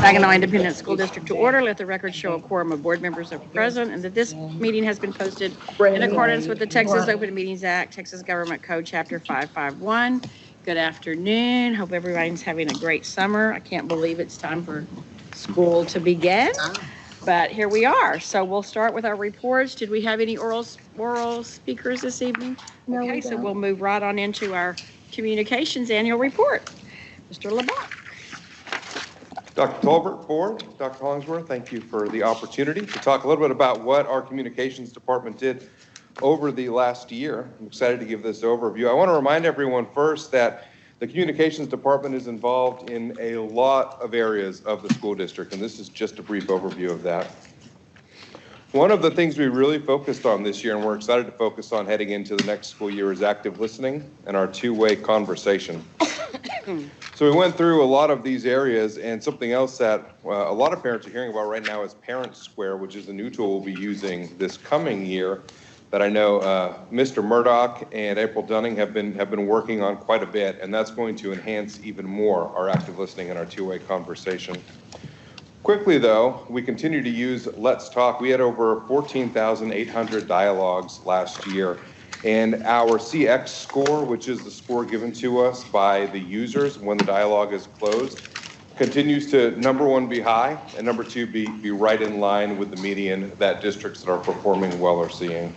Saginaw Independent School District to order. Let the record show a quorum of board members are present and that this meeting has been posted in accordance with the Texas Open Meetings Act, Texas Government Code, Chapter 551. Good afternoon. Hope everybody's having a great summer. I can't believe it's time for school to begin, but here we are. So we'll start with our reports. Did we have any oral speakers this evening? No, okay, so we'll move right on into our communications annual report. Mr. LeBlanc. Dr. Tolbert, board, Dr. Hollingsworth, thank you for the opportunity to talk a little bit about what our communications department did over the last year. I'm excited to give this overview. I want to remind everyone first that the communications department is involved in a lot of areas of the school district, and this is just a brief overview of that. One of the things we really focused on this year, and we're excited to focus on heading into the next school year, is active listening and our two-way conversation. So we went through a lot of these areas, and something else that a lot of parents are hearing about right now is Parent Square, which is a new tool we'll be using this coming year that I know Mr. Murdoch and April Dunning have been working on quite a bit, and that's going to enhance even more our active listening and our two-way conversation. Quickly though, we continue to use Let's Talk. We had over 14,800 dialogues last year. And our CX score, which is the score given to us by the users when the dialogue is closed, continues to, number one, be high, and number two, be right in line with the median that districts that are performing well are seeing.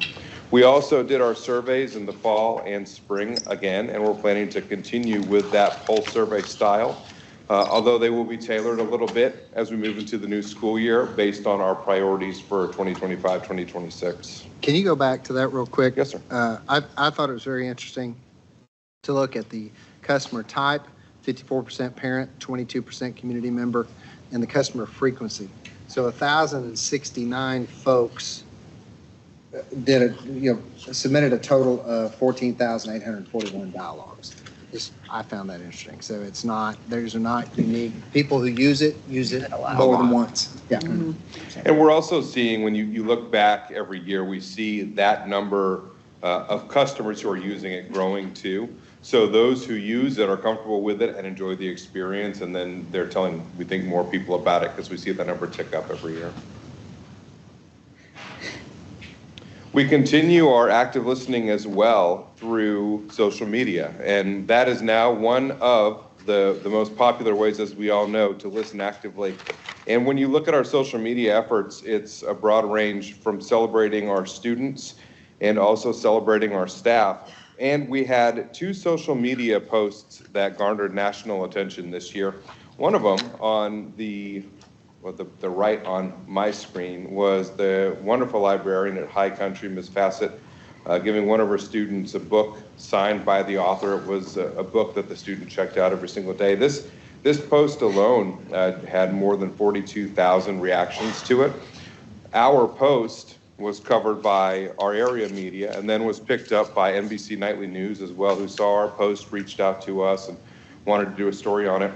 We also did our surveys in the fall and spring again, and we're planning to continue with that pulse survey style, although they will be tailored a little bit as we move into the new school year based on our priorities for 2025-2026. Can you go back to that real quick? Yes, sir. I thought it was very interesting to look at the customer type, 54% parent, 22% community member, and the customer frequency. So 1,069 folks submitted a total of 14,841 dialogues. I found that interesting. So it's not, those are not unique. People who use it more than once. Yeah. Mm-hmm. And we're also seeing, when you look back every year, we see that number of customers who are using it growing too. So those who use it are comfortable with it and enjoy the experience, and then they're telling, we think, more people about it because we see that number tick up every year. We continue our active listening as well through social media, and that is now one of the most popular ways, as we all know, to listen actively. And when you look at our social media efforts, it's a broad range from celebrating our students and also celebrating our staff. And we had 2 social media posts that garnered national attention this year. One of them on the right on my screen was the wonderful librarian at High Country, Ms. Fassett, giving one of her students a book signed by the author. It was a book that the student checked out every single day. This post alone had more than 42,000 reactions to it. Our post was covered by our area media and then was picked up by NBC Nightly News as well, who saw our post, reached out to us and wanted to do a story on it.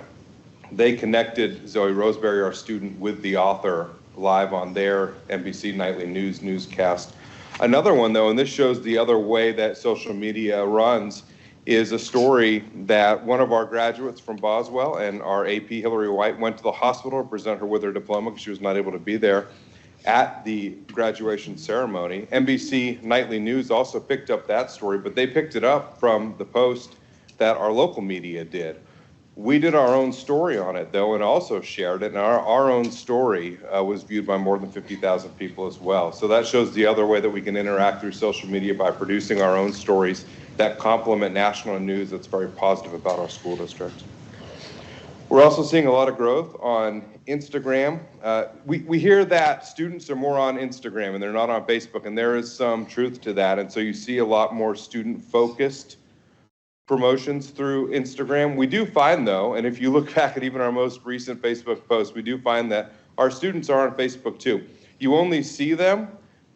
They connected Zoe Roseberry, our student, with the author live on their NBC Nightly News newscast. Another one, though, and this shows the other way that social media runs, is a story that one of our graduates from Boswell and our AP, Hillary White, went to the hospital to present her with her diploma because she was not able to be there at the graduation ceremony. NBC Nightly News also picked up that story, but they picked it up from the post that our local media did. We did our own story on it, though, and also shared it, and our own story was viewed by more than 50,000 people as well. So that shows the other way that we can interact through social media by producing our own stories that complement national news that's very positive about our school district. We're also seeing a lot of growth on Instagram. We hear that students are more on Instagram and they're not on Facebook, and there is some truth to that, and so you see a lot more student-focused promotions through Instagram. We do find, though, and if you look back at even our most recent Facebook posts, we do find that our students are on Facebook too. You only see them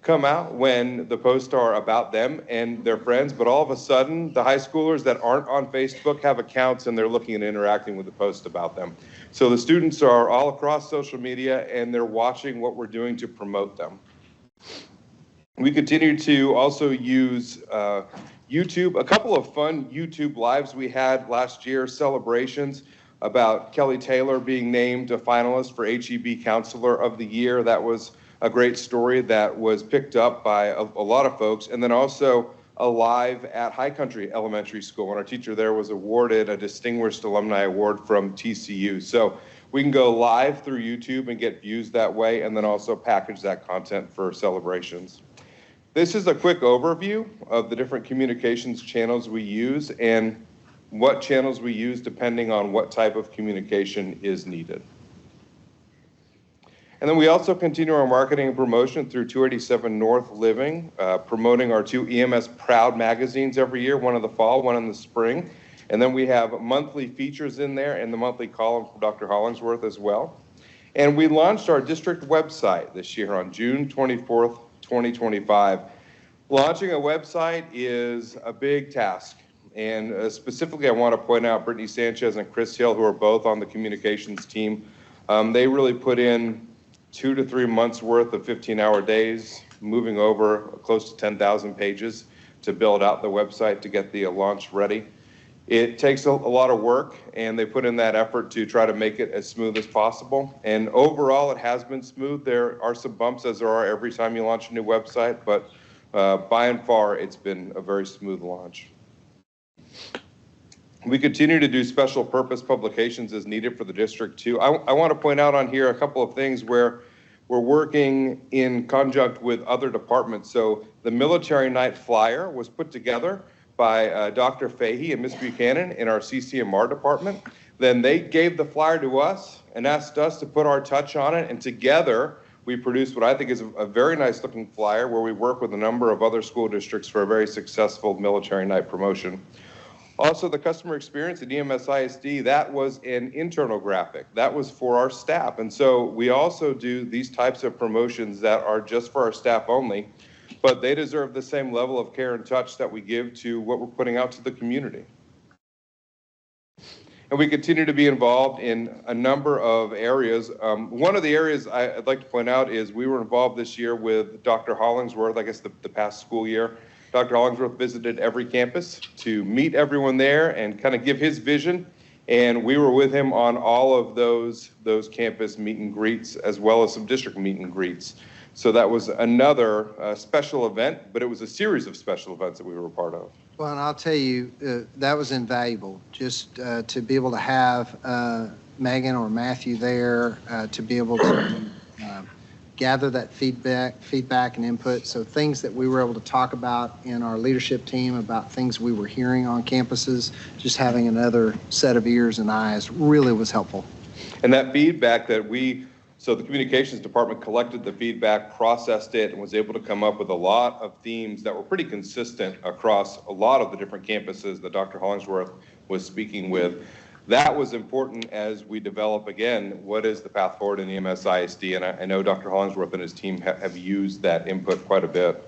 come out when the posts are about them and their friends, but all of a sudden, the high schoolers that aren't on Facebook have accounts and they're looking and interacting with the post about them. So the students are all across social media and they're watching what we're doing to promote them. We continue to also use YouTube. A couple of fun YouTube lives we had last year, celebrations. about Kelly Taylor being named a finalist for HEB Counselor of the Year. That was a great story that was picked up by a lot of folks. And then also Alive at High Country Elementary School, and our teacher there was awarded a Distinguished Alumni Award from TCU. So we can go live through YouTube and get views that way, and then also package that content for celebrations. This is a quick overview of the different communications channels we use and what channels we use depending on what type of communication is needed. And then we also continue our marketing and promotion through 287 North Living, promoting our 2 EMS Proud magazines every year, one in the fall, one in the spring. And then we have monthly features in there and the monthly column from Dr. Hollingsworth as well. And we launched our district website this year on June 24th, 2025. Launching a website is a big task. And specifically, I want to point out Brittany Sanchez and Chris Hill, who are both on the communications team. They really put in 2 to 3 months worth of 15-hour days, moving over close to 10,000 pages to build out the website to get the launch ready. It takes a lot of work, and they put in that effort to try to make it as smooth as possible. And overall, it has been smooth. There are some bumps, as there are every time you launch a new website, but by and far, it's been a very smooth launch. We continue to do special purpose publications as needed for the district too. I want to point out on here a couple of things where we're working in conjunct with other departments. So the Military Night Flyer was put together by Dr. Fahey and Ms. Buchanan in our CCMR department. Then they gave the flyer to us and asked us to put our touch on it, and together we produced what I think is a very nice looking flyer where we work with a number of other school districts for a very successful military night promotion. Also, the customer experience at EMS ISD, that was an internal graphic. That was for our staff. And so we also do these types of promotions that are just for our staff only, but they deserve the same level of care and touch that we give to what we're putting out to the community. And we continue to be involved in a number of areas. One of the areas I'd like to point out is we were involved this year with Dr. Hollingsworth, I guess the past school year. Dr. Hollingsworth visited every campus to meet everyone there and kind of give his vision. And we were with him on all of those campus meet and greets, as well as some district meet and greets. So that was another special event, but it was a series of special events that we were a part of. Well, and I'll tell you, that was invaluable, just to be able to have Megan or Matthew there, to be able to gather that feedback and input. So things that we were able to talk about in our leadership team about things we were hearing on campuses, just having another set of ears and eyes really was helpful. And that feedback that so the communications department collected the feedback, processed it, and was able to come up with a lot of themes that were pretty consistent across a lot of the different campuses that Dr. Hollingsworth was speaking with. That was important as we develop, again, what is the path forward in EMS ISD, and I know Dr. Hollingsworth and his team have used that input quite a bit.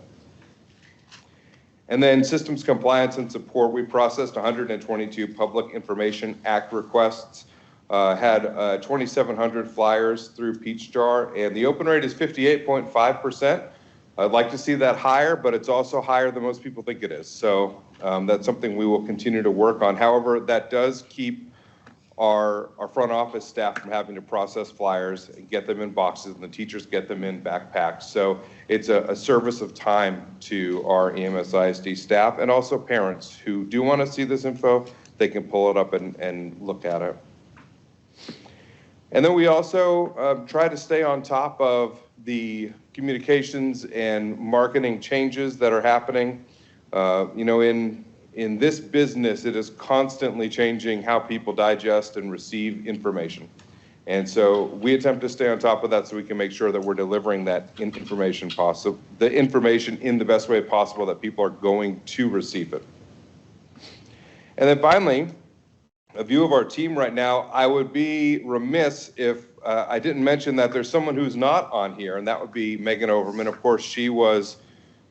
And then systems compliance and support, we processed 122 Public Information Act requests, had 2,700 flyers through Peach Jar, and the open rate is 58.5%. I'd like to see that higher, but it's also higher than most people think it is. So that's something we will continue to work on. However, that does keep our front office staff from having to process flyers and get them in boxes, and the teachers get them in backpacks. So it's a service of time to our EMS ISD staff and also parents who do want to see this info. They can pull it up and look at it. And then we also try to stay on top of the communications and marketing changes that are happening. In this business, it is constantly changing how people digest and receive information. And so we attempt to stay on top of that so we can make sure that we're delivering that information the information in the best way possible that people are going to receive it. And then finally, a view of our team right now, I would be remiss if I didn't mention that there's someone who's not on here, and that would be Megan Overman. Of course, she was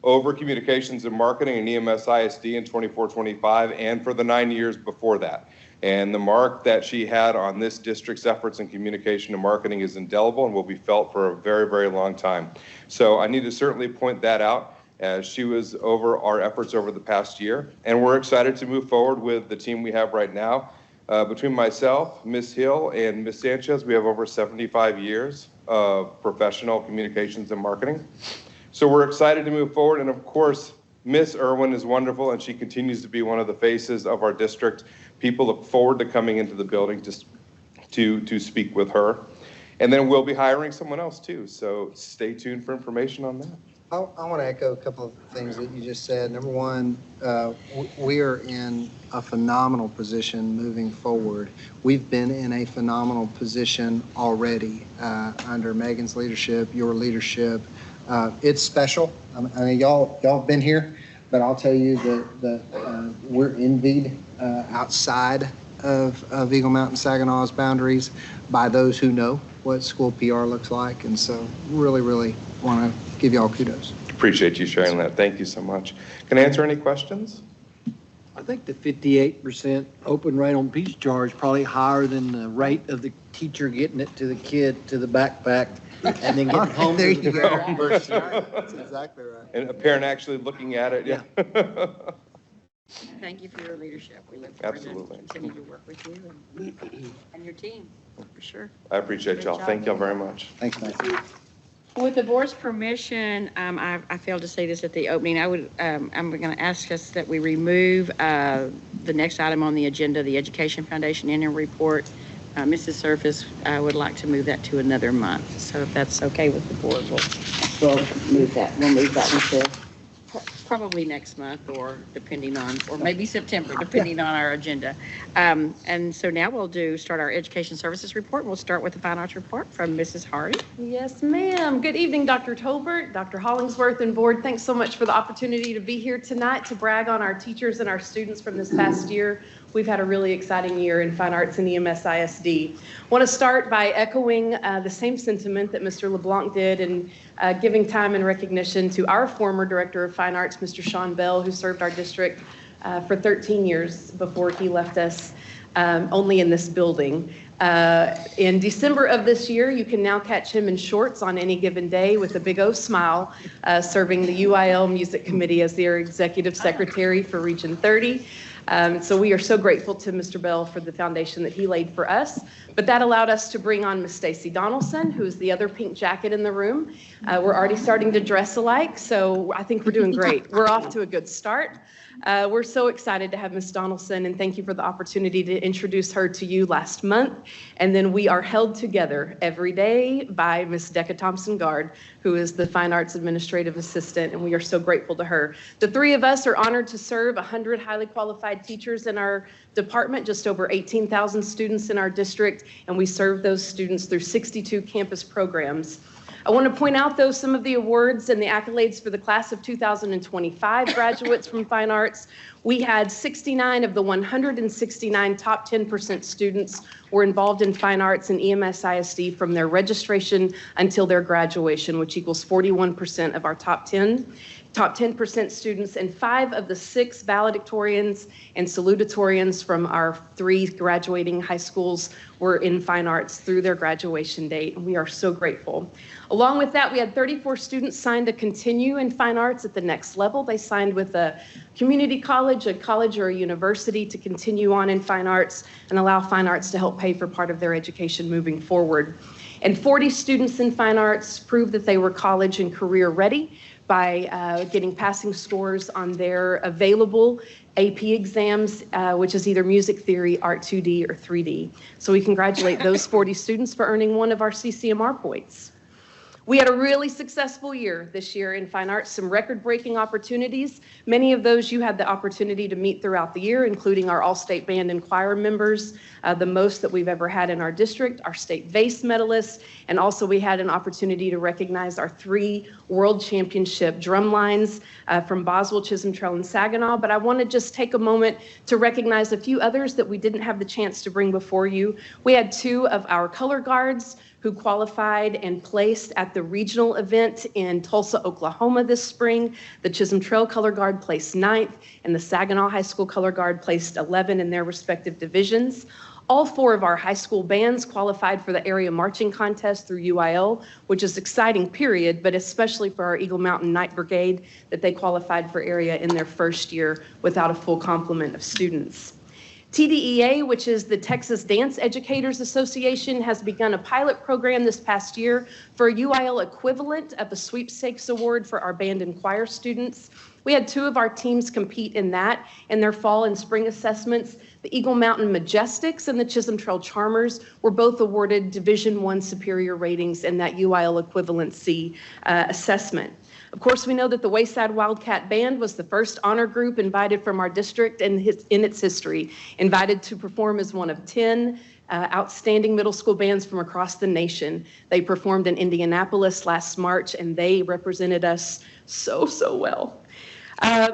over communications and marketing in EMS ISD in 24-25 and for the 9 years before that. And the mark that she had on this district's efforts in communication and marketing is indelible and will be felt for a very, very long time. So I need to certainly point that out as she was over our efforts over the past year. And we're excited to move forward with the team we have right now. Between myself, Ms. Hill, and Ms. Sanchez, we have over 75 years of professional communications and marketing. So we're excited to move forward. And of course, Ms. Irwin is wonderful, and she continues to be one of the faces of our district. People look forward to coming into the building to speak with her. And then we'll be hiring someone else too. So stay tuned for information on that. I want to echo a couple of things that you just said. Number one, we are in a phenomenal position moving forward. We've been in a phenomenal position already under Megan's leadership, your leadership. It's special. I mean, y'all have been here, but I'll tell you that we're envied outside of Eagle Mountain Saginaw's boundaries by those who know what school PR looks like. And so really, really want to give y'all kudos. Appreciate you sharing that. Thank you so much. Can I answer any questions? I think the 58% open rate on pizza jar is probably higher than the rate of the teacher getting it to the kid, to the backpack, and then getting home. There to you the go. car. That's exactly right. And a parent actually looking at it, yeah. Thank you for your leadership. We look forward Absolutely. to continue to work with you and your team, for sure. I appreciate y'all. Thank y'all very much. Thanks, Mike. With the board's permission, I failed to say this at the opening. I'm going to ask us that we remove the next item on the agenda, the Education Foundation annual report. Mrs. Surface would like to move that to another month. So if that's okay with the board, we'll move that one to probably next month, or depending on, or maybe September, depending on our agenda. And so now we'll start our Education Services report. We'll start with the Fine Arts report from Mrs. Hardy. Yes, ma'am. Good evening, Dr. Tolbert, Dr. Hollingsworth, and board. Thanks so much for the opportunity to be here tonight to brag on our teachers and our students from this past year. We've had a really exciting year in Fine Arts and EMS ISD. I want to start by echoing the same sentiment that Mr. LeBlanc did, and giving time and recognition to our former Director of Fine Arts, Mr. Sean Bell, who served our district for 13 years before he left us only in this building. In December of this year, you can now catch him in shorts on any given day with a big O smile, serving the UIL Music Committee as their Executive Secretary for Region 30. So we are so grateful to Mr. Bell for the foundation that he laid for us. But that allowed us to bring on Miss Stacy Donaldson, who's the other pink jacket in the room. We're already starting to dress alike, so I think we're doing great. We're off to a good start. We're so excited to have Miss Donaldson, and thank you for the opportunity to introduce her to you last month. And then we are held together every day by Miss Decca Thompson-Gard, who is the Fine Arts Administrative Assistant, and we are so grateful to her. The three of us are honored to serve 100 highly qualified teachers in our department, just over 18,000 students in our district, and we serve those students through 62 campus programs. I want to point out, though, some of the awards and the accolades for the class of 2025 graduates from Fine Arts. We had 69 of the 169 top 10% students were involved in Fine Arts and EMS ISD from their registration until their graduation, which equals 41% of our top 10% students, and 5 of the 6 valedictorians and salutatorians from our 3 graduating high schools were in Fine Arts through their graduation date, and we are so grateful. Along with that, we had 34 students signed to continue in Fine Arts at the next level. They signed with a community college, or a university to continue on in Fine Arts and allow Fine Arts to help pay for part of their education moving forward. And 40 students in Fine Arts proved that they were college and career ready by getting passing scores on their available AP exams, which is either music theory, art 2D, or 3D. So we congratulate those 40 students for earning one of our CCMR points. We had a really successful year this year in Fine Arts, some record-breaking opportunities. Many of those you had the opportunity to meet throughout the year, including our all-state band and choir members, the most that we've ever had in our district, our state vase medalists, and also we had an opportunity to recognize our 3 world championship drum lines from Boswell, Chisholm Trail, and Saginaw. But I want to just take a moment to recognize a few others that we didn't have the chance to bring before you. We had 2 of our color guards who qualified and placed at the regional event in Tulsa, Oklahoma this spring. The Chisholm Trail Color Guard placed 9th, and the Saginaw High School Color Guard placed 11 in their respective divisions. All 4 of our high school bands qualified for the area marching contest through UIL, which is exciting, period, but especially for our Eagle Mountain Night Brigade, that they qualified for area in their first year without a full complement of students. TDEA, which is the Texas Dance Educators Association, has begun a pilot program this past year for a UIL equivalent of a sweepstakes award for our band and choir students. We had 2 of our teams compete in that in their fall and spring assessments. The Eagle Mountain Majestics and the Chisholm Trail Charmers were both awarded Division I superior ratings in that UIL equivalency assessment. Of course, we know that the Wayside Wildcat Band was the first honor group invited from our district in its history, invited to perform as one of 10 outstanding middle school bands from across the nation. They performed in Indianapolis last March, and they represented us so well.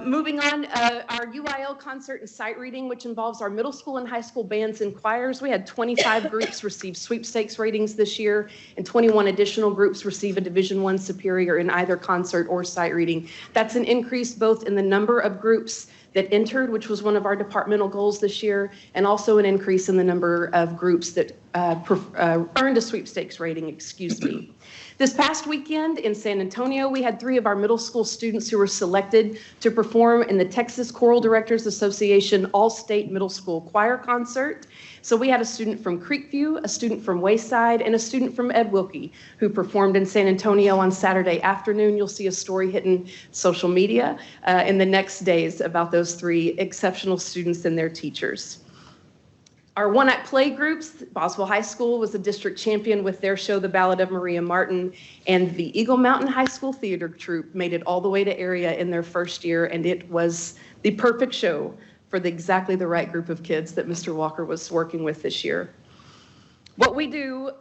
Moving on, our UIL concert and sight reading, which involves our middle school and high school bands and choirs. We had 25 groups receive sweepstakes ratings this year, and 21 additional groups receive a Division I superior in either concert or sight reading. That's an increase both in the number of groups that entered, which was one of our departmental goals this year, and also an increase in the number of groups that earned a sweepstakes rating, excuse me. This past weekend in San Antonio, we had 3 of our middle school students who were selected to perform in the Texas Choral Directors Association All-State Middle School Choir Concert. So we had a student from Creekview, a student from Wayside, and a student from Ed Wilkie who performed in San Antonio on Saturday afternoon. You'll see a story hitting social media in the next days about those 3 exceptional students and their teachers. Our one-act play groups, Boswell High School was a district champion with their show, The Ballad of Maria Martin, and the Eagle Mountain High School Theater Troupe made it all the way to area in their first year, and it was the perfect show for exactly the right group of kids that Mr. Walker was working with this year. What we do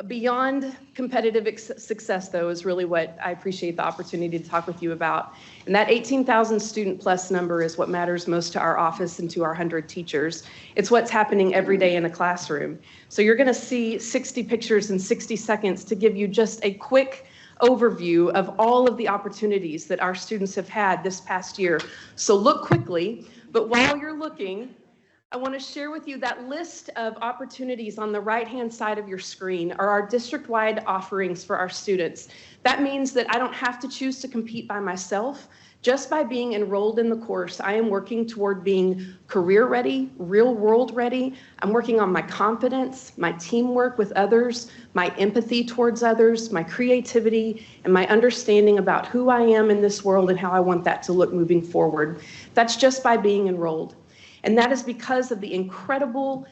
beyond competitive success, though, is really what I appreciate the opportunity to talk with you about. And that 18,000 student plus number is what matters most to our office and to our 100 teachers. It's what's happening every day in a classroom. So you're going to see 60 pictures in 60 seconds to give you just a quick overview of all of the opportunities that our students have had this past year. So look quickly, but while you're looking, I want to share with you that list of opportunities on the right-hand side of your screen are our district-wide offerings for our students. That means that I don't have to choose to compete by myself. Just by being enrolled in the course, I am working toward being career ready, real world ready. I'm working on my confidence, my teamwork with others, my empathy towards others, my creativity, and my understanding about who I am in this world and how I want that to look moving forward. That's just by being enrolled. And that is because of the incredible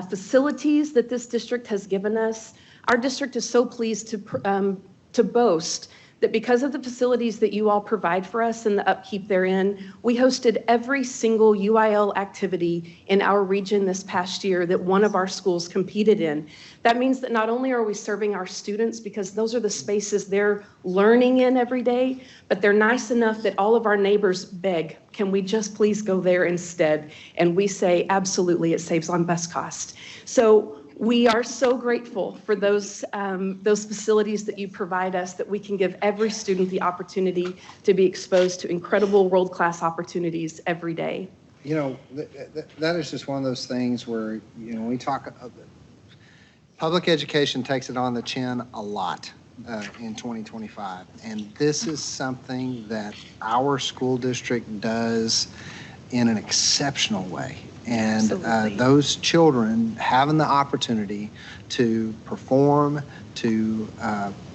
facilities that this district has given us. Our district is so pleased to boast that because of the facilities that you all provide for us and the upkeep therein, we hosted every single UIL activity in our region this past year that one of our schools competed in. That means that not only are we serving our students because those are the spaces they're learning in every day, but they're nice enough that all of our neighbors beg, can we just please go there instead? And we say, absolutely, it saves on bus cost. So we are so grateful for those facilities that you provide us, that we can give every student the opportunity to be exposed to incredible world-class opportunities every day. You know, that is just one of those things where, you know, we talk, public education takes it on the chin a lot in 2025. And this is something that our school district does in an exceptional way. And those children having the opportunity to perform, to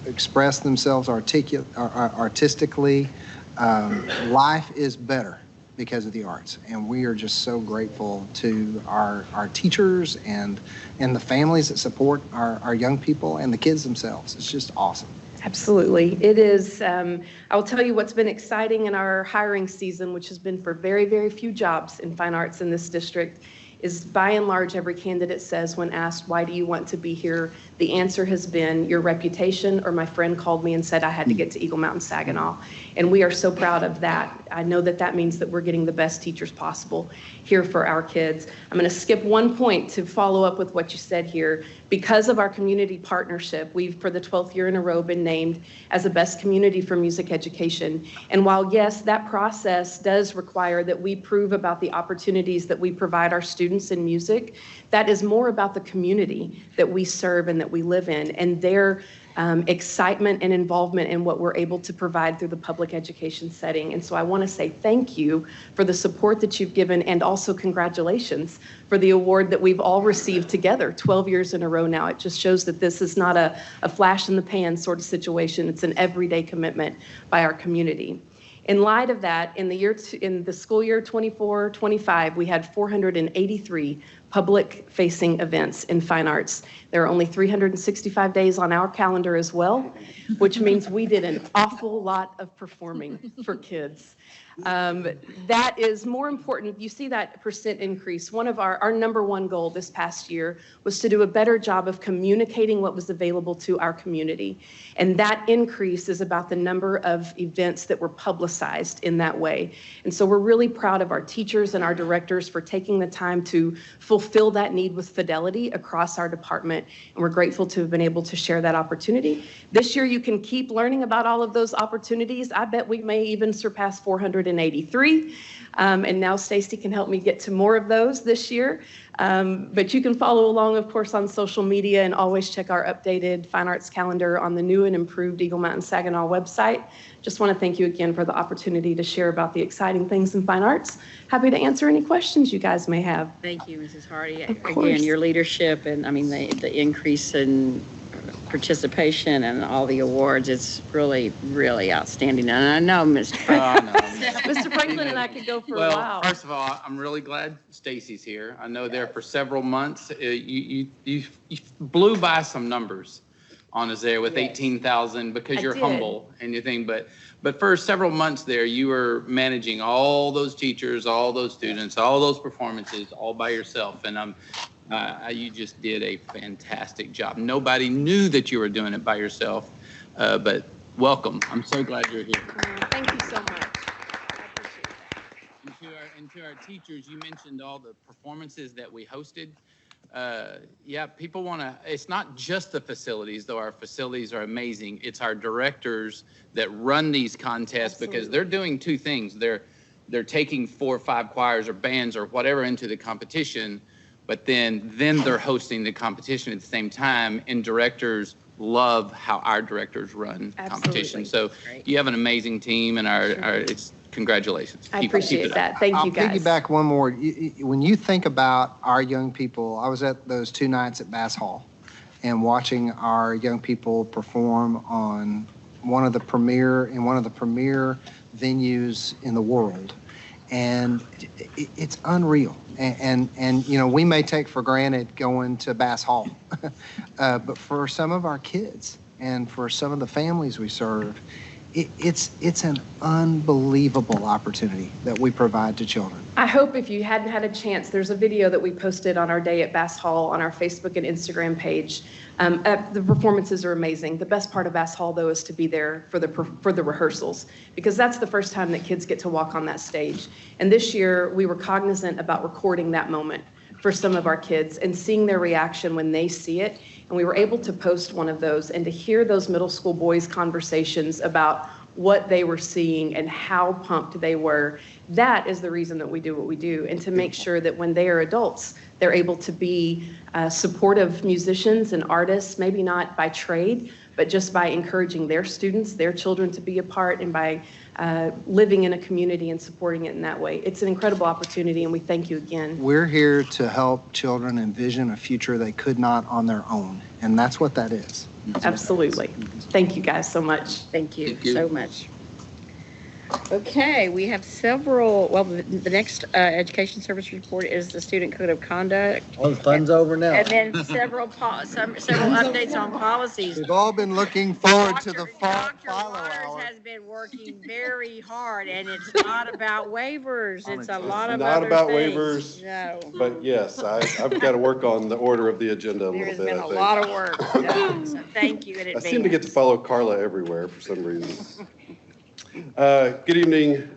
express themselves artistically, life is better because of the arts. And we are just so grateful to our teachers and the families that support our young people and the kids themselves. It's just awesome. Absolutely. It is. I will tell you what's been exciting in our hiring season, which has been for very, very few jobs in fine arts in this district, is by and large every candidate says when asked, why do you want to be here? The answer has been your reputation, or my friend called me and said I had to get to Eagle Mountain Saginaw. And we are so proud of that. I know that that means that we're getting the best teachers possible here for our kids. I'm going to skip one point to follow up with what you said here. Because of our community partnership, we've for the 12th year in a row been named as the best community for music education. And while yes, that process does require that we prove about the opportunities that we provide our students students in music, that is more about the community that we serve and that we live in, and their excitement and involvement in what we're able to provide through the public education setting. And so I want to say thank you for the support that you've given, and also congratulations for the award that we've all received together 12 years in a row now. It just shows that this is not a flash in the pan sort of situation. It's an everyday commitment by our community. In light of that, in the school year 24-25, we had 483 public-facing events in fine arts. There are only 365 days on our calendar as well, which means we did an awful lot of performing for kids. That is more important. You see that percent increase. One of our number one goal this past year was to do a better job of communicating what was available to our community. And that increase is about the number of events that were publicized in that way. And so we're really proud of our teachers and our directors for taking the time to fulfill that need with fidelity across our department. And we're grateful to have been able to share that opportunity. This year, you can keep learning about all of those opportunities. I bet we may even surpass 483. And now Stacy can help me get to more of those this year. But you can follow along, of course, on social media, and always check our updated fine arts calendar on the new and improved Eagle Mountain Saginaw website. Just want to thank you again for the opportunity to share about the exciting things in fine arts. Happy to answer any questions you guys may have. Thank you, Mrs. Hardy. Of course. Again, your leadership and the increase in participation and all the awards, it's really, really outstanding. And I know, Mr. Mr. Franklin and I could go for a Well, while. first of all, I'm really glad Stacy's here. I know there for several months. You blew by some numbers on us there with 18,000 because I you're did. humble and you think, but for several months there, you were managing all those teachers, all those students, all those performances all by yourself. And you just did a fantastic job. Nobody knew that you were doing it by yourself, but welcome. I'm so glad you're here. Thank you so much. I appreciate that. And to our teachers, you mentioned all the performances that we hosted. Yeah, people want to, it's not just the facilities, though our facilities are amazing. It's our directors that run these contests. Absolutely. Because they're doing two things. They're taking 4 or 5 choirs or bands or whatever into the competition, but then they're hosting the competition at the same time, and directors love how our directors run competition. So Great. you have an amazing team, and it's congratulations. I appreciate that. Thank you, guys. I'll piggyback one more. When you think about our young people, I was at those 2 nights at Bass Hall and watching our young people perform on one of the premier venues in the world. And it's unreal. And you know, we may take for granted going to Bass Hall, but for some of our kids and for some of the families we serve, it's an unbelievable opportunity that we provide to children. I hope if you hadn't had a chance, there's a video that we posted on our day at Bass Hall on our Facebook and Instagram page. The performances are amazing. The best part of Bass Hall, though, is to be there for the rehearsals, because that's the first time that kids get to walk on that stage. And this year, we were cognizant about recording that moment for some of our kids and seeing their reaction when they see it. And we were able to post one of those, and to hear those middle school boys' conversations about what they were seeing and how pumped they were. That is the reason that we do what we do, and to make sure that when they are adults, they're able to be supportive musicians and artists, maybe not by trade, but just by encouraging their students, their children to be a part, and by living in a community and supporting it in that way. It's an incredible opportunity, and we thank you again. We're here to help children envision a future they could not on their own, and that's what that is. Absolutely. Thank you guys so much. Thank you Thank you. so much. Okay, we have several, well, the next education service report is the student code of conduct. Oh, the fun's over now. And then several updates on policies. We've all been looking forward to the Dr. follow Waters hour. has been working very hard, and it's not about waivers. It's a lot of Not other about things. waivers. No, But yes, I've got to work on the order of the agenda a there has little bit, been I a think. lot of work done, so thank you in I advance. seem to get to follow Carla everywhere for some reason. Good evening,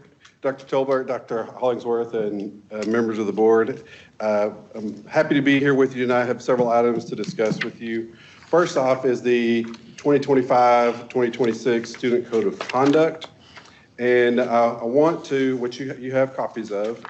Dr. Tolbert, Dr. Hollingsworth, and members of the board. I'm happy to be here with you tonight. I have several items to discuss with you. First off is the 2025-2026 Student Code of Conduct. And I want to, which you have copies of,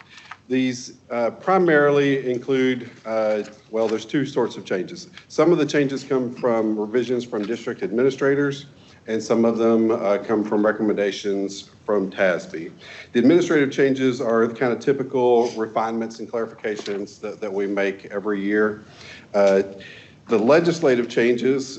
These primarily include, well, there's two sorts of changes. Some of the changes come from revisions from district administrators, and some of them come from recommendations from TASB. The administrative changes are the kind of typical refinements and clarifications that we make every year. The legislative changes,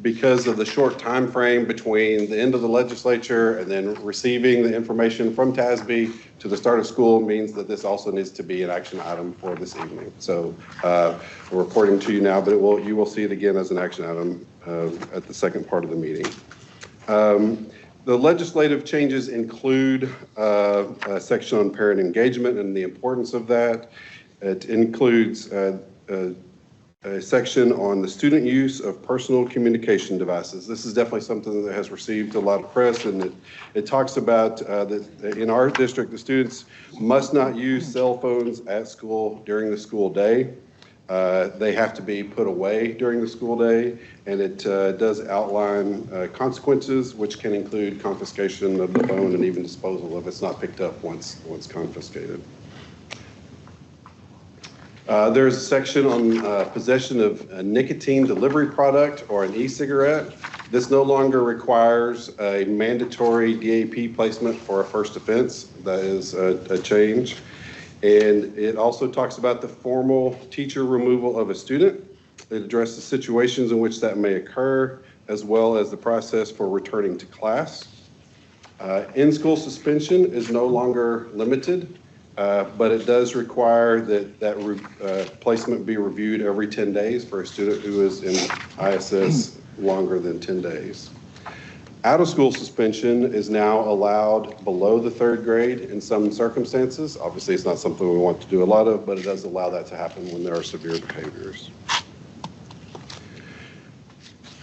because of the short time frame between the end of the legislature and then receiving the information from TASB to the start of school, means that this also needs to be an action item for this evening. So we're reporting to you now, but you will see it again as an action item at the second part of the meeting. The legislative changes include a section on parent engagement and the importance of that. It includes a section on the student use of personal communication devices. This is definitely something that has received a lot of press, and it talks about that in our district, the students must not use cell phones at school during the school day. They have to be put away during the school day, and it does outline consequences, which can include confiscation of the phone and even disposal if it's not picked up once confiscated. There's a section on possession of a nicotine delivery product or an e-cigarette. This no longer requires a mandatory DAP placement for a first offense. That is a change. And it also talks about the formal teacher removal of a student. It addresses situations in which that may occur, as well as the process for returning to class. In-school suspension is no longer limited. But it does require that placement be reviewed every 10 days for a student who is in ISS longer than 10 days. Out-of-school suspension is now allowed below the 3rd grade in some circumstances. Obviously, it's not something we want to do a lot of, but it does allow that to happen when there are severe behaviors.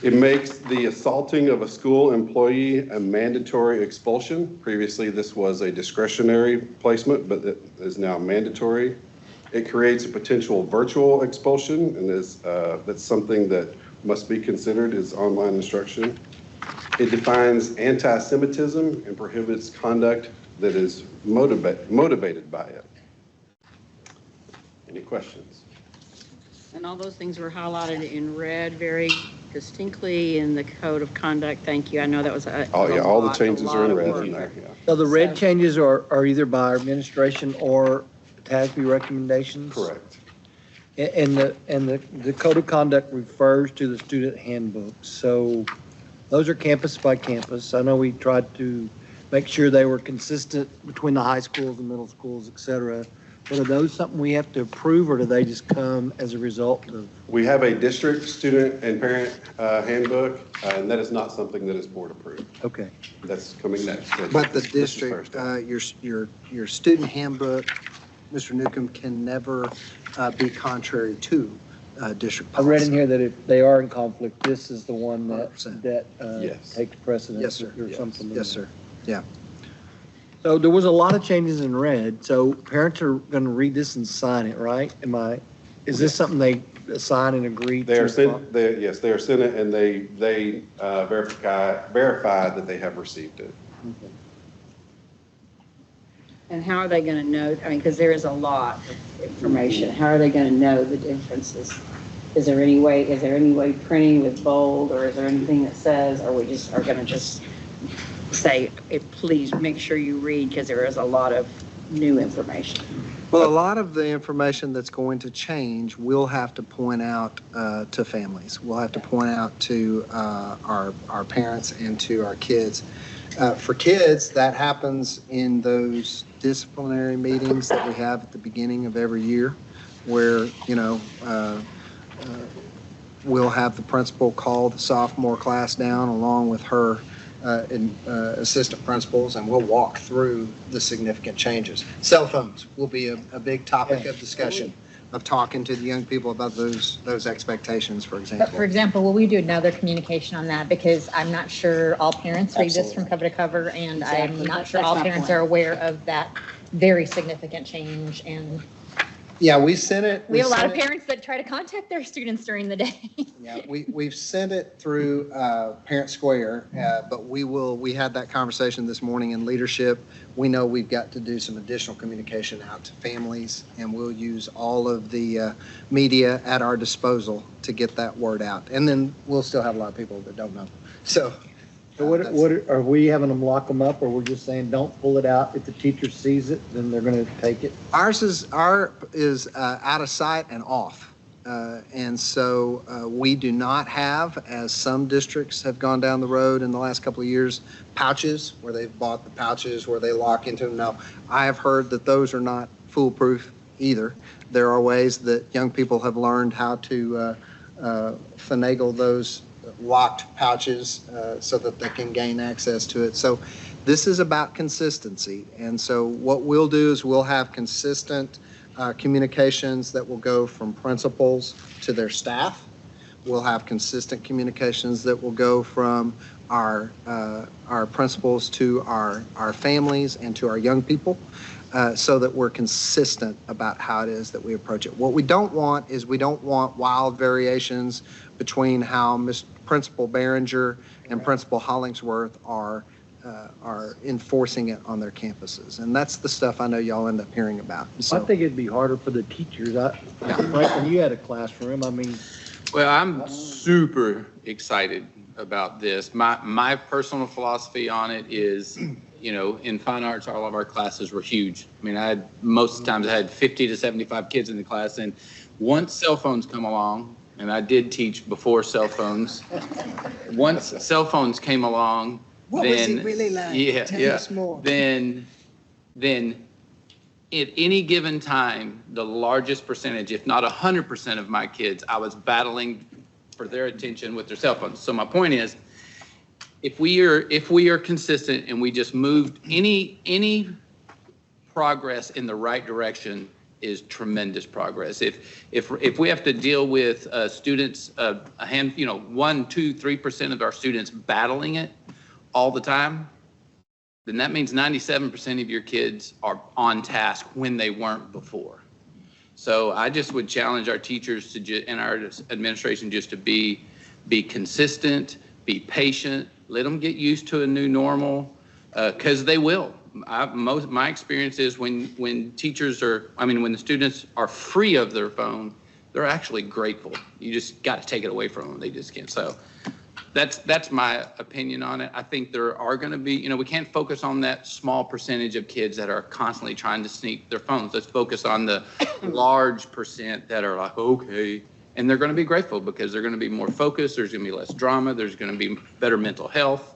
It makes the assaulting of a school employee a mandatory expulsion. Previously, this was a discretionary placement, but it is now mandatory. It creates a potential virtual expulsion, and that's something that must be considered as online instruction. It defines anti-Semitism and prohibits conduct that is motivated by it. Any questions? And all those things were highlighted in red very distinctly in the code of conduct. Thank you. I know that was all the changes are in red in there. Yeah. So the red changes are either by administration or TASB recommendations? Correct. And the code of conduct refers to the student handbooks. So those are campus by campus. I know we tried to make sure they were consistent between the high schools and middle schools, et cetera. But are those something we have to approve, or do they just come as a result of? We have a district student and parent handbook, and that is not something that is board approved. Okay. That's coming next. But the district, your student handbook, Mr. Newcomb, can never be contrary to district I policy. read in here that if they are in conflict, this is the one 100%. that Yes. takes precedence. Yes, sir. Or something. Yes, sir. Yeah. So there was a lot of changes in red. So parents are going to read this and sign it, right? Is this something they sign and agree to? They are sent, yes, they are sent it, and they verify that they have received it. Okay. And how are they going to know? I mean, because there is a lot of information. How are they going to know the differences? Is there any way printing with bold, or is there anything that says, or we just are going to just say, please make sure you read, because there is a lot of new information? Well, a lot of the information that's going to change, we'll have to point out to families. We'll have to point out to our parents and to our kids. For kids, that happens in those disciplinary meetings that we have at the beginning of every year, where, we'll have the principal call the sophomore class down along with her assistant principals, and we'll walk through the significant changes. Cell phones will be a big topic of discussion, of talking to the young people about those expectations, for example. But for example, will we do another communication on that? Because I'm not sure all parents read this from cover to cover, and I'm not sure all parents are aware of that very significant change. And Yeah, we sent it. We have a lot of sent it- parents that try to contact their students during the day. Yeah, we've sent it through Parent Square, but we had that conversation this morning in leadership. We know we've got to do some additional communication out to families, and we'll use all of the media at our disposal to get that word out. And then we'll still have a lot of people that don't know. So. So what, are we having them lock them up, or we're just saying, don't pull it out? If the teacher sees it, then they're going to take it? Ours is out of sight and off. And so we do not have, as some districts have gone down the road in the last couple of years, pouches where they've bought the pouches where they lock into them. Now, I have heard that those are not foolproof either. There are ways that young people have learned how to finagle those locked pouches so that they can gain access to it. So this is about consistency. And so what we'll do is we'll have consistent communications that will go from principals to their staff. We'll have consistent communications that will go from our principals to our families and to our young people, so that we're consistent about how it is that we approach it. What we don't want is we don't want wild variations between how Principal Behringer and Principal Hollingsworth are enforcing it on their campuses. And that's the stuff I know y'all end up hearing about. So, I think it'd be harder for the teachers. Franklin, you had a classroom. I mean, Well, I'm super excited about this. My personal philosophy on it is, you know, in fine arts, all of our classes were huge. I mean, most of the times I had 50 to 75 kids in the class, and once cell phones come along, and I did teach before cell phones, once cell phones came along, What was it really like? Tell us more. Then at any given time, the largest percentage, if not 100% of my kids, I was battling for their attention with their cell phones. So my point is, if we are consistent and we just moved, any progress in the right direction is tremendous progress. If we have to deal with students, 1%, 2%, 3% of our students battling it all the time, then that means 97% of your kids are on task when they weren't before. So I just would challenge our teachers and our administration just to be consistent, be patient, let them get used to a new normal, because they will. My experience is when the students are free of their phone, they're actually grateful. You just got to take it away from them. They just can't. So that's my opinion on it. I think there are going to be, we can't focus on that small percentage of kids that are constantly trying to sneak their phones. Let's focus on the large percent that are like, okay. And they're going to be grateful because they're going to be more focused. There's going to be less drama. There's going to be better mental health.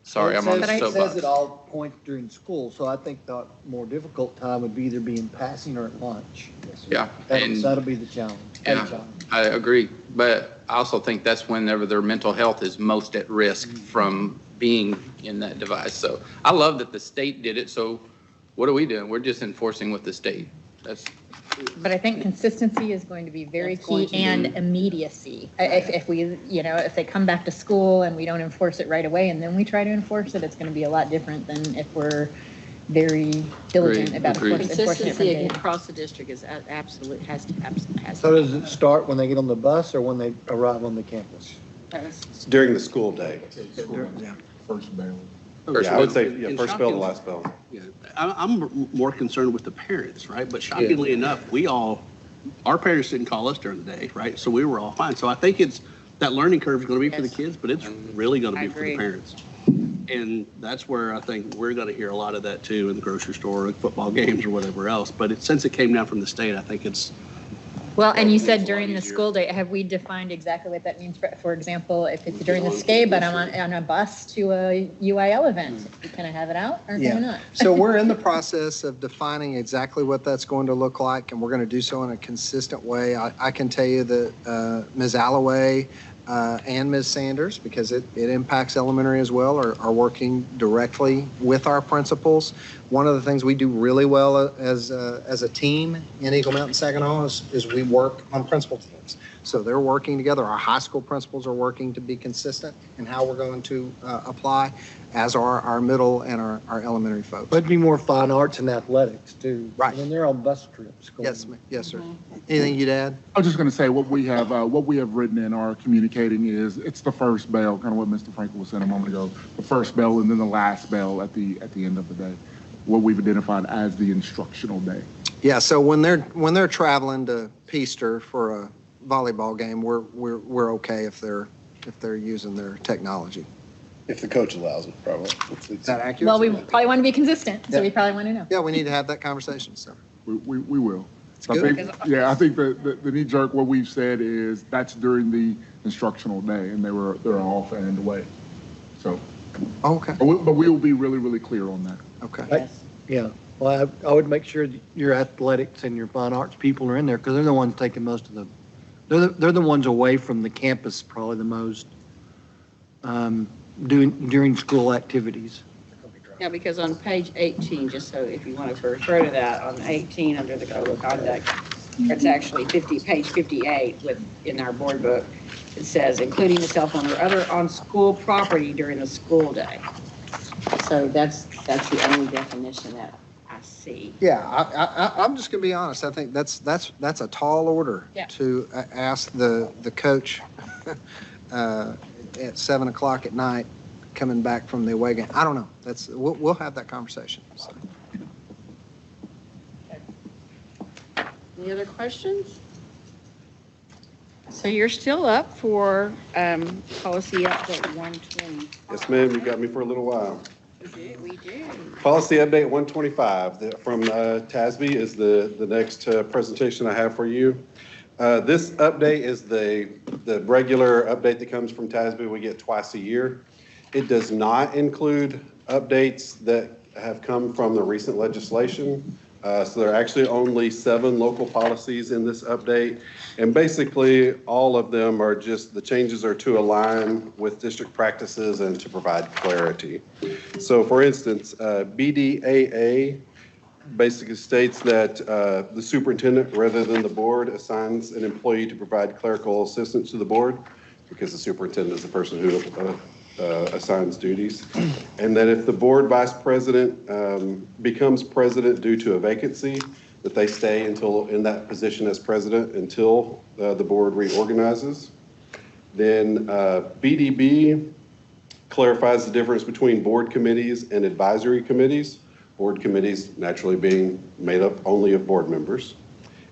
Sorry, I'm on the It soapbox. says it all points during school, so I think the more difficult time would be either be in passing or at lunch. Yeah, and That'll be the challenge. yeah, I agree. But I also think that's whenever their mental health is most at risk from being in that device. So I love that the state did it. So what are we doing? We're just enforcing what the state. But I think consistency is going to be very key, and immediacy. If they come back to school and we don't enforce it right away and then we try to enforce it, it's going to be a lot different than if we're very diligent about enforcing it from Consistency day. across the district is absolute, has to. So does it start when they get on the bus or when they arrive on the campus? During the school day. Yeah. First barrel. Yeah, I would say, first bell to Shocking- last bell. Yeah, I'm more concerned with the parents, right? But shockingly enough, our parents didn't call us during the day, right? So we were all fine. So I think that learning curve is going to be for the Yes. kids, but it's really going to I be for the agree. parents. And that's where I think we're going to hear a lot of that too in the grocery store, or football games or whatever else. But since it came down from the state, I think it's. Well, and you said It's a lot during the easier. school day, have we defined exactly what that means? For example, if it's during the SCAE, but I'm on a bus to a UIL event, can I have it out or can I not? So we're in the process of defining exactly what that's going to look like, and we're going to do so in a consistent way. I can tell you that Ms. Alloway and Ms. Sanders, because it impacts elementary as well, are working directly with our principals. One of the things we do really well as a team in Eagle Mountain Saginaw is we work on principal teams. So they're working together. Our high school principals are working to be consistent in how we're going to apply, as are our middle and our elementary folks. But it'd be more fine arts and athletics too. Right. When they're on bus trips. Yes, sir. Anything you'd add? I was just going to say what we have written in our communicating is it's the first bell, kind of what Mr. Frankel was saying a moment ago, the first bell and then the last bell at the end of the day, what we've identified as the instructional day. Yeah, so when they're traveling to Peaster for a volleyball game, we're okay if they're using their technology. If the coach allows it, probably. Is that accurate? Well, we probably want to be consistent, so we probably want to know. Yeah, we need to have that conversation, so. We will. It's I good. think, I think the knee jerk, what we've said is that's during the instructional day and they're off and away. So, Okay, but we will be really, really clear on that. okay. Yes. Yeah, well, I would make sure that your athletics and your fine arts people are in there, because they're the ones taking most of they're the ones away from the campus probably the most, during school activities. Yeah, because on page 18, just so if you want to refer to that, on 18 under the code of conduct, it's actually page 58 in our board book. It says, including the cell phone or other on school property during the school day. So that's the only definition that I see. Yeah, I'm just gonna be honest. I think that's a tall order Yeah. to ask the coach at 7 o'clock at night, coming back from the away game. I don't know. We'll have that conversation. So. Any other questions? So you're still up for policy update 120. Yes, ma'am, you got me for a little while. We do. Policy update 125 from TASB is the next presentation I have for you. This update is the regular update that comes from TASB we get twice a year. It does not include updates that have come from the recent legislation. So there are actually only 7 local policies in this update. And basically, all of them are just, the changes are to align with district practices and to provide clarity. So for instance, BDAA basically states that the superintendent, rather than the board, assigns an employee to provide clerical assistance to the board, because the superintendent is the person who assigns duties. And that if the board vice president becomes president due to a vacancy, that they stay in that position as president until the board reorganizes. Then BDB clarifies the difference between board committees and advisory committees. Board committees naturally being made up only of board members.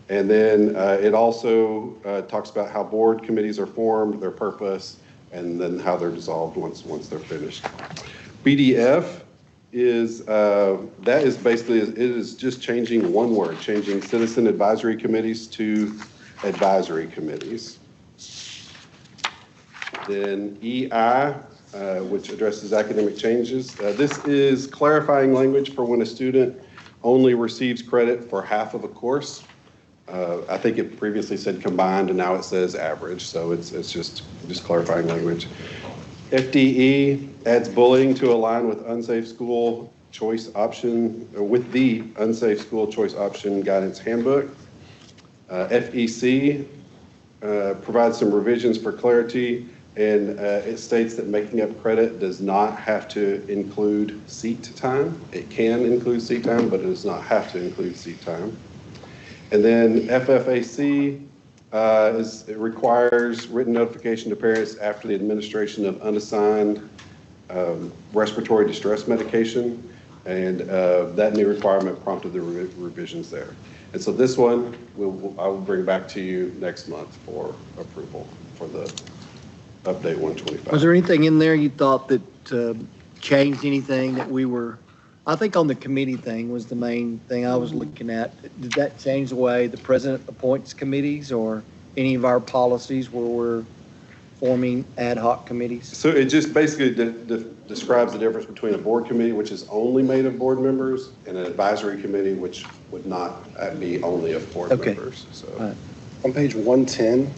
And then it also talks about how board committees are formed, their purpose, and then how they're dissolved once they're finished. BDF is, that is basically, it is just changing one word, changing citizen advisory committees to advisory committees. Then EI, which addresses academic changes. This is clarifying language for when a student only receives credit for half of a course. I think it previously said combined and now it says average, so it's just clarifying language. FDE adds bullying to align with unsafe school choice option, or with the unsafe school choice option guidance handbook. FEC provides some revisions for clarity, and it states that making up credit does not have to include seat time. It can include seat time, but it does not have to include seat time. And then FFAC it requires written notification to parents after the administration of unassigned respiratory distress medication, and that new requirement prompted the revisions there. And so this one, I will bring back to you next month for approval for the update 125. Was there anything in there you thought that changed anything that we were, I think on the committee thing was the main thing I was looking at. Did that change the way the president appoints committees or any of our policies where we're forming ad hoc committees? So it just basically describes the difference between a board committee, which is only made of board members, and an advisory committee, which would not be only of board members. So. Right. On page 110,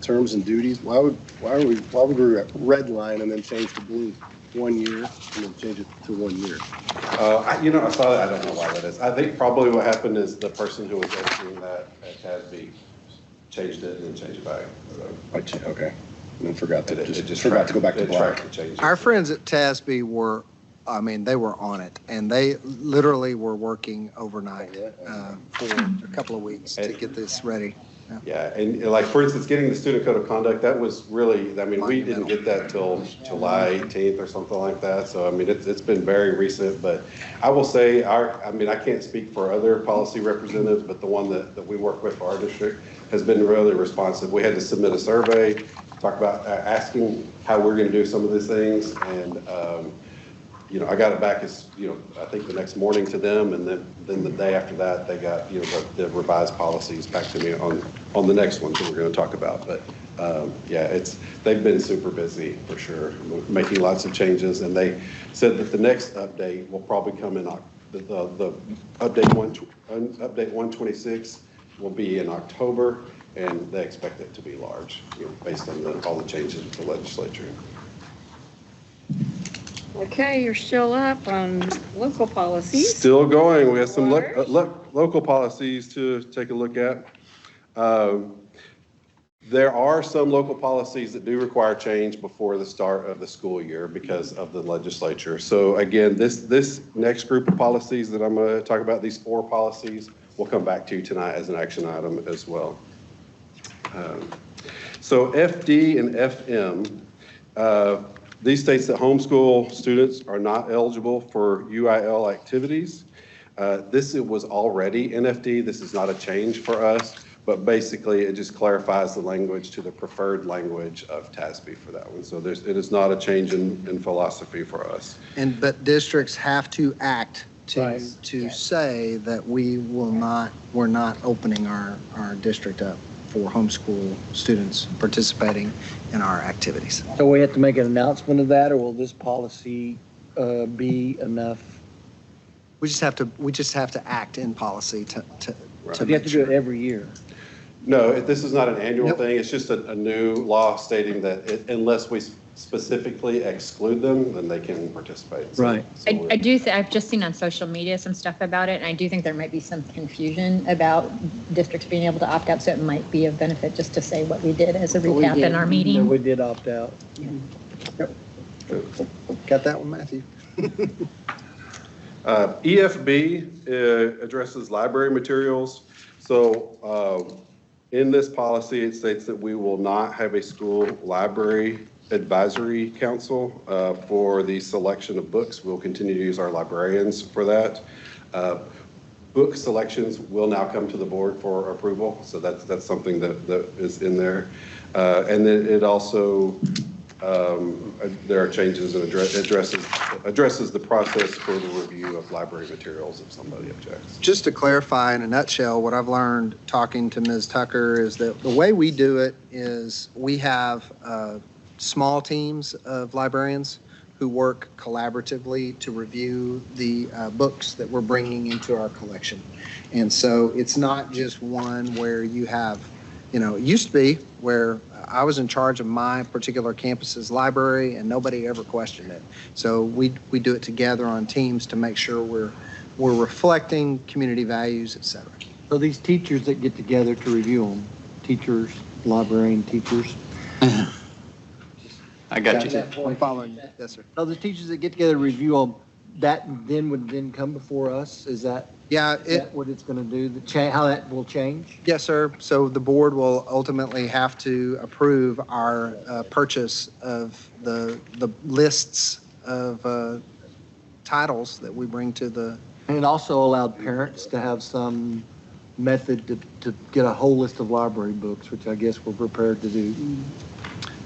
terms and duties, why would we redline and then change to blue 1 year and then change it to 1 year? I saw that. I don't know why that is. I think probably what happened is the person who was entering that at TASB changed it and then changed it back. Okay. And then forgot to, It just forgot to go back to black. tracked the changes. Our friends at TASB were, I mean, they were on it, and they literally were working overnight for a couple of weeks to get this ready. Yeah, and like, for instance, getting the student code of conduct, that was really, I mean, we didn't get that till July 18th or something like that. So, I mean, it's been very recent, but I will say I mean, I can't speak for other policy representatives, but the one that we work with for our district has been really responsive. We had to submit a survey, talk about asking how we're going to do some of these things. And, you know, I got it back as, you know, I think the next morning to them, and then the day after that, they got, you know, the revised policies back to me on the next ones that we're going to talk about. But yeah, they've been super busy for sure, making lots of changes, and they said that the next update will probably come in the update 126 will be in October, and they expect it to be large, you know, based on all the changes with the legislature. Okay, you're still up on local policies. Still going. We have some local policies to take a look at. There are some local policies that do require change before the start of the school year because of the legislature. So again, this next group of policies that I'm going to talk about, these 4 policies, we'll come back to tonight as an action item as well. So FD and FM, these states that homeschool students are not eligible for UIL activities. This was already NFD. This is not a change for us, but basically it just clarifies the language to the preferred language of TASB for that one. So it is not a change in philosophy for us. But districts have to act to say that we're not opening our district up for homeschool students participating in our activities. So we have to make an announcement of that, or will this policy be enough? We just have to act in policy to So you have to do it every year? No, this is not an annual thing. It's just a new law stating that unless we specifically exclude them, then they can participate. Right. I do, I've just seen on social media some stuff about it, and I do think there might be some confusion about districts being able to opt out, so it might be of benefit just to say what we did as a recap in our meeting. Yeah, we did opt out. Yep. Got that one, Matthew? EFB addresses library materials. So in this policy, it states that we will not have a school library advisory council for the selection of books. We'll continue to use our librarians for that. Book selections will now come to the board for approval. So that's something that is in there. And then it also, there are changes and addresses the process for the review of library materials if somebody objects. Just to clarify in a nutshell, what I've learned talking to Ms. Tucker is that the way we do it is we have small teams of librarians who work collaboratively to review the books that we're bringing into our collection. And so it's not just one where you have, you know, it used to be where I was in charge of my particular campus's library and nobody ever questioned it. So we do it together on teams to make sure we're reflecting community values, et cetera. So these teachers that get together to review them, teachers, librarian teachers. I got you. I'm following you. Yes, sir. So the teachers that get together to review them, that would come before us? Is that? Yeah. Is that what it's going to do? How that will change? Yes, sir. So the board will ultimately have to approve our purchase of the lists of titles that we bring to the. And it also allowed parents to have some method to get a whole list of library books, which I guess we're prepared to do.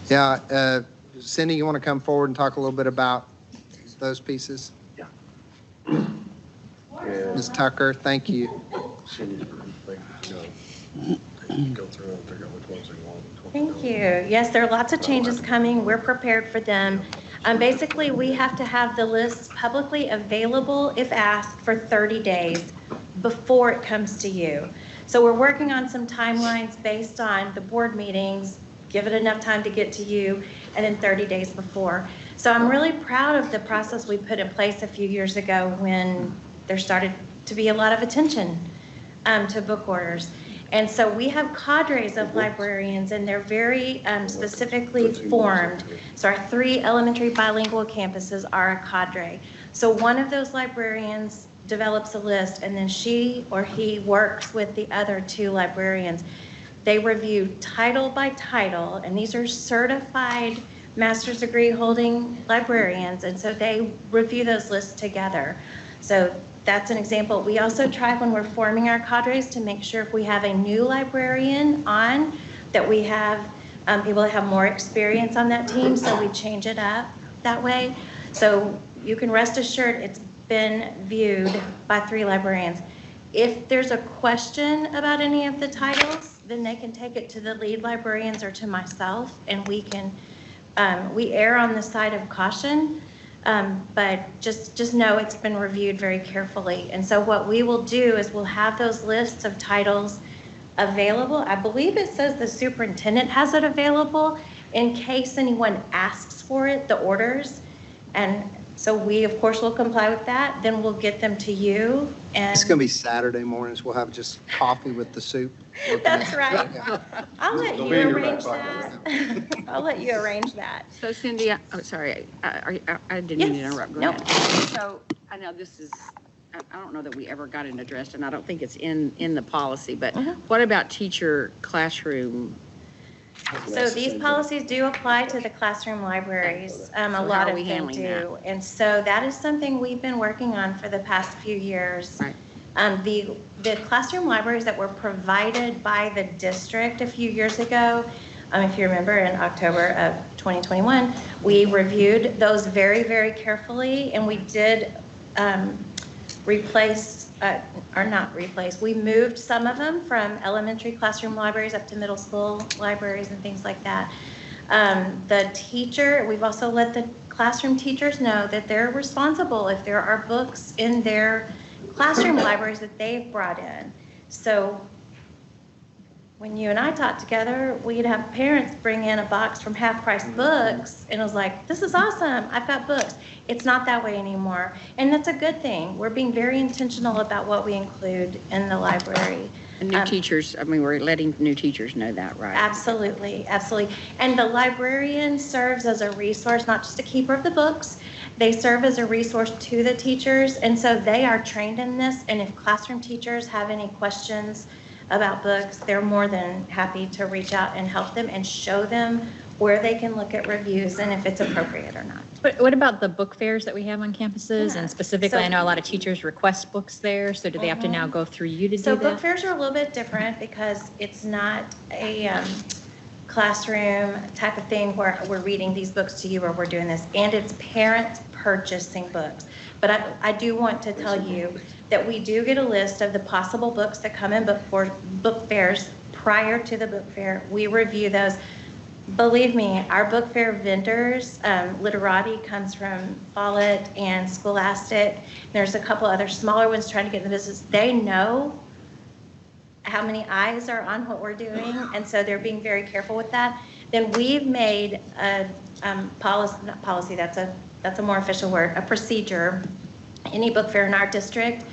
Yeah. Cindy, you want to come forward and talk a little bit about those pieces? Yeah. Ms. Tucker, thank you. Go through and figure out which ones they want. Thank you. Yes, there are lots of changes coming. We're prepared for them. Basically, we have to have the lists publicly available if asked for 30 days before it comes to you. So we're working on some timelines based on the board meetings, give it enough time to get to you, and then 30 days before. So I'm really proud of the process we put in place a few years ago when there started to be a lot of attention to book orders. And so we have cadres of librarians, and they're very specifically formed. So our 3 elementary bilingual campuses are a cadre. So one of those librarians develops a list, and then she or he works with the other 2 librarians. They review title by title, and these are certified master's degree holding librarians, and so they review those lists together. So that's an example. We also try when we're forming our cadres to make sure if we have a new librarian on, that we have people that have more experience on that team, so we change it up that way. So you can rest assured it's been viewed by 3 librarians. If there's a question about any of the titles, then they can take it to the lead librarians or to myself, and we can, we err on the side of caution, but just know it's been reviewed very carefully. And so what we will do is we'll have those lists of titles available. I believe it says the superintendent has it available in case anyone asks for it, the orders. And so we, of course, will comply with that. Then we'll get them to you. And It's going to be Saturday mornings. We'll have just coffee with the soup. That's right. Yeah. I'll let They'll you be in your arrange back that. I'll let you arrange that. So Cindy, I'm sorry, I didn't mean to Yes. interrupt. Go Nope. ahead. So I know this is, I don't know that we ever got it addressed, and I don't think it's in the policy, but what about teacher classroom? So these policies do apply to the classroom libraries. A how lot are of we them handling do. And so that is something we've been working on for the past few years. Right. The classroom libraries that were provided by the district a few years ago, if you remember, in October of 2021, we reviewed those very, very carefully, and we did we moved some of them from elementary classroom libraries up to middle school libraries and things like that. The teacher, we've also let the classroom teachers know that they're responsible if there are books in their classroom libraries that they've brought in. So when you and I taught together, we'd have parents bring in a box from Half Price Books, and it was like, this is awesome, I've got books. It's not that way anymore, and that's a good thing. We're being very intentional about what we include in the library. And new teachers, I mean, we're letting new teachers know that, right? Absolutely, absolutely. And the librarian serves as a resource, not just a keeper of the books. They serve as a resource to the teachers, and so they are trained in this, and if classroom teachers have any questions about books, they're more than happy to reach out and help them and show them where they can look at reviews and if it's appropriate or not. But what about the book fairs that we have on campuses? Yeah. And specifically, So- I know a lot of teachers request books there, so do they have to now go through you to do So that? book fairs are a little bit different because it's not a classroom type of thing where we're reading these books to you or we're doing this, and it's parents purchasing books. But I do want to tell you that we do get a list of the possible books that come in before book fairs. Prior to the book fair, we review those. Believe me, our book fair vendors, Literati comes from Follett and Scholastic. There's a couple other smaller ones trying to get in the business. They know how many eyes are on what we're doing, and so they're being very careful with that. Then we've made a policy, that's a more official word, a procedure. Any book fair in our district,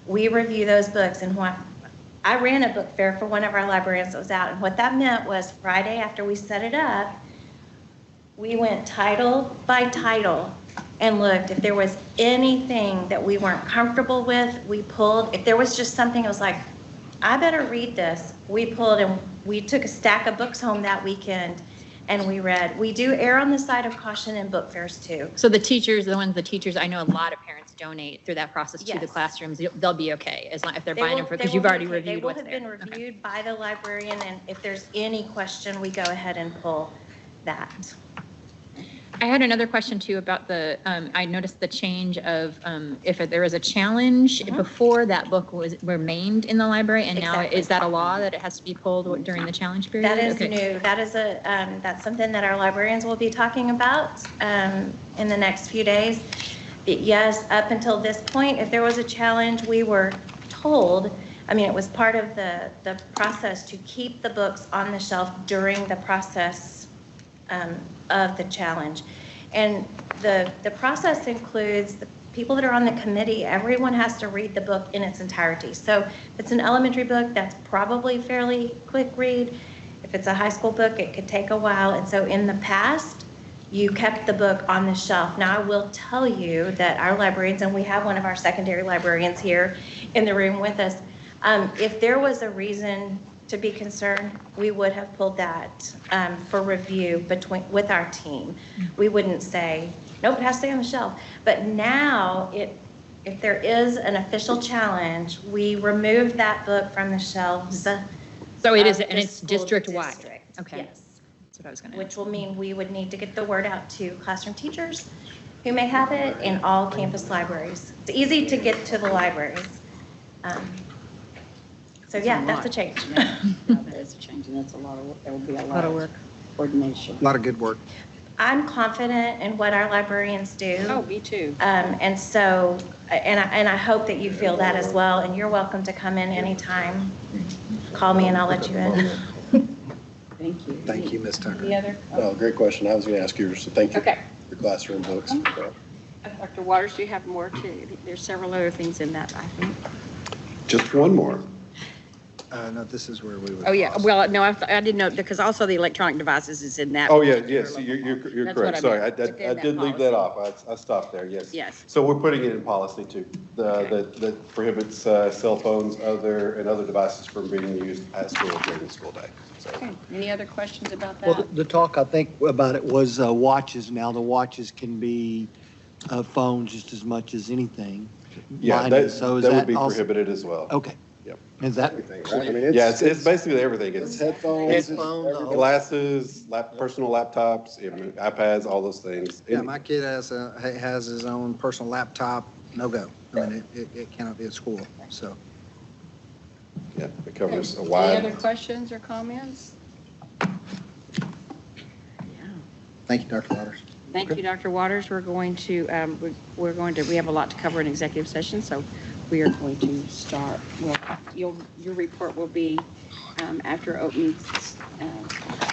we review those books. And what I ran a book fair for one of our librarians that was out, and what that meant was Friday after we set it up, we went title by title and looked. If there was anything that we weren't comfortable with, we pulled. If there was just something that was like, I better read this, we pulled, and we took a stack of books home that weekend and we read. We do err on the side of caution in book fairs too. So the teachers, I know a lot of parents donate through that process to the Yes. classrooms. They'll be okay as long if they're They buying will- them for, they because will you've be already okay. reviewed what's They there. will have been Okay. reviewed by the librarian, and if there's any question, we go ahead and pull that. I had another question too about the, I noticed the change of, if there was a challenge before that book remained in the library, and now Exactly. is that a law that it has to be pulled during the challenge period? That is Okay. new. That is that's something that our librarians will be talking about in the next few days. Yes, up until this point, if there was a challenge, we were told, it was part of the process to keep the books on the shelf during the process of the challenge. And the process includes people that are on the committee, everyone has to read the book in its entirety. So if it's an elementary book, that's probably fairly quick read. If it's a high school book, it could take a while. And so in the past, you kept the book on the shelf. Now, I will tell you that our librarians, and we have one of our secondary librarians here in the room with us, if there was a reason to be concerned, we would have pulled that for review with our team. We wouldn't say, nope, it has to stay on the shelf. But now, if there is an official challenge, we remove that book from the shelves. So it is, and it's district-wide? Okay. Yes. That's what I was going to Which will mean we would need to get the word out to classroom teachers who may have it in all campus libraries. It's easy to get to the libraries. So yeah, that's a change. Yeah, that is a change, and that's a lot of work. There will be a lot of work. Coordination. A lot of good work. I'm confident in what our librarians do. Oh, me too. And so, and I hope that you feel that as well, and you're welcome to come in anytime. Call me and I'll let you in. Thank you. Thank you, Ms. Tucker. Any other? Oh, great question. I was going to ask yours, so thank you Okay. for classroom books. Dr. Waters, do you have more too? There's several other things in that, I think. Just one more. No, this is where we would. Oh, yeah. pause. Well, no, I didn't know, because also the electronic devices is in that. Oh, yeah, yes, you're That's correct. what I Sorry, I meant. Within that did leave policy. that off. I stopped there, yes. Yes. So we're putting it in policy too, that prohibits cell phones and other devices from being used at school during the school day. So, Okay. Any other questions about Well, that? the talk, I think, about it was watches. Now, the watches can be phones just as much as anything. yeah, Blinded. So is that would be also- prohibited as well. Okay. Yep. Is that, Everything, right? I mean, Yeah, it's basically everything. It's It's headphones. Headphones, everything. glasses, personal laptops, iPads, all those things. Yeah, my kid has his own personal laptop, no go. I mean, it cannot be at school, so. Yeah, it covers a Any wide. other questions or comments? Thank you, Dr. Waters. Thank you, Dr. Waters. We're going to, we have a lot to cover in executive session, so we are going to start. Well, your report will be after opening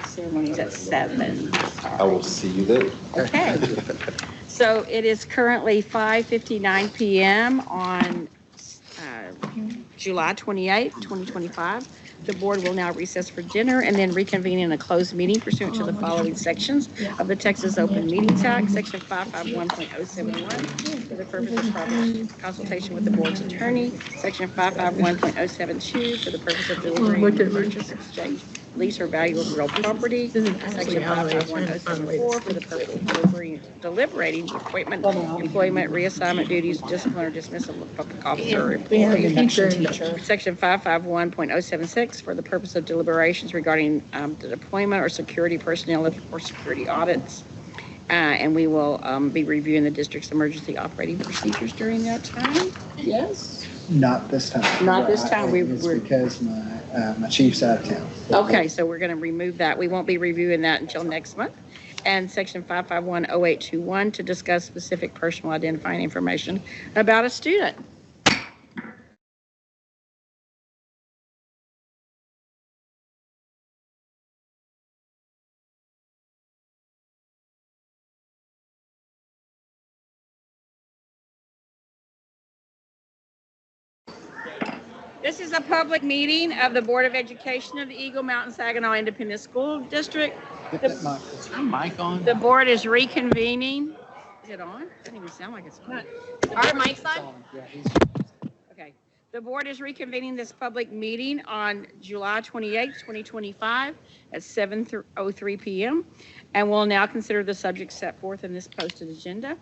ceremonies at 7. I will see you then. Okay. So it is currently 5:59 PM on July 28th, 2025. The board will now recess for dinner and then reconvene in a closed meeting pursuant to the following sections of the Texas Open Meetings Act, Section 551.071, for the purpose of private consultation with the board's attorney, Section 551.072, for the purpose of deliberating purchase, exchange, lease, or value of real property, Section 551.074, for the purpose of deliberating appointment, employment, reassignment duties, discipline, or dismissal of public officer or employee. Section 551.076, for the purpose of deliberations regarding the deployment or security personnel or security audits. And we will be reviewing the district's emergency operating procedures during that time. Yes? Not this time. Not this time. It's because my chief's out of town. Okay, so we're going to remove that. We won't be reviewing that until next month. And Section 551.0821, to discuss specific personal identifying information about a student. This is a public meeting of the Board of Education of the Eagle Mountain Saginaw Independent School District. Is there a mic on? The board is reconvening. Is it on? It doesn't even sound like it's on. Our mic's on? Okay. The board is reconvening this public meeting on July 28th, 2025 at 7:03 PM. And we'll now consider the subject set forth in this posted agenda.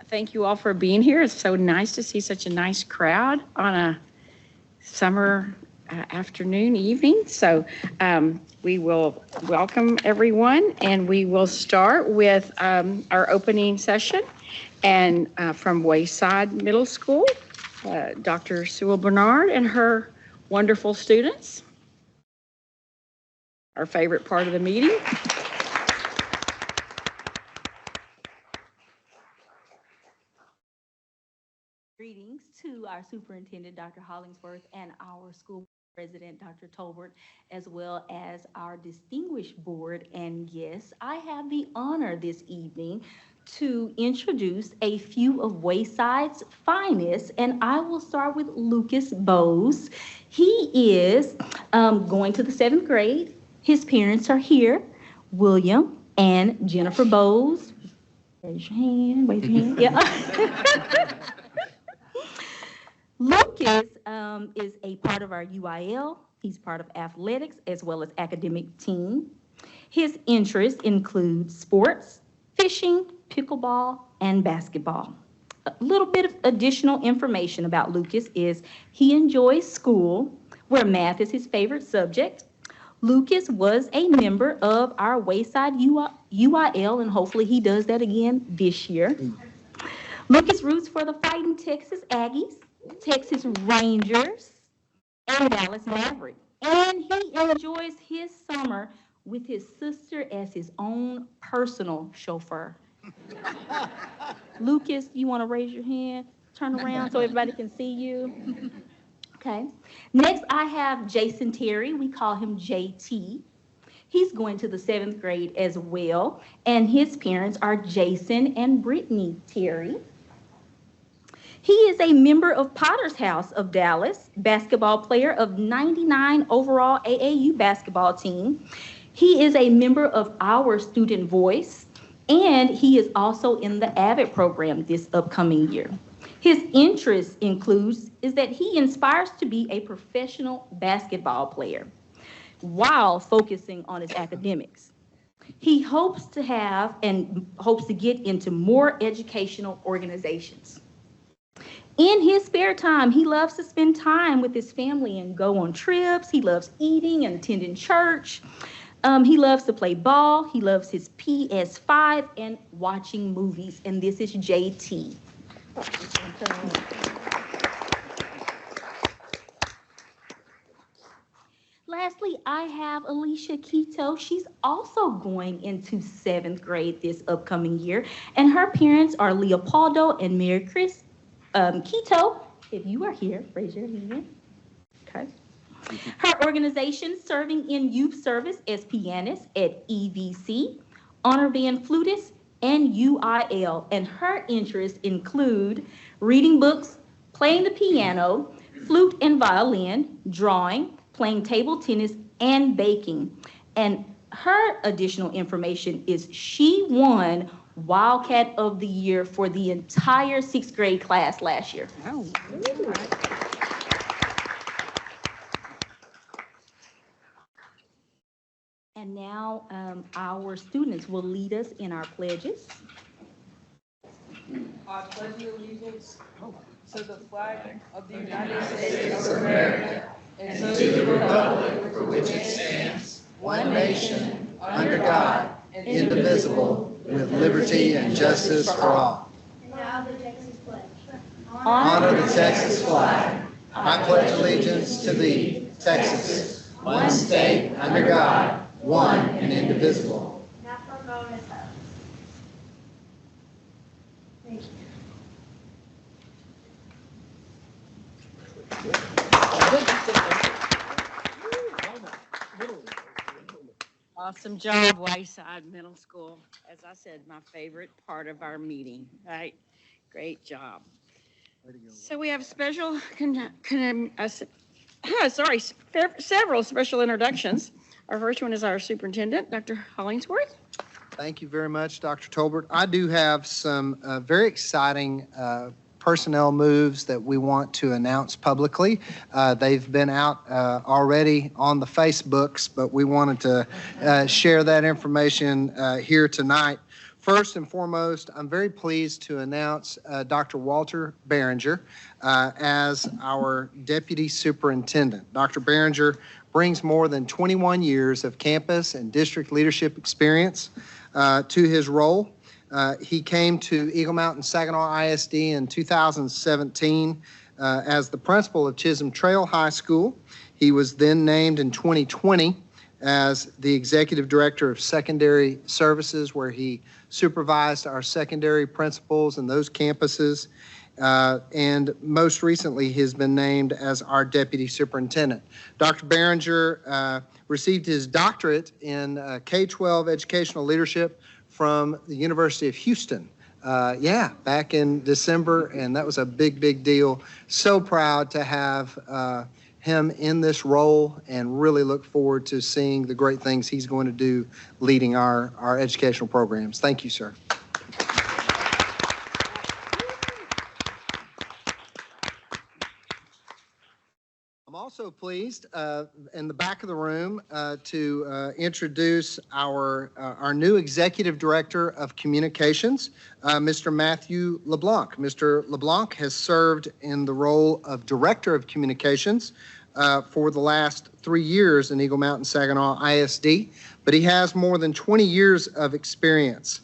Thank you all for being here. It's so nice to see such a nice crowd on a summer afternoon, evening. So we will welcome everyone, and we will start with our opening session. And from Wayside Middle School, Dr. Sewell Bernard and her wonderful students. Our favorite part of the meeting. Greetings to our superintendent, Dr. Hollingsworth, and our school president, Dr. Tolbert, as well as our distinguished board and guests. I have the honor this evening to introduce a few of Wayside's finest, and I will start with Lucas Bowes. He is going to the 7th grade. His parents are here, William and Jennifer Bowes. Raise your hand, wave your hand. Yeah. Lucas is a part of our UIL. He's part of athletics as well as academic team. His interests include sports, fishing, pickleball, and basketball. A little bit of additional information about Lucas is he enjoys school, where math is his favorite subject. Lucas was a member of our Wayside UIL, and hopefully he does that again this year. Lucas roots for the Fighting Texas Aggies, Texas Rangers, and Dallas Mavericks. And he enjoys his summer with his sister as his own personal chauffeur. Lucas, you want to raise your hand? Turn around so everybody can see you. Okay. Next, I have Jason Terry. We call him JT. He's going to the 7th grade as well, and his parents are Jason and Brittany Terry. He is a member of Potter's House of Dallas, basketball player of 99 overall AAU basketball team. He is a member of our Student Voice, and he is also in the AVID program this upcoming year. His interest is that he inspires to be a professional basketball player while focusing on his academics. He hopes to get into more educational organizations. In his spare time, he loves to spend time with his family and go on trips. He loves eating and attending church. He loves to play ball. He loves his PS5 and watching movies. And this is JT. Lastly, I have Alicia Quito. She's also going into 7th grade this upcoming year. And her parents are Leopoldo and Mary Chris Quito. If you are here, raise your hand. Okay. Her organization serving in youth service as pianist at EVC, honor band flutist, and UIL. And her interests include reading books, playing the piano, flute and violin, drawing, playing table tennis, and baking. And her additional information is she won Wildcat of the Year for the entire 6th grade class last year. Oh. And now our students will lead us in our pledges. I pledge allegiance to the flag of the United States of America and to the republic for which it stands, one nation, under God, indivisible, with liberty and justice for all. And now the Texas pledge. Honor the Texas flag. I pledge allegiance to thee, Texas, one state under God, one and indivisible. Now for a bonus vote. Thank you. Awesome job, Wayside Middle School. As I said, my favorite part of our meeting, right? Great job. So we have several special introductions. Our first one is our superintendent, Dr. Hollingsworth. Thank you very much, Dr. Tolbert. I do have some very exciting personnel moves that we want to announce publicly. They've been out already on the Facebooks, but we wanted to share that information here tonight. First and foremost, I'm very pleased to announce Dr. Walter Behringer as our Deputy Superintendent. Dr. Behringer brings more than 21 years of campus and district leadership experience to his role. He came to Eagle Mountain Saginaw ISD in 2017 as the principal of Chisholm Trail High School. He was then named in 2020 as the executive director of secondary services, where he supervised our secondary principals in those campuses. And most recently, he has been named as our deputy superintendent. Dr. Behringer received his doctorate in K-12 educational leadership from the University of Houston. Back in December, and that was a big, big deal. So proud to have him in this role and really look forward to seeing the great things he's going to do leading our educational programs. Thank you, sir. I'm also pleased in the back of the room to introduce our new Executive Director of Communications, Mr. Matthew LeBlanc. Mr. LeBlanc has served in the role of Director of Communications for the last 3 years in Eagle Mountain Saginaw ISD, but he has more than 20 years of experience,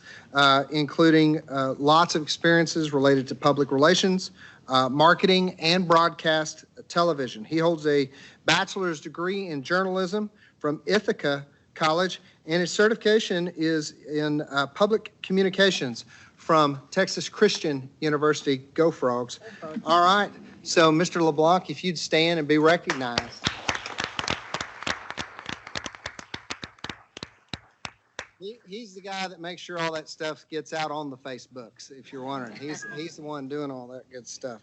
including lots of experiences related to public relations, marketing, and broadcast television. He holds a bachelor's degree in journalism from Ithaca College, and his certification is in public communications from Texas Christian University. Go Frogs. All right. So, Mr. LeBlanc, if you'd stand and be recognized. He's the guy that makes sure all that stuff gets out on the Facebooks, if you're wondering. He's the one doing all that good stuff.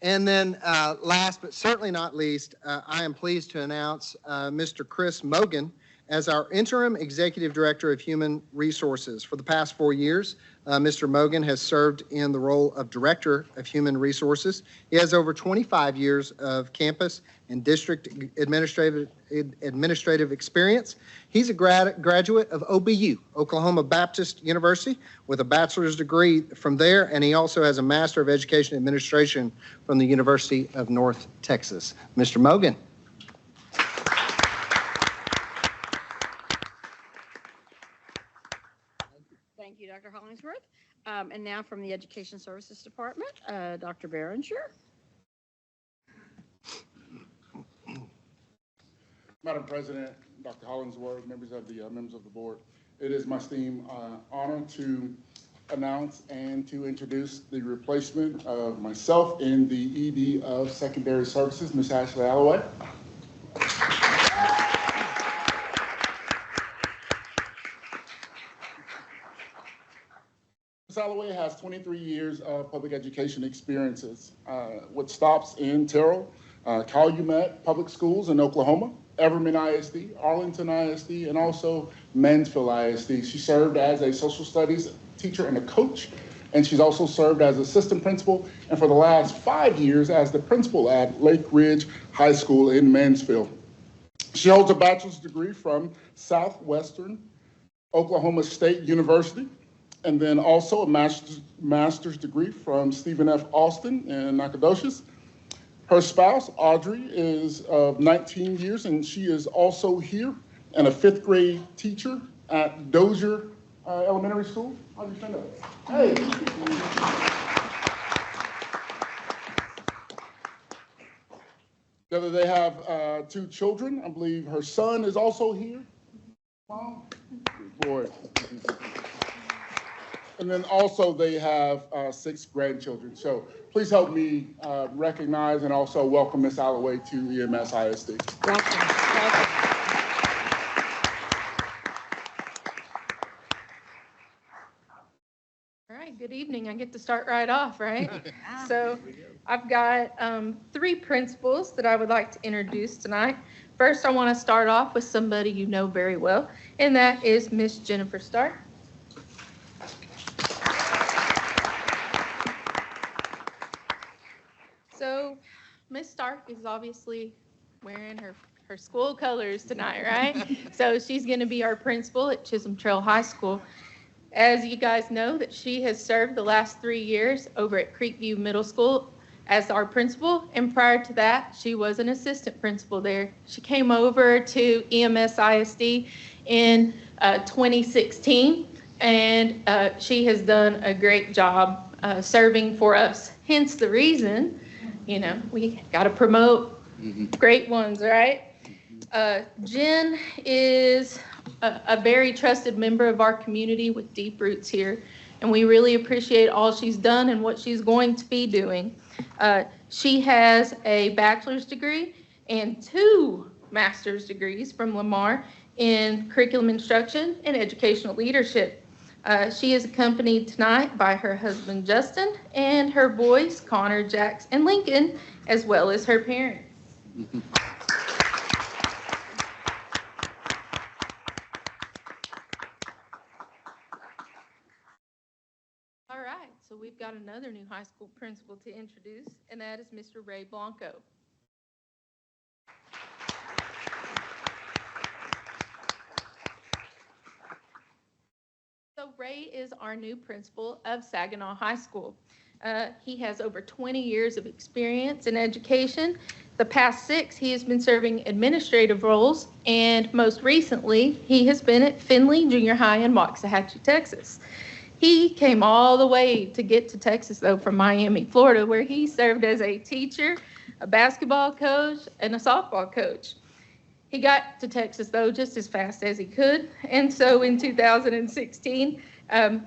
And then last but certainly not least, I am pleased to announce Mr. Chris Mogan as our Interim Executive Director of Human Resources. For the past 4 years, Mr. Mogan has served in the role of Director of Human Resources. He has over 25 years of campus and district administrative experience. He's a graduate of OBU, Oklahoma Baptist University, with a bachelor's degree from there, and he also has a Master of Education Administration from the University of North Texas. Mr. Mogan. Thank you, Dr. Hollingsworth. And now from the Education Services Department, Dr. Berenger. Madam President, Dr. Hollingsworth, members of the board, it is my esteemed honor to announce and to introduce the replacement of myself in the ED of Secondary Services, Ms. Ashley Alloway. Ms. Alloway has 23 years of public education experiences, with stops in Terrell, Calumet Public Schools in Oklahoma, Everman ISD, Arlington ISD, and also Mansfield ISD. She served as a social studies teacher and a coach, and she's also served as assistant principal, and for the last 5 years as the principal at Lake Ridge High School in Mansfield. She holds a bachelor's degree from Southwestern Oklahoma State University, and then also a master's degree from Stephen F. Austin in Nacogdoches. Her spouse, Audrey, is of 19 years, and she is also here and a 5th grade teacher at Dozier Elementary School. Audrey, stand up. Hey. Together they have 2 children. I believe her son is also here. Mom? Boy. And then also they have 6 grandchildren. So please help me recognize and also welcome Ms. Alloway to EMS ISD. Welcome. All right, good evening. I get to start right off, right? So I've got 3 principals that I would like to introduce tonight. First, I want to start off with somebody you know very well, and that is Miss Jennifer Stark. So Miss Stark is obviously wearing her school colors tonight, right? So she's going to be our principal at Chisholm Trail High School. As you guys know, that she has served the last 3 years over at Creekview Middle School as our principal, and prior to that, she was an assistant principal there. She came over to EMS ISD in 2016, and she has done a great job serving for us. Hence the reason, you know, we got to promote great ones, right? Jen is a very trusted member of our community with deep roots here, and we really appreciate all she's done and what she's going to be doing. She has a bachelor's degree and 2 master's degrees from Lamar in curriculum instruction and educational leadership. She is accompanied tonight by her husband Justin and her boys Connor, Jax, and Lincoln, as well as her parents. All right, so we've got another new high school principal to introduce, and that is Mr. Ray Blanco. So Ray is our new principal of Saginaw High School. He has over 20 years of experience in education. The past 6, he has been serving administrative roles, and most recently, he has been at Finley Junior High in Waxahachie, Texas. He came all the way to get to Texas, though, from Miami, Florida, where he served as a teacher, a basketball coach, and a softball coach. He got to Texas, though, just as fast as he could. And so in 2016,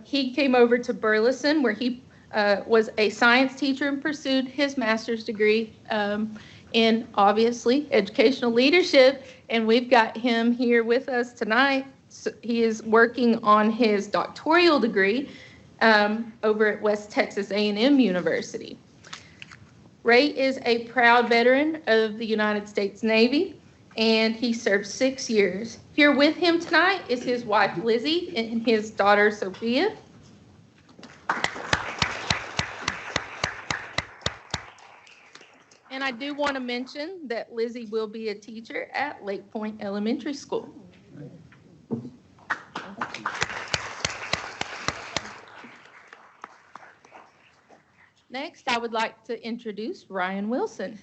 he came over to Burleson, where he was a science teacher and pursued his master's degree in, obviously, educational leadership. And we've got him here with us tonight. So he is working on his doctoral degree over at West Texas A&M University. Ray is a proud veteran of the United States Navy, and he served 6 years. Here with him tonight is his wife, Lizzie, and his daughter, Sophia. And I do want to mention that Lizzie will be a teacher at Lake Point Elementary School. Next, I would like to introduce Ryan Wilson.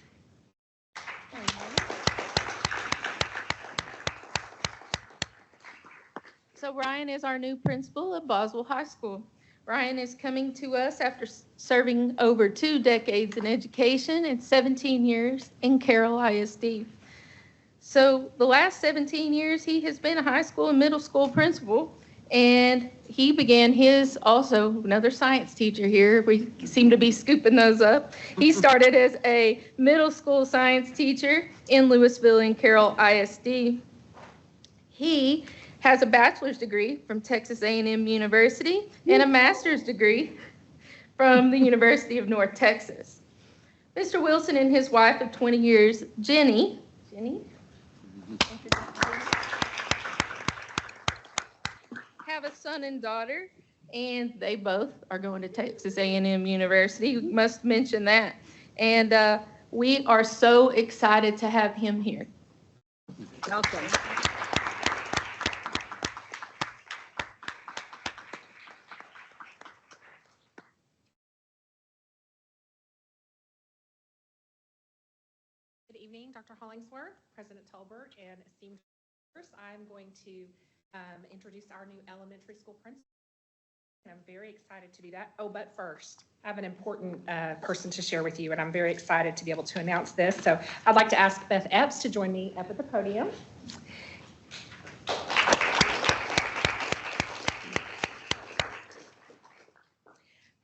So Ryan is our new principal of Boswell High School. Ryan is coming to us after serving over 2 decades in education and 17 years in Carroll ISD. So the last 17 years, he has been a high school and middle school principal, and he began his, also another science teacher here. We seem to be scooping those up. He started as a middle school science teacher in Louisville and Carroll ISD. He has a bachelor's degree from Texas A&M University and a master's degree from the University of North Texas. Mr. Wilson and his wife of 20 years, Jenny, have a son and daughter, and they both are going to Texas A&M University. We must mention that. And we are so excited to have him here. Welcome. Good evening, Dr. Hollingsworth, President Tolbert, and esteemed members. I'm going to introduce our new elementary school principal. And I'm very excited to do that. Oh, but first, I have an important person to share with you, and I'm very excited to be able to announce this. So I'd like to ask Beth Epps to join me up at the podium.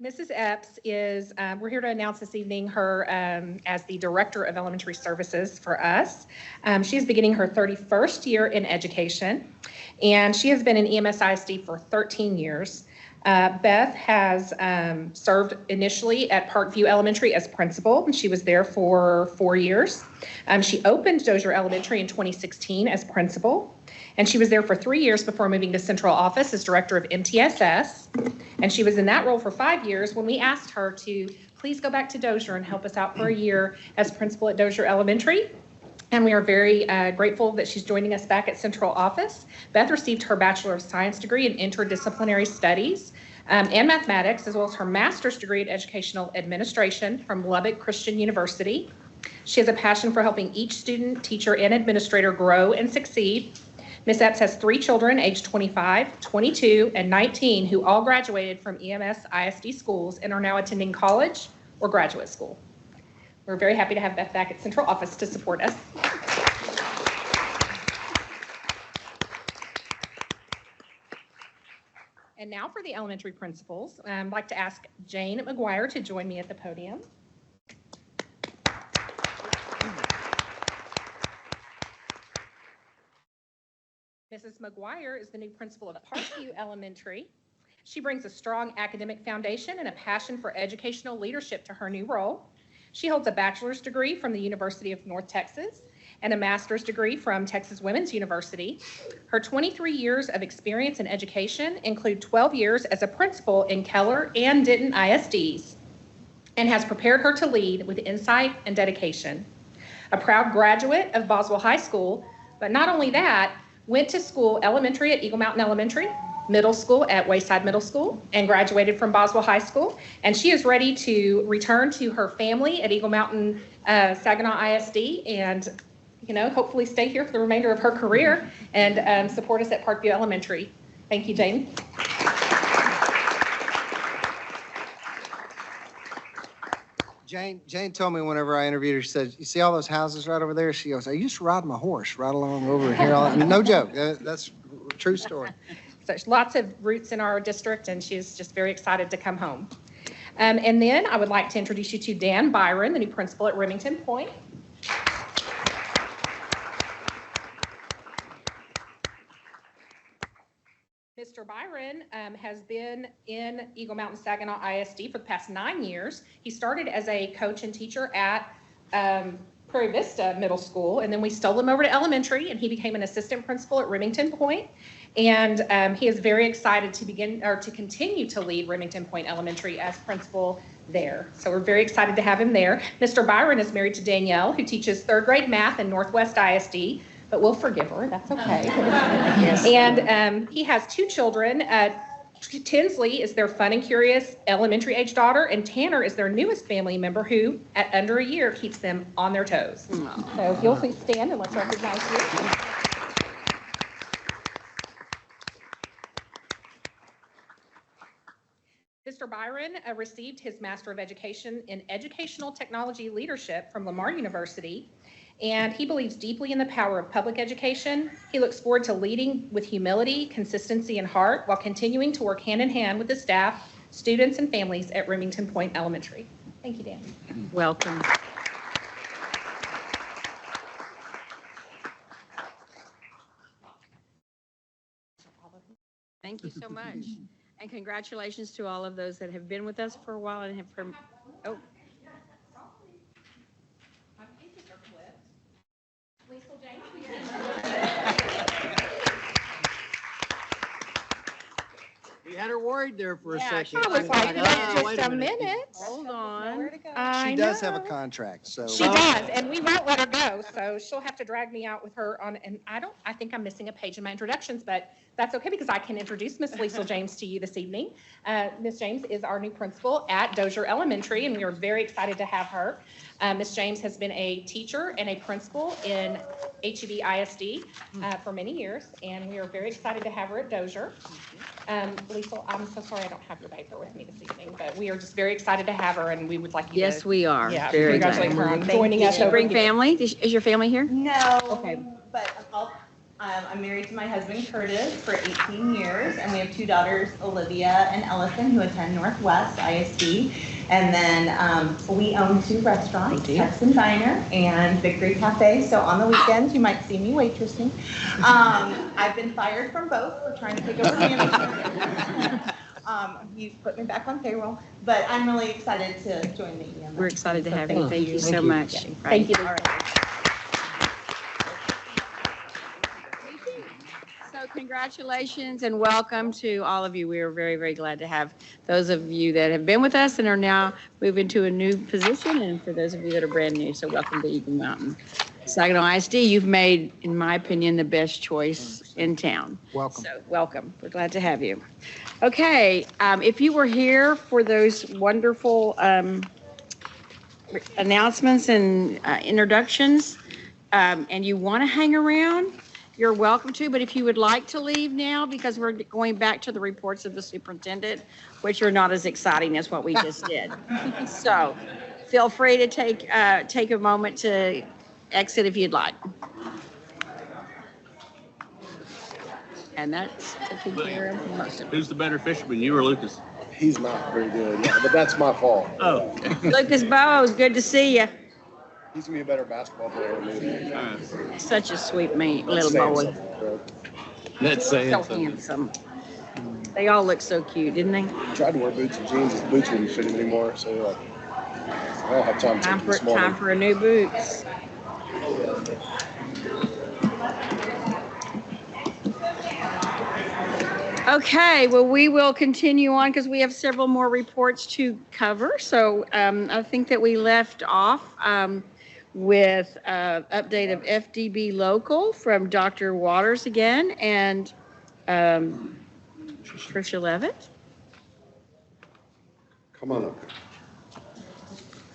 Mrs. Epps is, we're here to announce this evening her as the Director of Elementary Services for us. She is beginning her 31st year in education, and she has been in EMS ISD for 13 years. Beth has served initially at Parkview Elementary as principal, and she was there for 4 years. She opened Dozier Elementary in 2016 as principal, and she was there for 3 years before moving to central office as director of MTSS. And she was in that role for 5 years when we asked her to please go back to Dozier and help us out for a year as principal at Dozier Elementary. And we are very grateful that she's joining us back at central office. Beth received her Bachelor of Science degree in Interdisciplinary Studies and Mathematics, as well as her Master's degree in Educational Administration from Lubbock Christian University. She has a passion for helping each student, teacher, and administrator grow and succeed. Ms. Epps has 3 children aged 25, 22, and 19 who all graduated from EMS ISD schools and are now attending college or graduate school. We're very happy to have Beth back at central office to support us. And now for the elementary principals, I'd like to ask Jane McGuire to join me at the podium. Mrs. McGuire is the new principal of Parkview Elementary. She brings a strong academic foundation and a passion for educational leadership to her new role. She holds a bachelor's degree from the University of North Texas and a master's degree from Texas Women's University. Her 23 years of experience in education include 12 years as a principal in Keller and Denton ISDs, and has prepared her to lead with insight and dedication. A proud graduate of Boswell High School, but not only that, went to school elementary at Eagle Mountain Elementary, middle school at Wayside Middle School, and graduated from Boswell High School. And she is ready to return to her family at Eagle Mountain Saginaw ISD and, hopefully stay here for the remainder of her career and support us at Parkview Elementary. Thank you, Jane. Jane told me whenever I interviewed her, she said, "You see all those houses right over there?" She goes, "I used to ride my horse right along over here." No joke. That's a true story. So there's lots of roots in our district, and she's just very excited to come home. And then I would like to introduce you to Dan Byron, the new principal at Remington Point. Mr. Byron has been in Eagle Mountain Saginaw ISD for the past 9 years. He started as a coach and teacher at Prairie Vista Middle School, and then we stole him over to elementary, and he became an assistant principal at Remington Point. And he is very excited to continue to lead Remington Point Elementary as principal there. So we're very excited to have him there. Mr. Byron is married to Danielle, who teaches 3rd grade math in Northwest ISD, but we'll forgive her. That's okay. Yes. And he has 2 children. Tinsley is their fun and curious elementary age daughter, and Tanner is their newest family member who, at under a year, keeps them on their toes. So if you'll please stand and let's recognize you. Mr. Byron received his Master of Education in Educational Technology Leadership from Lamar University, and he believes deeply in the power of public education. He looks forward to leading with humility, consistency, and heart while continuing to work hand in hand with the staff, students, and families at Remington Point Elementary. Thank you, Dan. Welcome. Thank you so much. And congratulations to all of those that have been with us for a while and have We had her worried there for a second. I was like, "Oh, just a minute. Hold on. She does have a contract, so. She does, and we won't let her go, so she'll have to drag me out with her on, and I think I'm missing a page in my introductions, but that's okay because I can introduce Miss Liesl James to you this evening. Miss James is our new principal at Dozier Elementary, and we are very excited to have her. Miss James has been a teacher and a principal in HEB ISD for many years, and we are very excited to have her at Dozier. Liesl, I'm so sorry I don't have your paper with me this evening, but we are just very excited to have her, and we would like you to. Yes, we are. Yeah, Very congratulate her on joining us. Did you bring family? Is your family here? No. Okay. But I'm married to my husband Curtis for 18 years, and we have 2 daughters, Olivia and Ellison, who attend Northwest ISD. And then we own 2 restaurants, Texan Diner and Victory Cafe. So on the weekends, you might see me waitressing. I've been fired from both for trying to take over management. You put me back on payroll, but I'm really excited to join the EMS. We're excited to have you. Thank Thank you so much. Yeah. Thank you. All right. So congratulations and welcome to all of you. We are very, very glad to have those of you that have been with us and are now moving to a new position, and for those of you that are brand new, so welcome to Eagle Mountain. Saginaw ISD, you've made, in my opinion, the best choice in town. Welcome. So welcome. We're glad to have you. Okay, if you were here for those wonderful announcements and introductions, and you want to hang around, you're welcome to, but if you would like to leave now, because we're going back to the reports of the superintendent, which are not as exciting as what we just did. So feel free to take a moment to exit if you'd like. And that's taking care of most of it. Who's the better fisherman, you or Lucas? He's not very good, but that's my fault. Oh. Lucas Bowes, good to see you. He's gonna be a better basketball player than me. Such a sweet little boy. That's So handsome. They all look so cute, didn't they? Tried to wear boots and jeans. His boots wouldn't fit him anymore, so like, I don't have time to take him this morning. Time for a new boots. Okay, well, we will continue on because we have several more reports to cover. So I think that we left off with update of FDB Local from Dr. Waters again and Tricia Levitt. Come on up.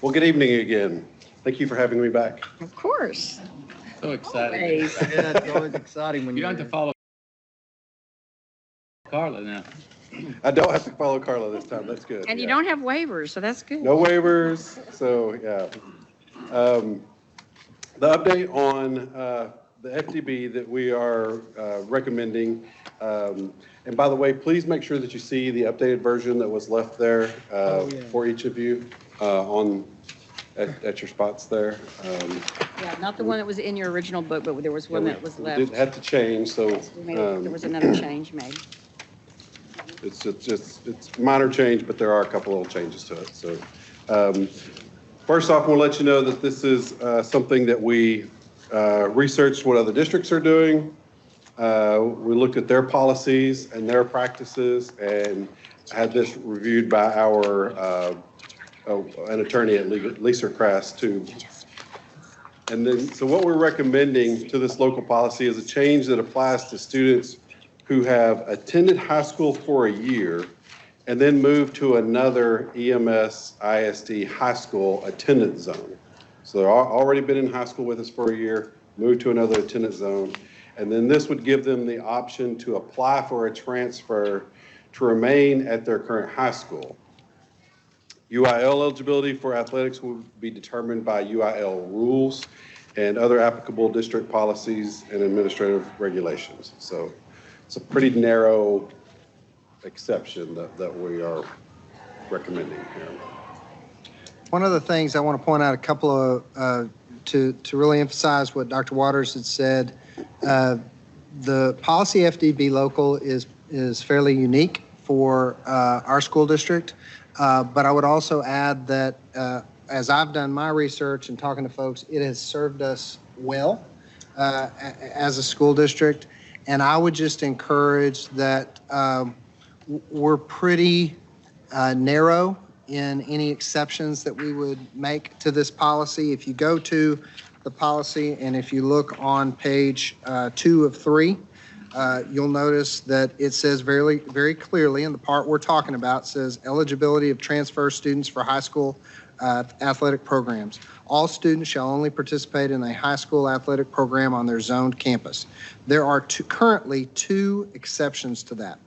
Well, good evening again. Thank you for having me back. Of course. So excited. Always. Yeah, it's always exciting when You don't have to follow Carla now. I don't have to follow Carla this time. That's good. And you don't have waivers, so that's good. No waivers, so yeah. The update on the FDB that we are recommending, and by the way, please make sure that you see the updated version that was left there for each of you at your spots there. Yeah, not the one that was in your original book, but there was one that was left. It had to change, so. There was another change made. It's minor change, but there are a couple little changes to it. So first off, we'll let you know that this is something that we researched what other districts are doing. We looked at their policies and their practices and had this reviewed by our an attorney at Lisa Crass too. And then, so what we're recommending to this local policy is a change that applies to students who have attended high school for a year and then moved to another EMS ISD high school attendance zone. So they've already been in high school with us for a year, moved to another attendance zone, and then this would give them the option to apply for a transfer to remain at their current high school. UIL eligibility for athletics will be determined by UIL rules and other applicable district policies and administrative regulations. So it's a pretty narrow exception that we are recommending here. One of the things I want to point out, a couple of, to really emphasize what Dr. Waters had said, the policy FDB Local is fairly unique for our school district, but I would also add that as I've done my research and talking to folks, it has served us well as a school district. And I would just encourage that we're pretty narrow in any exceptions that we would make to this policy. If you go to the policy and if you look on page 2 of 3, you'll notice that it says very, very clearly in the part we're talking about, says eligibility of transfer students for high school athletic programs. All students shall only participate in a high school athletic program on their zoned campus. There are currently two exceptions to that.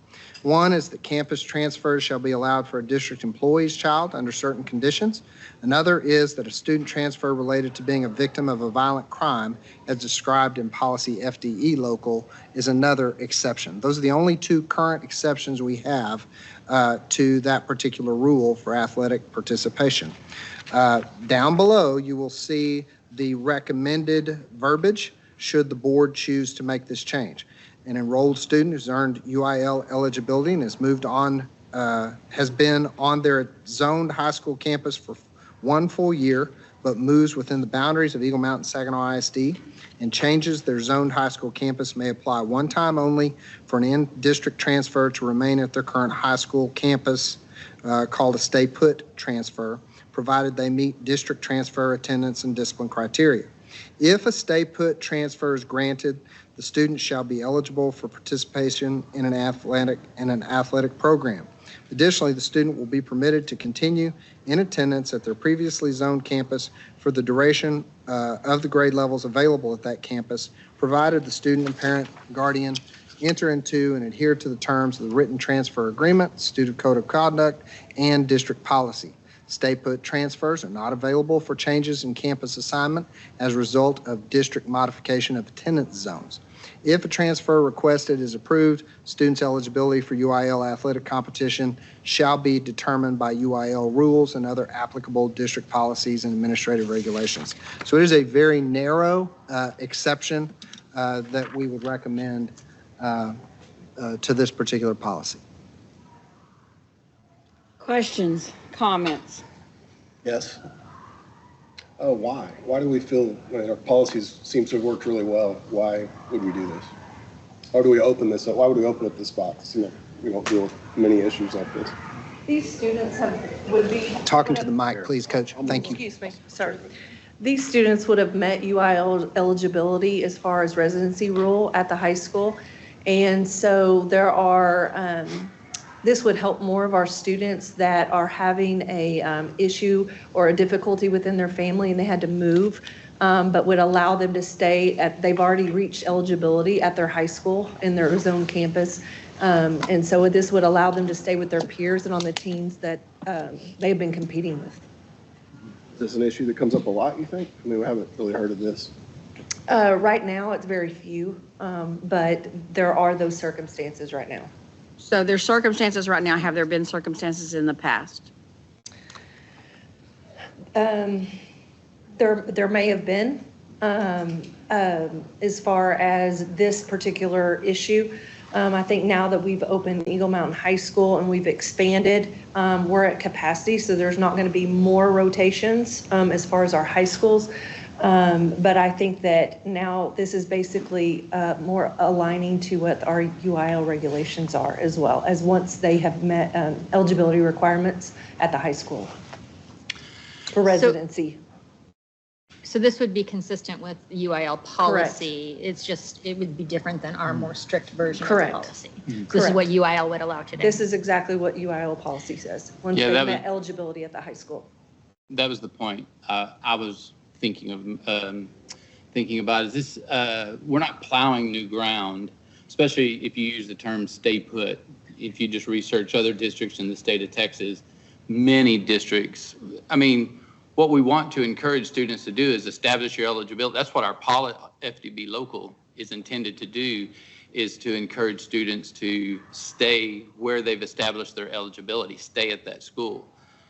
One is that campus transfers shall be allowed for a district employee's child under certain conditions. Another is that a student transfer related to being a victim of a violent crime, as described in policy FDE Local, is another exception. Those are the only two current exceptions we have to that particular rule for athletic participation. Down below, you will see the recommended verbiage should the board choose to make this change. An enrolled student who's earned UIL eligibility and has moved on, has been on their zoned high school campus for 1 full year, but moves within the boundaries of Eagle Mountain Saginaw ISD and changes their zoned high school campus may apply one time only for an in-district transfer to remain at their current high school campus, called a stay put transfer, provided they meet district transfer attendance and discipline criteria. If a stay put transfer is granted, the student shall be eligible for participation in an athletic program. Additionally, the student will be permitted to continue in attendance at their previously zoned campus for the duration of the grade levels available at that campus, provided the student and parent guardian enter into and adhere to the terms of the written transfer agreement, student code of conduct, and district policy. Stay put transfers are not available for changes in campus assignment as a result of district modification of attendance zones. If a transfer requested is approved, students' eligibility for UIL athletic competition shall be determined by UIL rules and other applicable district policies and administrative regulations. So it is a very narrow exception that we would recommend to this particular policy. Questions, comments? Yes. Why? Why do we feel, our policies seem to have worked really well? Why would we do this? Why do we open this up? Why would we open up this box? We don't deal with many issues like this. These students would be. Talking to the mic, please, Coach. Thank you. Excuse me, sorry. These students would have met UI eligibility as far as residency rule at the high school. And so there are, this would help more of our students that are having a issue or a difficulty within their family and they had to move, but would allow them to stay at, they've already reached eligibility at their high school in their zone campus. And so this would allow them to stay with their peers and on the teams that they've been competing with. Is this an issue that comes up a lot, you think? I mean, we haven't really heard of this. Right now, it's very few, but there are those circumstances right now. So there's circumstances right now. Have there been circumstances in the past? There may have been, as far as this particular issue. I think now that we've opened Eagle Mountain High School and we've expanded, we're at capacity, so there's not going to be more rotations as far as our high schools. But I think that now this is basically more aligning to what our UIL regulations are, as well as once they have met eligibility requirements at the high school for residency. So this would be consistent with UIL policy. Correct. It's just, it would be different than our more strict version Correct. of the policy. This is what UIL would allow today. This is exactly what UIL policy says, once they've met eligibility at the high school. That was the point I was thinking about. Is this, we're not plowing new ground, especially if you use the term stay put. If you just research other districts in the state of Texas, many districts, I mean, what we want to encourage students to do is establish your eligibility. That's what our FDB local is intended to do, is to encourage students to stay where they've established their eligibility, stay at that school.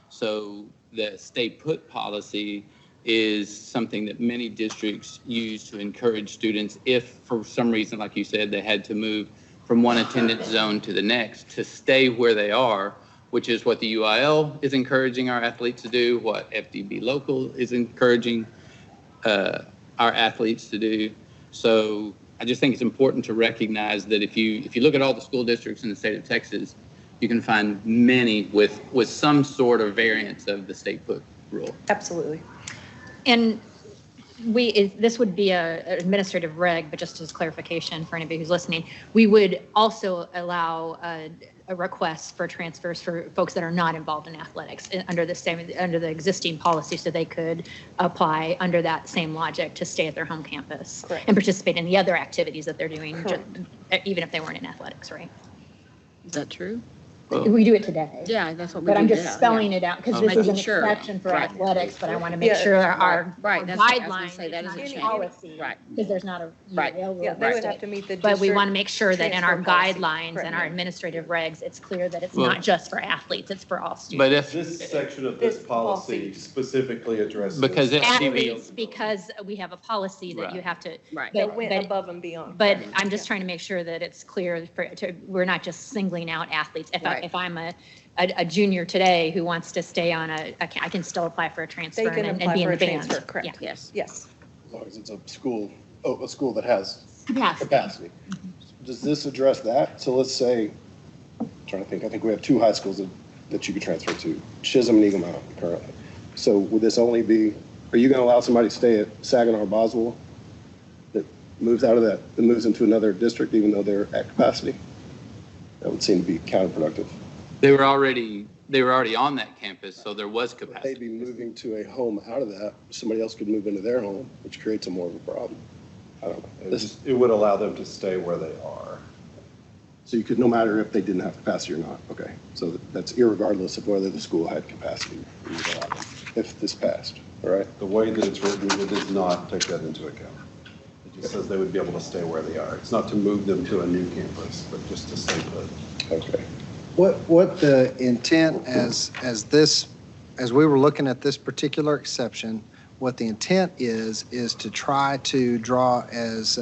So the stay put policy is something that many districts use to encourage students, if for some reason, like you said, they had to move from one attendance zone to the next, to stay where they are, which is what the UIL is encouraging our athletes to do, what FDB local is encouraging our athletes to do. So I just think it's important to recognize that if you look at all the school districts in the state of Texas, you can find many with some sort of variance of the stay put rule. Absolutely. And this would be an administrative reg, but just as clarification for anybody who's listening, we would also allow a request for transfers for folks that are not involved in athletics under the existing policy, so they could apply under that same logic to stay at their home campus. Correct. And participate in the other activities that they're doing, even if they weren't in athletics, right? Is that true? We do it today. Yeah, that's what we do. But I'm just spelling it out because this is an exception for athletics, but I want to make sure our guidelines, that is a change. Policy, right? Because there's not a UIL rule. Yeah, they would have to meet the But we district want to make sure that in our transfer policy. guidelines Correct. and our administrative regs, it's clear that it's not just for athletes, it's for all students. But if This section of this policy specifically addresses. because Athletes, because we have a policy that you have to. Right. That went above and beyond. But I'm just trying to make sure that it's clear, we're not just singling out athletes. If I'm a junior today who wants to stay on I can still apply for a transfer They can and apply be in for the a band. transfer, correct. Yeah. Yes. Yes. As long as it's a school that has Capacity. capacity. Does this address that? So let's say, I'm trying to think, I think we have two high schools that you could transfer to, Chisholm and Eagle Mountain currently. So would this only be, are you going to allow somebody to stay at Saginaw or Boswell that moves out of that, that moves into another district even though they're at capacity? That would seem to be counterproductive. they were already on that campus, so there was They'd capacity. be moving to a home out of that. Somebody else could move into their home, which creates a more of a problem. I don't know. It would allow them to stay where they are. So you could, no matter if they didn't have capacity or not. Okay. So that's irregardless of whether the school had capacity, you would allow them, if this passed. All right. The way that it's written, it does not take that into account. It just says they would be able to stay where they are. It's not to move them to a new campus, but just to stay put. Okay. What the intent as we were looking at this particular exception, what the intent is to try to draw as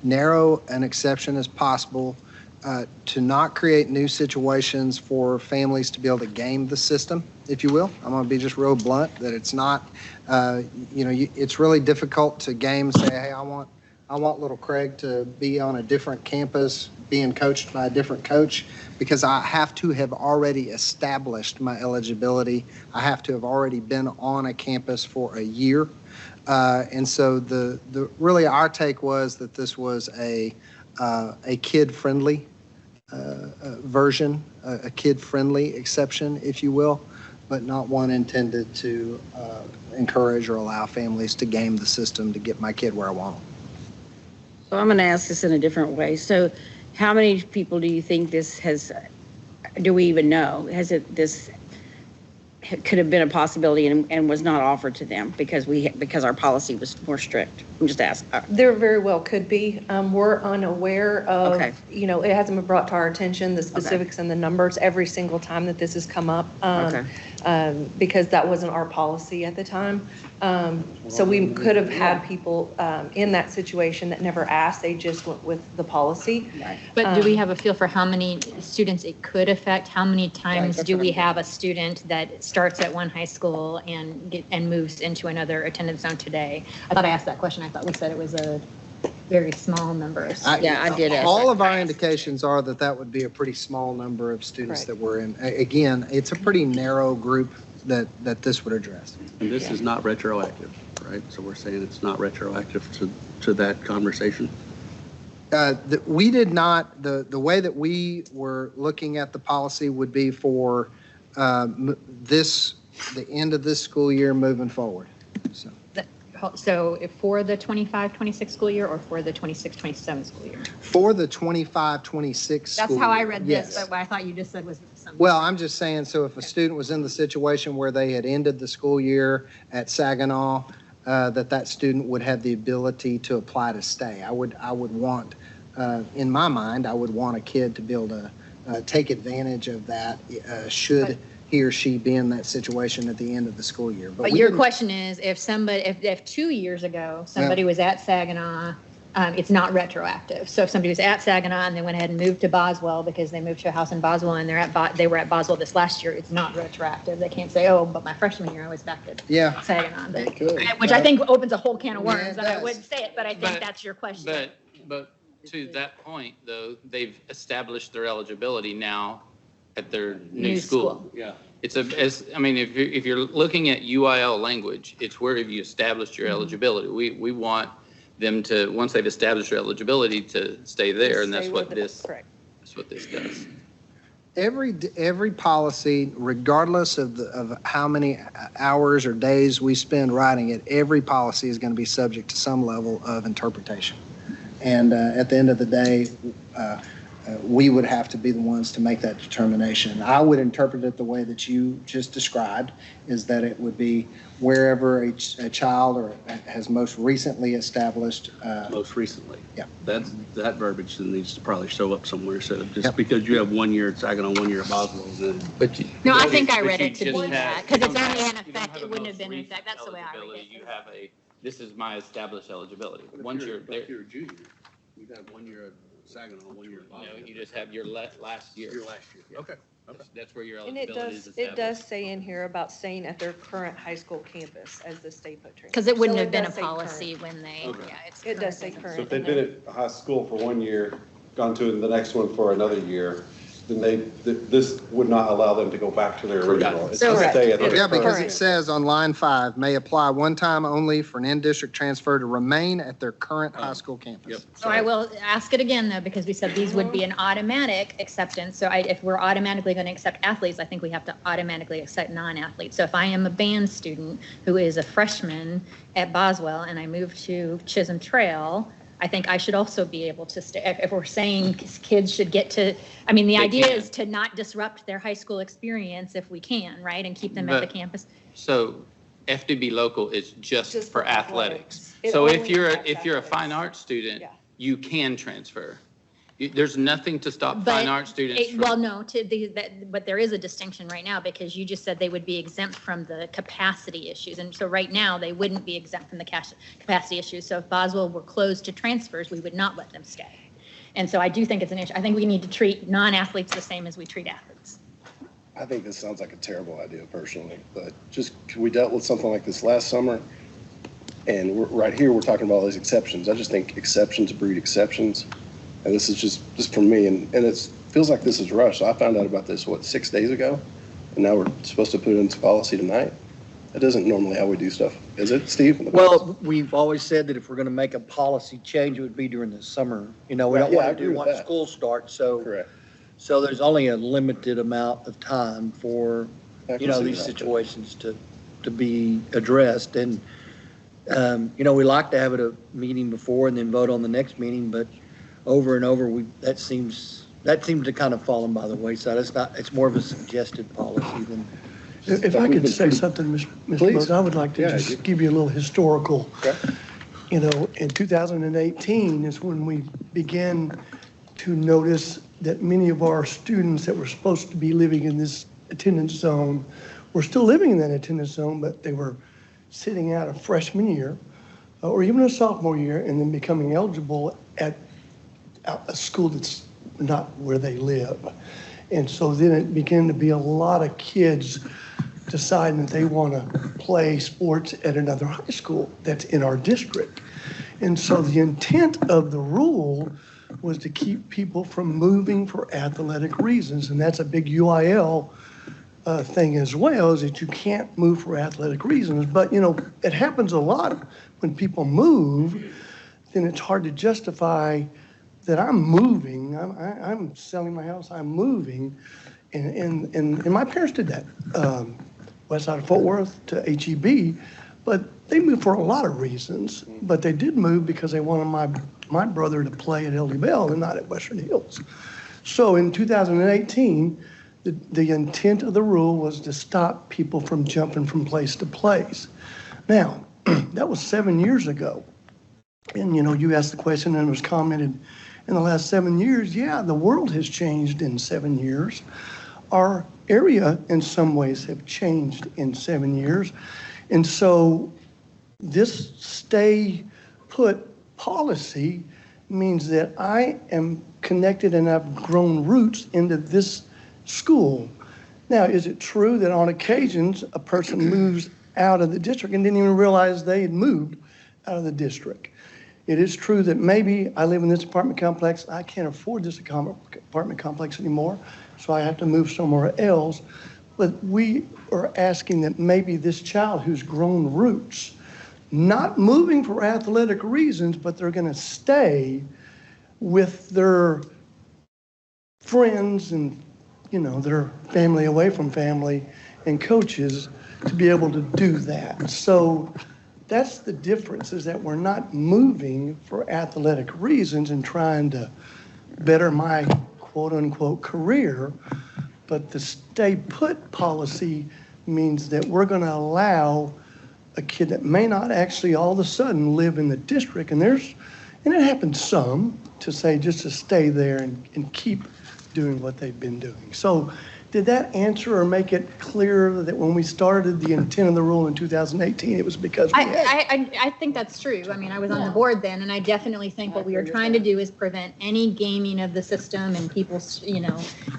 narrow an exception as possible to not create new situations for families to be able to game the system, if you will. I'm going to be just real blunt that it's not, it's really difficult to game, say, hey, I want little Craig to be on a different campus being coached by a different coach, because I have to have already established my eligibility. I have to have already been on a campus for a year. And so the really our take was that this was a kid-friendly version, a kid-friendly exception, if you will, but not one intended to encourage or allow families to game the system to get my kid where I want them. So I'm going to ask this in a different way. So how many people do you think this has, do we even know? This could have been a possibility and was not offered to them because our policy was more strict? I'm just asking. There very well could be. We're unaware of, Okay. It hasn't been brought to our attention, the specifics and the numbers every single time that this has come up. Because that wasn't our policy at the time. So we could have had people in that situation that never asked, they just went with the policy. But do we have a feel for how many students it could affect? How many times do we have a student that starts at one high school and moves into another attendance zone today? I thought I asked that question. I thought we said it was a very small number of students. I did ask All of our indications are that would be a pretty small number of students that we're in. Again, it's a pretty narrow group that this would address. And this is not retroactive, right? So we're saying it's not retroactive to that conversation? We did not, the way that we were looking at the policy would be for the end of this school year moving forward. So for the 25-26 school year or for the 26-27 school year? For the 25-26 school That's how I read yes. this, but what I thought you just said was something. Well, I'm just saying, so if a student was in the situation where they had ended the school year at Saginaw, that student would have the ability to apply to stay. I would want, in my mind, I would want a kid to be able to take advantage of that should he or she be in that situation at the end of the school year. But your question is, if 2 years ago, somebody was at Saginaw, it's not retroactive. So if somebody was at Saginaw and they went ahead and moved to Boswell because they moved to a house in Boswell and they were at Boswell this last year, it's not retroactive. They can't say, oh, but my freshman year I was back at Saginaw. Which I think opens a whole can of worms. And I wouldn't say it, but I think that's your question. But to that point, though, they've established their eligibility now at their new school. Yeah. It's if you're looking at UIL language, it's where have you established your eligibility. We want them to, once they've established their eligibility, to stay there, and that's what this does. Every policy, regardless of how many hours or days we spend writing it, every policy is going to be subject to some level of interpretation. And at the end of the day, we would have to be the ones to make that determination. I would interpret it the way that you just described, is that it would be wherever a child or has most recently established. Most recently. Yeah. That verbiage needs to probably show up somewhere instead of just because you have 1 year at Saginaw, 1 year at Boswell. No, I think I read it to be that, because it's only in effect, it wouldn't have been in effect. That's the way I read it. You have this is my established eligibility. Once you're there. If you're a junior, you have 1 year at Saginaw, 1 year at Boswell. No, you just have your last year. Your last year. Yeah. Okay. That's where your And eligibility is it established. does say in here about staying at their current high school campus as the state put training. Because it wouldn't So have been a does say policy current. when they, Okay. It does say current. So if they've been at a high school for 1 year, gone to the next one for another year, then this would not allow them to go back to their original. It's to stay at their Yeah, because current. it says on line 5, may apply one time only for an in-district transfer to remain at their current high school campus. so I will ask it again though, because we said these would be an automatic acceptance. So if we're automatically going to accept athletes, I think we have to automatically accept non-athletes. So if I am a band student who is a freshman at Boswell and I move to Chisholm Trail, I think I should also be able to stay. If we're saying kids should get to, I mean, the idea is to not disrupt their high school experience if we can, right? And keep them at the campus. So FDB local is just for athletics. It So if only you're impacts a fine arts student, you can transfer. There's nothing to stop fine art students from. Well, no, but there is a distinction right now because you just said they would be exempt from the capacity issues. And so right now they wouldn't be exempt from the capacity issues. So if Boswell were closed to transfers, we would not let them stay. And so I do think it's an issue. I think we need to treat non-athletes the same as we treat athletes. I think this sounds like a terrible idea personally, but we dealt with something like this last summer, and right here we're talking about all these exceptions. I just think exceptions breed exceptions, and this is just for me, and it feels like this is rushed. I found out about this, 6 days ago, and now we're supposed to put it into policy tonight. That isn't normally how we do stuff, is it, Steve? Well, we've always said that if we're going to make a policy change, it would be during the summer. We don't want to do once school starts, so. Correct. So there's only a limited amount of time for, these situations to be addressed. And, we like to have it a meeting before and then vote on the next meeting, but over and over, that seems to kind of fallen by the wayside. It's more of a suggested policy than. If I could say something, Mr. Bose, I would like to just give you a little historical. Okay. In 2018 is when we began to notice that many of our students that were supposed to be living in this attendance zone were still living in that attendance zone, but they were sitting out a freshman year or even a sophomore year and then becoming eligible at a school that's not where they live. And so then it began to be a lot of kids deciding that they want to play sports at another high school that's in our district. And so the intent of the rule was to keep people from moving for athletic reasons. And that's a big UIL thing as well, is that you can't move for athletic reasons. But, it happens a lot when people move, then it's hard to justify that I'm moving, I'm selling my house, I'm moving. And my parents did that, west side of Fort Worth to HEB, but they moved for a lot of reasons, but they did move because they wanted my brother to play at LD Bell and not at Western Hills. So in 2018, the intent of the rule was to stop people from jumping from place to place. Now, that was 7 years ago. And, you asked the question and it was commented in the last 7 years. Yeah, the world has changed in 7 years. Our area in some ways have changed in 7 years. And so this stay put policy means that I am connected and I've grown roots into this school. Now, is it true that on occasions a person moves out of the district and didn't even realize they had moved out of the district? It is true that maybe I live in this apartment complex, I can't afford this apartment complex anymore, so I have to move somewhere else. But we are asking that maybe this child who's grown roots, not moving for athletic reasons, but they're going to stay with their friends and, their family away from family and coaches to be able to do that. So that's the difference, is that we're not moving for athletic reasons and trying to better my quote unquote career, but the stay put policy means that we're going to allow a kid that may not actually all of a sudden live in the district, and it happens some, to say just to stay there and keep doing what they've been doing. So did that answer or make it clear that when we started the intent of the rule in 2018, it was because I think that's true. I mean, I was on the board then, and I definitely think what we were trying to do is prevent any gaming of the system and people's,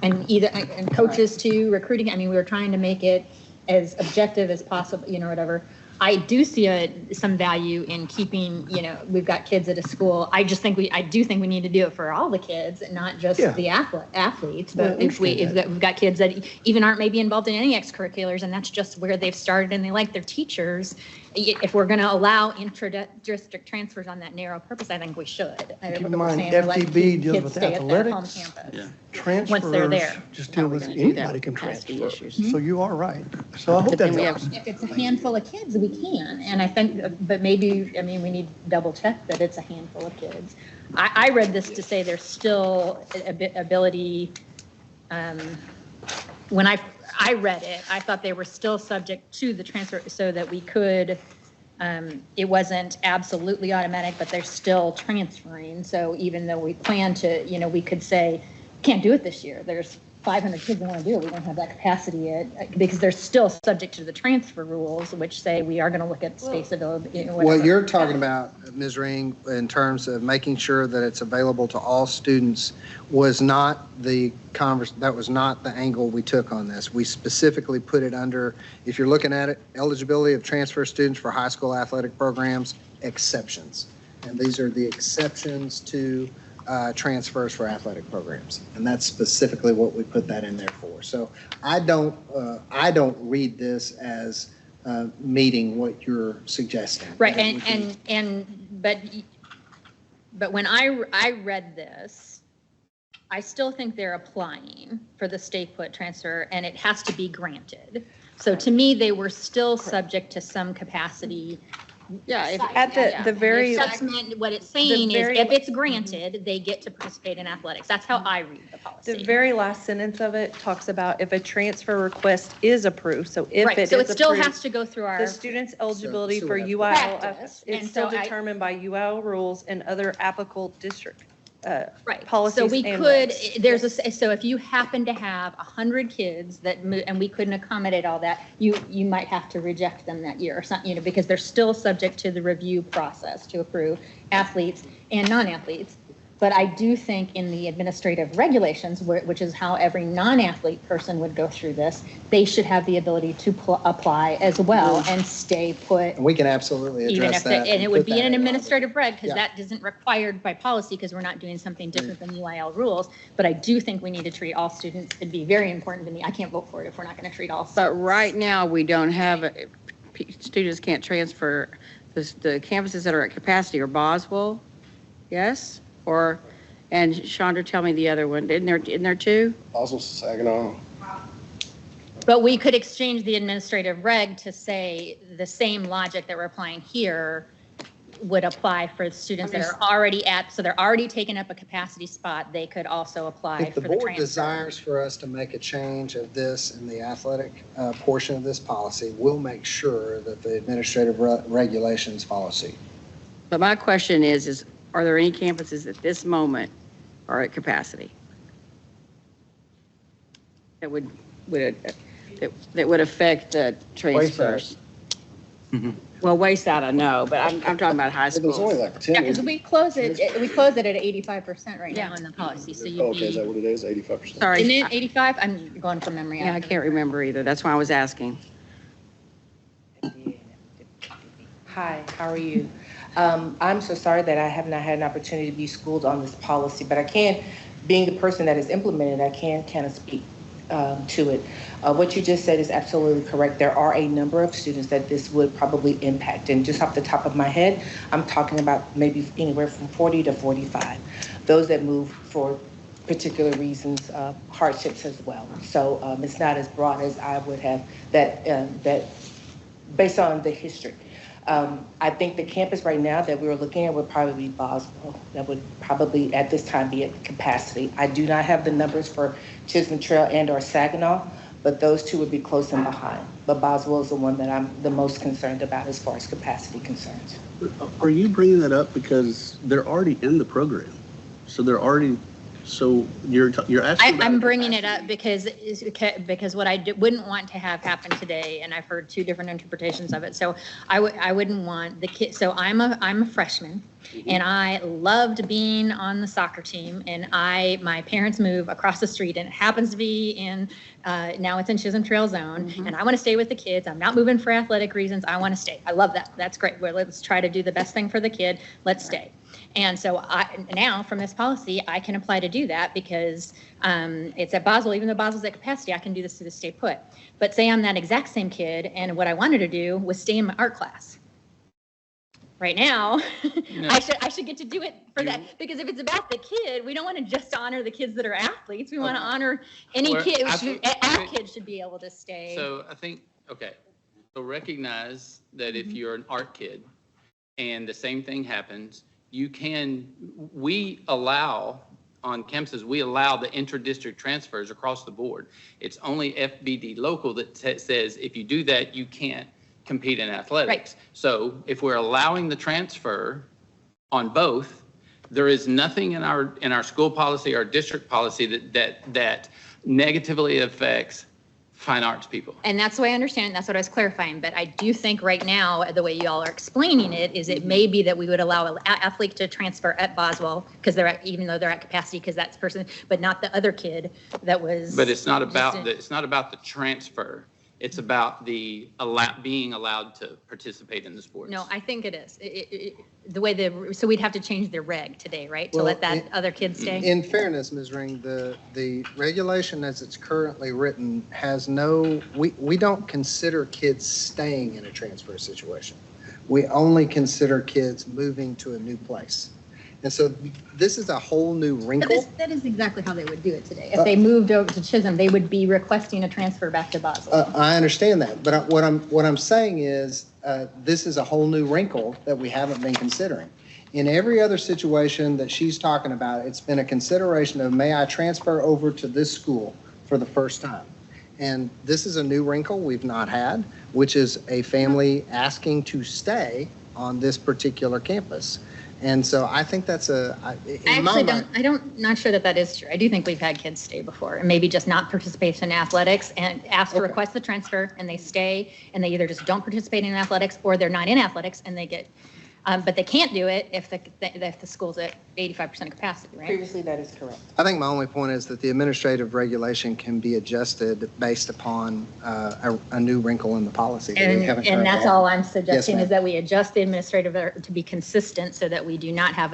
and coaches too, recruiting. I mean, we were trying to make it as objective as possible, whatever. I do see some value in keeping, we've got kids at a school. I do think we need to do it for all the kids, and not just the athletes. But if we've got kids that even aren't maybe involved in any extracurriculars, and that's just where they've started and they like their teachers, if we're going to allow intra-district transfers on that narrow purpose, I think we should. Keep in mind, FDB deals with athletics. Transfers, once they're there, just deal with anybody can transfer. So you are right. So I hope that helps. If it's a handful of kids, we can. And I think, but maybe, we need to double check that it's a handful of kids. I read this to say there's still ability, when I read it, I thought they were still subject to the transfer so that we could, it wasn't absolutely automatic, but they're still transferring. So even though we plan to, we could say, can't do it this year. There's 500 kids that want to do it, we don't have that capacity yet, because they're still subject to the transfer rules, which say we are going to look at space availability. What you're talking about, Ms. Ring, in terms of making sure that it's available to all students was not that was not the angle we took on this. We specifically put it under, if you're looking at it, eligibility of transfer students for high school athletic programs, exceptions. And these are the exceptions to transfers for athletic programs. And that's specifically what we put that in there for. So I don't read this as meeting what you're suggesting. Right, but when I read this, I still think they're applying for the stay put transfer, and it has to be granted. So to me, they were still subject to some capacity. Yeah, if, At the very. Assessment, what it's saying is if it's granted, they get to participate in athletics. That's how I read the policy. The very last sentence of it talks about if a transfer request is approved, so if Right, it so is it still approved, has to go through our. the student's eligibility for UIL, Practice. it's And still so determined by UIL rules and other applicable district Right. policies So we and could, regs. so if you happen to have 100 kids that and we couldn't accommodate all that, you might have to reject them that year or something, because they're still subject to the review process to approve athletes and non-athletes. But I do think in the administrative regulations, which is how every non-athlete person would go through this, they should have the ability to apply as well and stay put. And we can absolutely Even address if, that. and it would be put that an in. administrative reg, because Yeah. that isn't required by policy, because we're not doing something different than UIL rules. But I do think we need to treat all students. It'd be very important to me. I can't vote for it if we're not going to treat all students. but right now, we don't have, students can't transfer, the campuses that are at capacity are Boswell, yes? Or, and Chandra, tell me the other one, isn't there two? Also Saginaw. But we could exchange the administrative reg to say the same logic that we're applying here would apply for students that are already so they're already taking up a capacity spot. They could also apply If for the the board transfer. desires for us to make a change of this in the athletic portion of this policy, we'll make sure that the administrative regulations follow suit. But my question is are there any campuses at this moment are at capacity? That would affect the transfers? Well, Wayside, I know, but I'm talking about high There's only schools. like 10. Yeah, because we close it at 85% right now in the policy, so you'd Okay, is that be, what it is? 85%? Sorry. isn't it 85? I'm going from memory. Yeah, I can't remember either. That's why I was asking. Hi, how are you? I'm so sorry that I have not had an opportunity to be schooled on this policy, but I can, being the person that has implemented, I can kind of speak to it. What you just said is absolutely correct. There are a number of students that this would probably impact, and just off the top of my head, I'm talking about maybe anywhere from 40 to 45. Those that move for particular reasons, hardships as well. So it's not as broad as I would have that based on the history. I think the campus right now that we were looking at would probably be Boswell. That would probably at this time be at capacity. I do not have the numbers for Chisholm Trail and or Saginaw, but those two would be close in behind. But Boswell is the one that I'm the most concerned about as far as capacity concerns. Are you bringing that up because they're already in the program? So they're already, so you're asking about I'm bringing it up because what I wouldn't want to have happen today, and I've heard two different interpretations of it. So I wouldn't want the kid. So I'm a freshman, and I loved being on the soccer team. And my parents move across the street, and it happens to be in now it's in Chisholm Trail Zone, and I want to stay with the kids. I'm not moving for athletic reasons. I want to stay. I love that. That's great. Well, let's try to do the best thing for the kid. Let's stay. And so now from this policy, I can apply to do that because it's at Boswell. Even though Boswell's at capacity, I can do this to the stay put. But say I'm that exact same kid, and what I wanted to do was stay in my art class. Right now, No. I should get to do it for that, because if it's about the kid, we don't want to just honor the kids that are athletes. We want to honor any Well, kid. I Our kids should be able to stay. So I think, okay, so recognize that if you're an art kid and the same thing happens, we allow, on campuses, we allow the inter-district transfers across the board. It's only FBD local that says if you do that, you can't compete in athletics. Right. So if we're allowing the transfer on both, there is nothing in our school policy, our district policy that negatively affects fine arts people. And that's the way I understand it. That's what I was clarifying. But I do think right now, the way you all are explaining it, is it may be that we would allow an athlete to transfer at Boswell because they're at, even though they're at capacity because that's person, but not the other kid that was. But it's not about it's not about the transfer. It's about the being allowed to participate in the sports. No, I think it is. The way so we'd have to change the reg today, right? To Well, let that other kid stay? In fairness, Ms. Ring, the regulation as it's currently written has we don't consider kids staying in a transfer situation. We only consider kids moving to a new place. And so this is a whole new wrinkle. That is exactly how they would do it today. If they moved over to Chisholm, they would be requesting a transfer back to Boswell. I understand that, but what I'm saying is this is a whole new wrinkle that we haven't been considering. In every other situation that she's talking about, it's been a consideration of, may I transfer over to this school for the first time? And this is a new wrinkle we've not had, which is a family asking to stay on this particular campus. And so I think that's not sure that is true. I do think we've had kids stay before, and maybe just not participation in athletics and ask to request the transfer, and they stay, and they either just don't participate in athletics or they're not in athletics and they get, but they can't do it if the school's at 85% capacity, right? Previously, that is correct. I think my only point is that the administrative regulation can be adjusted based upon a new wrinkle in the policy. And that's all I'm suggesting, Yes, is that we adjust the administrative to be consistent so that we do not have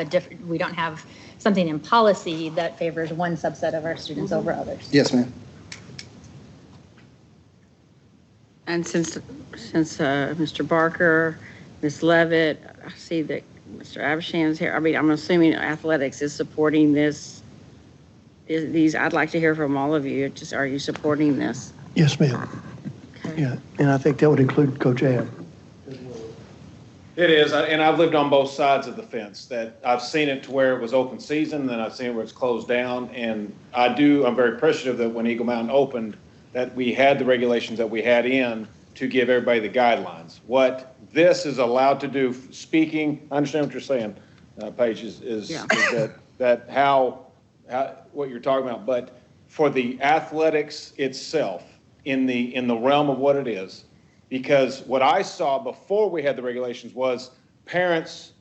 we don't have something in policy that favors one subset of our students over others. Yes, ma'am. And since Mr. Barker, Ms. Levitt, I see that Mr. Absham's here. I mean, I'm assuming athletics is supporting this. I'd like to hear from all of you. Just, are you supporting this? Yes, ma'am. Okay. Yeah, and I think that would include Coach Ab. It is, and I've lived on both sides of the fence. That I've seen it to where it was open season, then I've seen it where it's closed down. And I'm very appreciative that when Eagle Mountain opened, that we had the regulations that we had in to give everybody the guidelines. What this is allowed to do, speaking, I understand what you're saying, Paige, is that how what you're talking about, but for the athletics itself, in the realm of what it is, because what I saw before we had the regulations was parents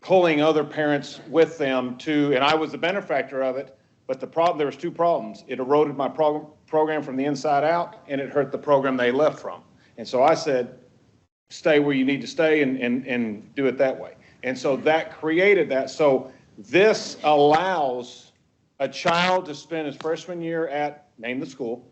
pulling other parents with them to, and I was the benefactor of it, but there was two problems. It eroded my program from the inside out, and it hurt the program they left from. And so I said, stay where you need to stay and do it that way. And so that created that. So this allows a child to spend his freshman year at, name the school,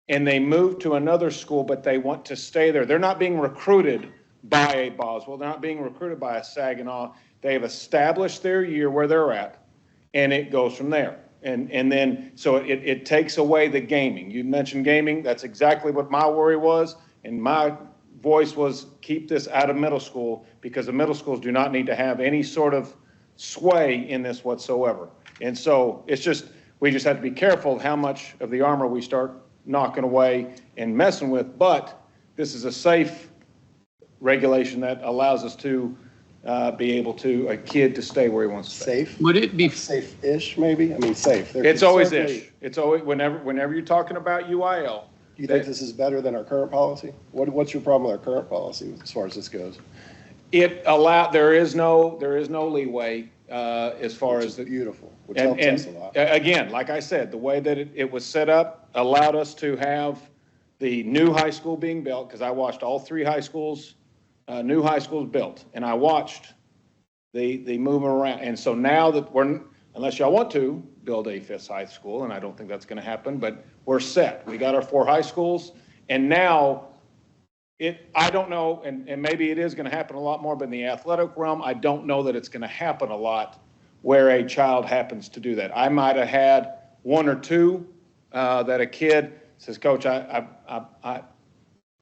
and they move to another school, but they want to stay there. They're not being recruited by a Boswell. They're not being recruited by a Saginaw. They have established their year where they're at, and it goes from there. And then, so it takes away the gaming. You mentioned gaming. That's exactly what my worry was. And my voice was, keep this out of middle school, because the middle schools do not need to have any sort of sway in this whatsoever. And so we just have to be careful of how much of the armor we start knocking away and messing with. But this is a safe regulation that allows us to be able to, a kid to stay where he wants to stay. Safe? Would it be safe-ish, maybe? I mean, safe. It's always ish. It's always, whenever you're talking about UIL. Do you think this is better than our current policy? What's your problem with our current policy as far as this goes? There is no leeway as far as the. Beautiful, which helps us a lot. Again, like I said, the way that it was set up allowed us to have the new high school being built, because I watched all three high schools, new high schools built, and I watched the movement around. And so now that unless y'all want to build a fifth high school, and I don't think that's going to happen, but we're set. We got our 4 high schools, and now I don't know, and maybe it is going to happen a lot more, but in the athletic realm, I don't know that it's going to happen a lot where a child happens to do that. I might have had 1 or 2 that a kid says, Coach, I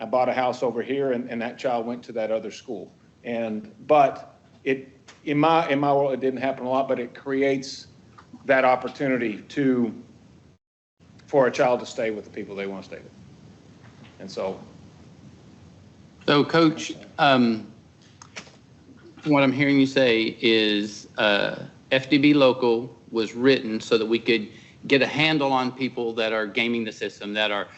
bought a house over here, and that child went to that other school. But in my world, it didn't happen a lot, but it creates that opportunity for a child to stay with the people they want to stay with. And so, Coach, what I'm hearing you say is FDB local was written so that we could get a handle on people that are gaming the system, that are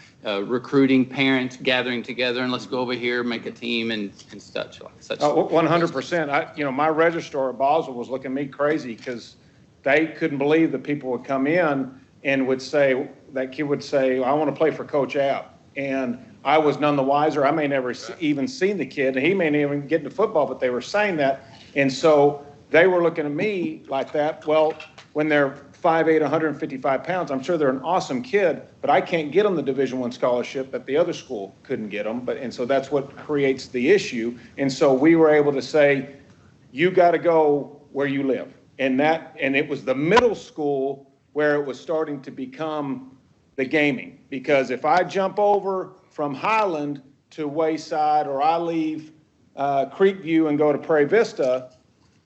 recruiting parents, gathering together, and let's go over here, make a team and such. 100%. My registrar at Boswell was looking at me crazy because they couldn't believe that people would come in and would say, that kid would say, I want to play for Coach App. And I was none the wiser. I may never even seen the kid, and he may not even get into football, but they were saying that. And so they were looking at me like that. Well, when they're 5'8", 155 pounds, I'm sure they're an awesome kid, but I can't get them the Division I scholarship that the other school couldn't get them. And so that's what creates the issue. And so we were able to say, you got to go where you live. And it was the middle school where it was starting to become the gaming. Because if I jump over from Highland to Wayside, or I leave Creekview and go to Prairie Vista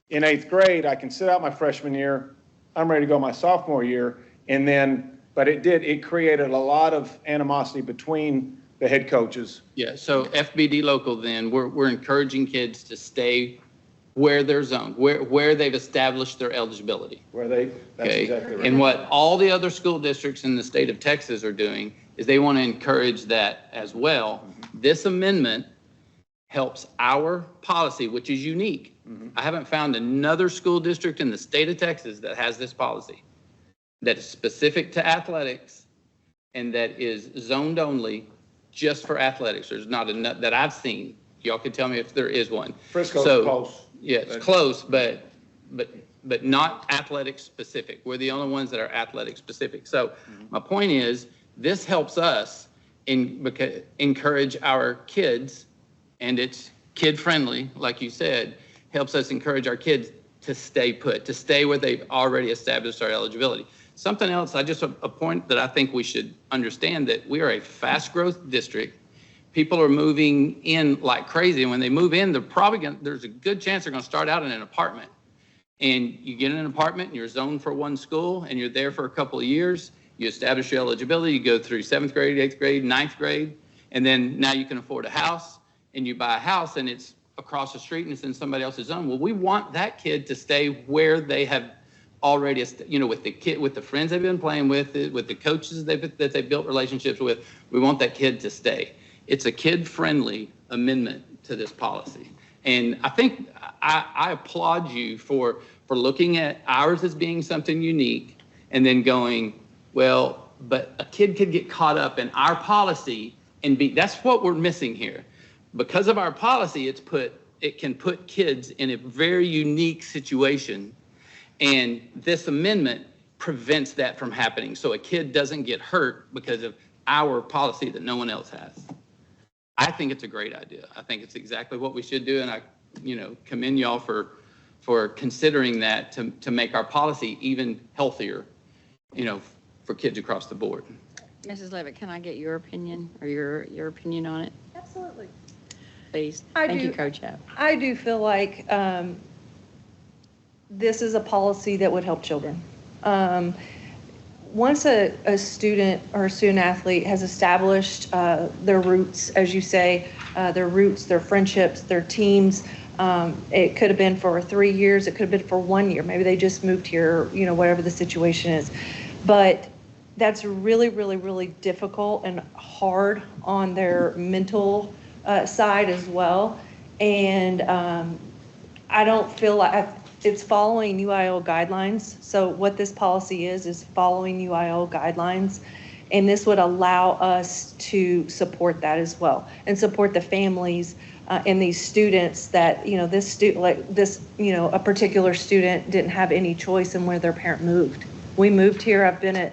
in 8th grade, I can sit out my freshman year. I'm ready to go my sophomore year. But it created a lot of animosity between the head coaches. Yeah, so FBD local then, we're encouraging kids to stay where they're zoned, where they've established their eligibility. That's exactly right. And what all the other school districts in the state of Texas are doing is they want to encourage that as well. Mm-hmm. This amendment helps our policy, which is unique. Mm-hmm. I haven't found another school district in the state of Texas that has this policy that is specific to athletics and that is zoned only just for athletics. There's not enough that I've seen. Y'all can tell me if there is one. Frisco's close. Yeah, it's close, but not athletic specific. We're the only ones that are athletic specific. So my point is, this helps us encourage our kids, and it's kid friendly, like you said, helps us encourage our kids to stay put, to stay where they've already established our eligibility. Something else, a point that I think we should understand, that we are a fast growth district. People are moving in like crazy, and when they move in, there's a good chance they're going to start out in an apartment. And you get in an apartment, and you're zoned for one school, and you're there for a couple of years. You establish your eligibility. You go through 7th grade, 8th grade, 9th grade, and then now you can afford a house, and you buy a house, and it's across the street, and it's in somebody else's zone. Well, we want that kid to stay where they have already, with the friends they've been playing with the coaches that they've built relationships with. We want that kid to stay. It's a kid-friendly amendment to this policy. And I think I applaud you for looking at ours as being something unique and then going, well, but a kid could get caught up in our policy and that's what we're missing here. Because of our policy, it can put kids in a very unique situation. And this amendment prevents that from happening. So a kid doesn't get hurt because of our policy that no one else has. I think it's a great idea. I think it's exactly what we should do, and I, commend y'all for considering that to make our policy even healthier, for kids across the board. Mrs. Levitt, can I get your opinion or your opinion on it? Absolutely. Please. Thank you, Coach App. I do feel like this is a policy that would help children. Once a student or a student athlete has established their roots, as you say, their roots, their friendships, their teams, it could have been for 3 years, it could have been for 1 year. Maybe they just moved here, whatever the situation is. But that's really, really, really difficult and hard on their mental side as well. And I don't feel like it's following UIL guidelines. So what this policy is following UIL guidelines. And this would allow us to support that as well and support the families and these students that, a particular student didn't have any choice in where their parent moved. We moved here. I've been at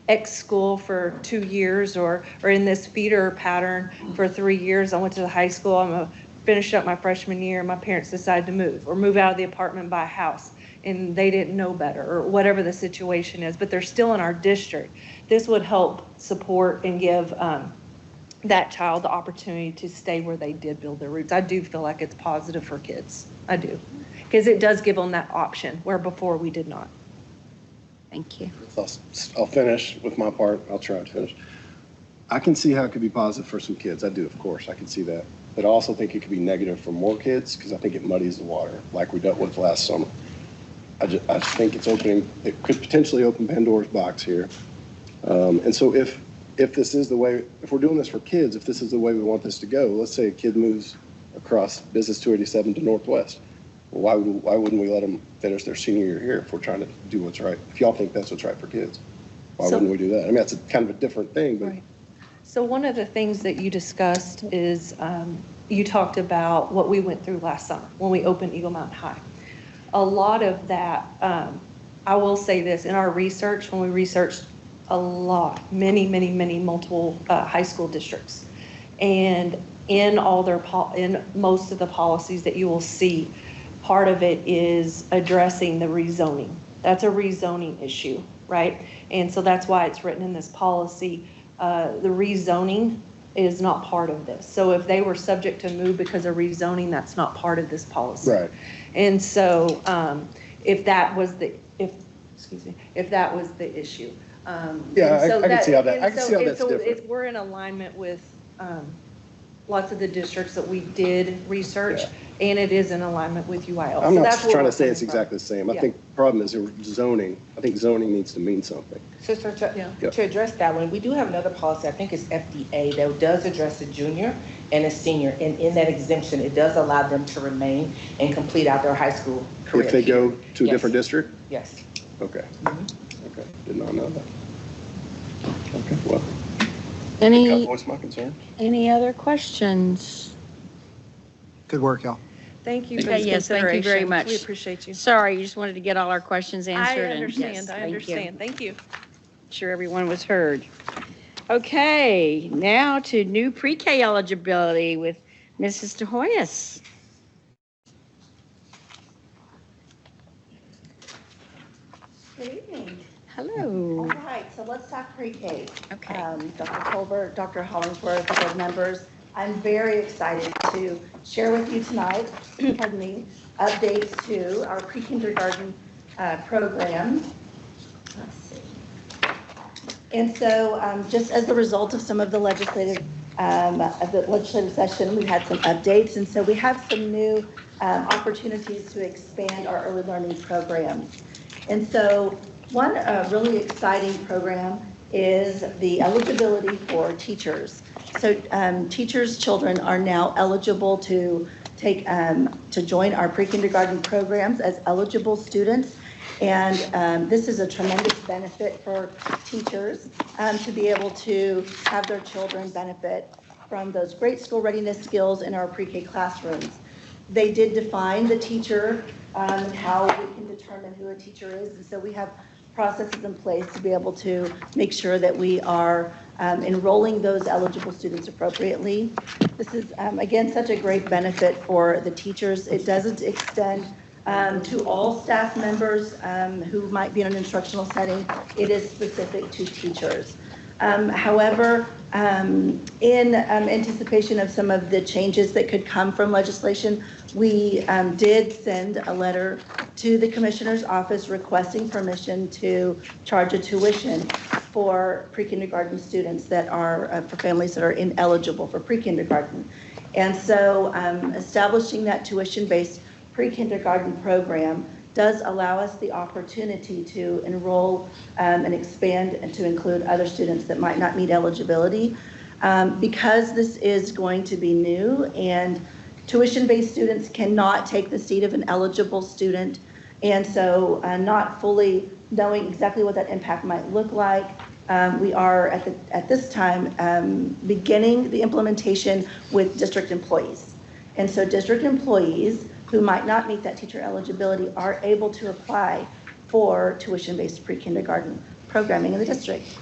X school for 2 years or in this feeder pattern for 3 years. I went to the high school. Finished up my freshman year, my parents decided to move out of the apartment, buy a house, and they didn't know better, or whatever the situation is, but they're still in our district. This would help support and give that child the opportunity to stay where they did build their roots. I do feel like it's positive for kids. I do. Because it does give them that option, where before we did not. Thank you. I'll finish with my part. I'll try to finish. I can see how it could be positive for some kids. I do, of course. I can see that. But I also think it could be negative for more kids because I think it muddies the water like we dealt with last summer. I just think it could potentially open Pandora's box here. And so if this is the way, if we're doing this for kids, if this is the way we want this to go, let's say a kid moves across Business 287 to Northwest. Well, why wouldn't we let them finish their senior year here if we're trying to do what's right? If y'all think that's what's right for kids, why wouldn't we do that? I mean, that's kind of a different thing, but. Right. So one of the things that you discussed is you talked about what we went through last summer when we opened Eagle Mountain High. A lot of that, I will say this, in our research, when we researched a lot, many multiple high school districts, and in most of the policies that you will see, part of it is addressing the rezoning. That's a rezoning issue, right? And so that's why it's written in this policy. The rezoning is not part of this. So if they were subject to move because of rezoning, that's not part of this policy. Right. And so if that was the issue. Yeah, I can see how that's different. We're in alignment with lots of the districts that we did research, and it is in alignment with UIL. I'm not trying to say it's exactly the same. I think the problem is zoning. I think zoning needs to mean something. So to address that one, we do have another policy, I think it's FDA, that does address a junior and a senior. And in that exemption, it does allow them to remain and complete out their high school career. If they go to a different district? Yes. Okay. Okay, did not know that. Okay, well. Any, Voice my concern. any other questions? Good work, y'all. Thank you for Okay, the yes, thank you very consideration. much. We appreciate you. Sorry, you just wanted to get all our questions answered. I and understand, yes, I thank you. understand. Thank you. Sure everyone was heard. Okay, now to new pre-K eligibility with Mrs. DeHoyas. Good evening. Hello. All right, so let's talk pre-K. Okay. Dr. Colbert, Dr. Hollingsworth, board members, I'm very excited to share with you tonight, pardon me, updates to our pre-kindergarten program. Let's see. And so just as a result of some of the legislative session, we had some updates. And so we have some new opportunities to expand our early learning programs. And so one really exciting program is the eligibility for teachers. So teachers' children are now eligible to take to join our pre-kindergarten programs as eligible students. And this is a tremendous benefit for teachers to be able to have their children benefit from those great school readiness skills in our pre-K classrooms. They did define the teacher, how we can determine who a teacher is. And so we have processes in place to be able to make sure that we are enrolling those eligible students appropriately. This is, again, such a great benefit for the teachers. It doesn't extend to all staff members who might be in an instructional setting. It is specific to teachers. However, in anticipation of some of the changes that could come from legislation, we did send a letter to the Commissioner's office requesting permission to charge a tuition for pre-kindergarten students that are, for families that are ineligible for pre-kindergarten. And so establishing that tuition-based pre-kindergarten program does allow us the opportunity to enroll and expand and to include other students that might not meet eligibility. Because this is going to be new and tuition-based students cannot take the seat of an eligible student, and so not fully knowing exactly what that impact might look like, we are at this time beginning the implementation with district employees. And so district employees who might not meet that teacher eligibility are able to apply for tuition-based pre-kindergarten programming in the district.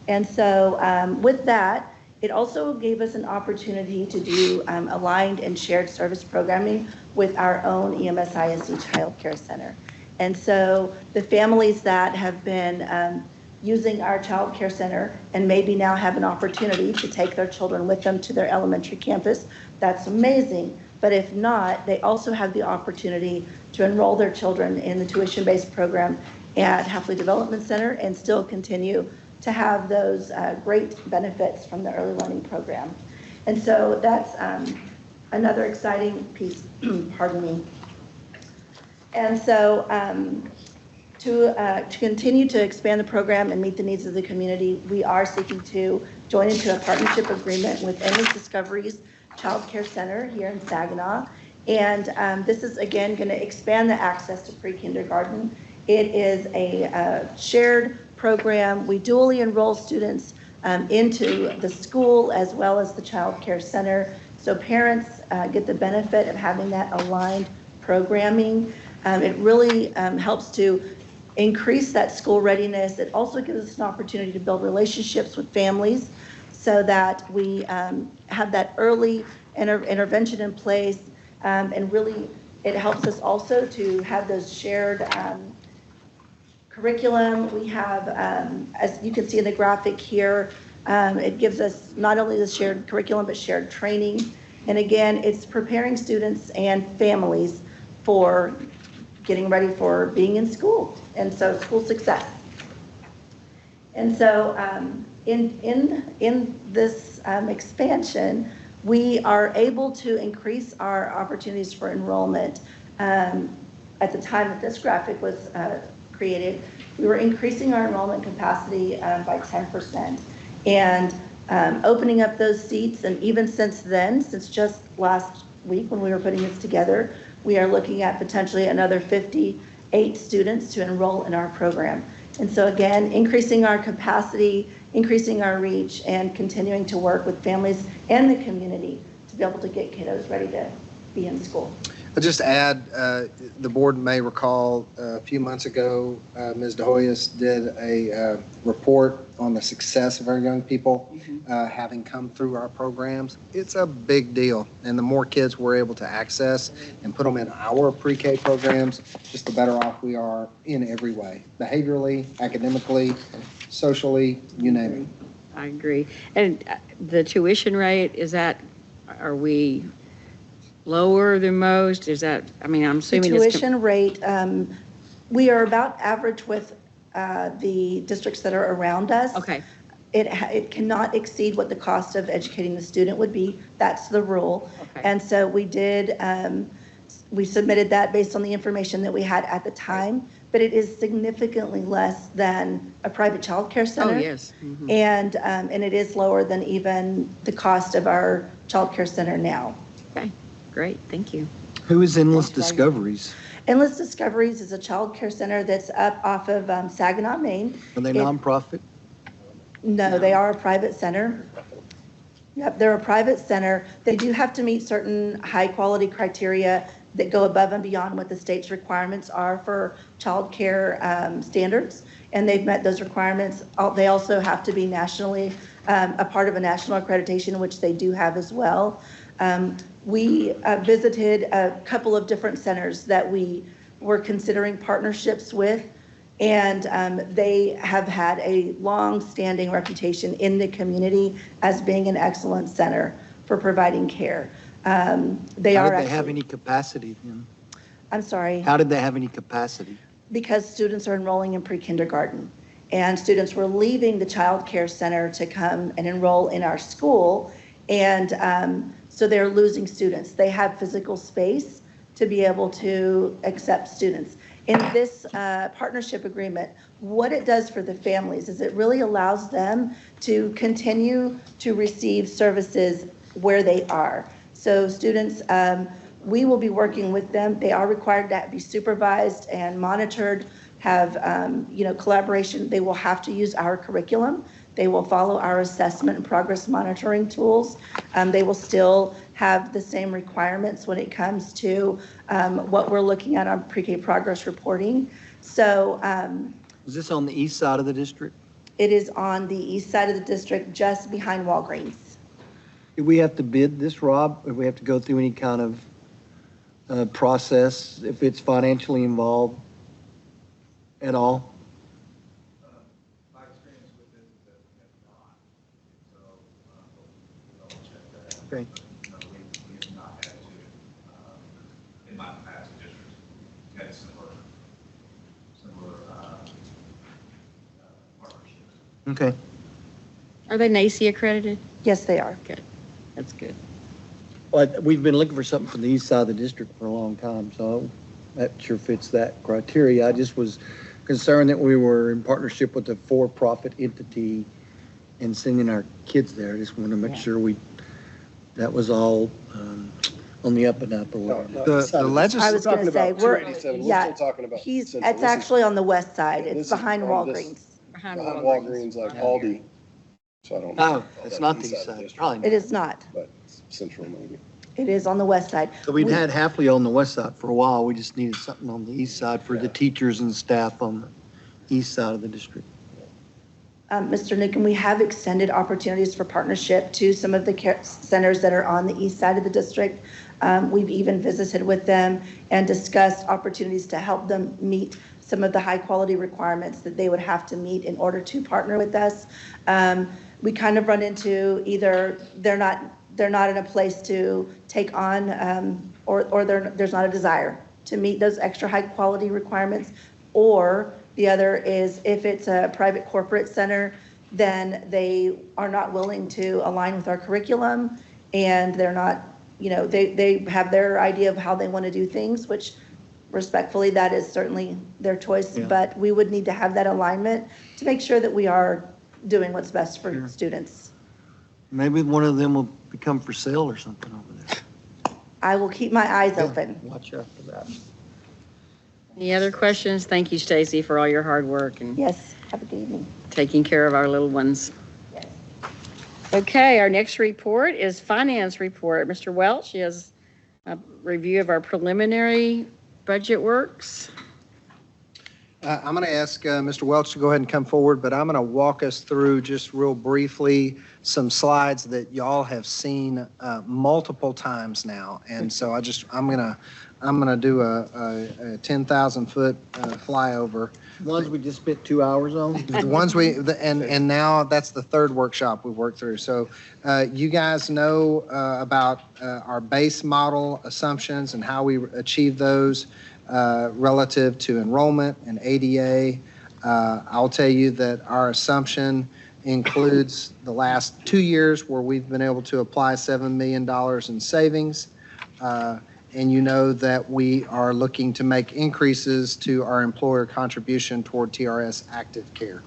And so with that, it also gave us an opportunity to do aligned and shared service programming with our own EMS ISD Child Care Center. And so the families that have been using our child care center and maybe now have an opportunity to take their children with them to their elementary campus, that's amazing. But if not, they also have the opportunity to enroll their children in the tuition-based program at Hafley Development Center and still continue to have those great benefits from the early learning program. And so that's another exciting piece, pardon me. And so To continue to expand the program and meet the needs of the community, we are seeking to join into a partnership agreement with Endless Discoveries Child Care Center here in Saginaw. And this is, again, going to expand the access to pre-kindergarten. It is a shared program. We dually enroll students into the school as well as the Child Care Center. So parents get the benefit of having that aligned programming. It really helps to increase that school readiness. It also gives us an opportunity to build relationships with families so that we have that early intervention in place. And really, it helps us also to have those shared curriculum. We have, as you can see in the graphic here, it gives us not only the shared curriculum, but shared training. And again, it's preparing students and families for getting ready for being in school. And so school success. And so in this expansion, we are able to increase our opportunities for enrollment. At the time that this graphic was created, we were increasing our enrollment capacity by 10% and opening up those seats. And even since then, since just last week when we were putting this together, we are looking at potentially another 58 students to enroll in our program. And so again, increasing our capacity, increasing our reach, and continuing to work with families and the community to be able to get kiddos ready to be in school. I'll just add, the board may recall a few months ago, Ms. DeHoyos did a report on the success of our young people having come through our programs. It's a big deal. And the more kids we're able to access and put them in our pre-K programs, just the better off we are in every way, behaviorally, academically, socially, you name it. I agree. And the tuition rate, are we lower than most? Is that, I mean, I'm assuming the it's tuition rate, we are about average with the districts that are around us. Okay. It cannot exceed what the cost of educating the student would be. That's the rule. Okay. And so we did, we submitted that based on the information that we had at the time, but it is significantly less than a private child care center. Oh, yes. Mm-hmm. And it is lower than even the cost of our child care center now. Okay. Great, thank you. Who is Endless Discoveries? Endless Discoveries is a child care center that's up off of Saginaw, Maine. Are they nonprofit? No, they are a private center. Yep, they're a private center. They do have to meet certain high quality criteria that go above and beyond what the state's requirements are for child care standards. And they've met those requirements. They also have to be nationally a part of a national accreditation, which they do have as well. We visited a couple of different centers that we were considering partnerships with, and they have had a long-standing reputation in the community as being an excellent center for providing care. How did they have any capacity then? I'm sorry? How did they have any capacity? Because students are enrolling in pre-kindergarten, and students were leaving the child care center to come and enroll in our school, and so they're losing students. They have physical space to be able to accept students. In this partnership agreement, what it does for the families is it really allows them to continue to receive services where they are. So students, we will be working with them. They are required to be supervised and monitored, have collaboration. They will have to use our curriculum. They will follow our assessment and progress monitoring tools. They will still have the same requirements when it comes to what we're looking at on pre-K progress reporting. So is this on the east side of the district? It is on the east side of the district, just behind Walgreens. Do we have to bid this, Rob? Or we have to go through any kind of process if it's financially involved at all? Okay. In my past districts, had similar partnerships. Okay. Are they NACE accredited? Yes, they are. Good. That's good. Well, we've been looking for something from the east side of the district for a long time, so that sure fits that criteria. I just was concerned that we were in partnership with a for-profit entity and sending our kids there. I just want to make sure that was all on the up and up or whatever. The legislature. I was going to say, we're, 287, yeah, we're still talking about it's Central. This is- actually on the west side. Yeah, this It's is behind from this- Walgreens. Behind Walgreens, like Aldi. So I don't know. Oh, it's not the east side, probably. It is not. But it's Central maybe. It is on the west side. So we'd had Hafley on the west side for a while. We just needed something on the east side for the teachers and staff on the east side of the district. Mr. Newcomb, we have extended opportunities for partnership to some of the care centers that are on the east side of the district. We've even visited with them and discussed opportunities to help them meet some of the high quality requirements that they would have to meet in order to partner with us. We kind of run into either they're not in a place to take on, or there's not a desire to meet those extra high quality requirements, or the other is if it's a private corporate center, then they are not willing to align with our curriculum, and they're not, they have their idea of how they want to do things, which respectfully, that is certainly their choice, but we would need to have that alignment to make sure that we are doing what's best for students. Maybe one of them will become for sale or something over there. I will keep my eyes open. Watch out for that. Any other questions? Thank you, Stacy, for all your hard work and Yes, have a good evening. taking care of our little ones. Okay, our next report is finance report. Mr. Welch has a review of our preliminary budget works. I'm going to ask Mr. Welch to go ahead and come forward, but I'm going to walk us through just real briefly some slides that y'all have seen multiple times now. And so I'm going to do a 10,000 foot flyover. Ones we just spent 2 hours on? The ones and now that's the third workshop we've worked through. So you guys know about our base model assumptions and how we achieve those relative to enrollment and ADA. I'll tell you that our assumption includes the last 2 years where we've been able to apply $7 million in savings. And you know that we are looking to make increases to our employer contribution toward TRS Active Care.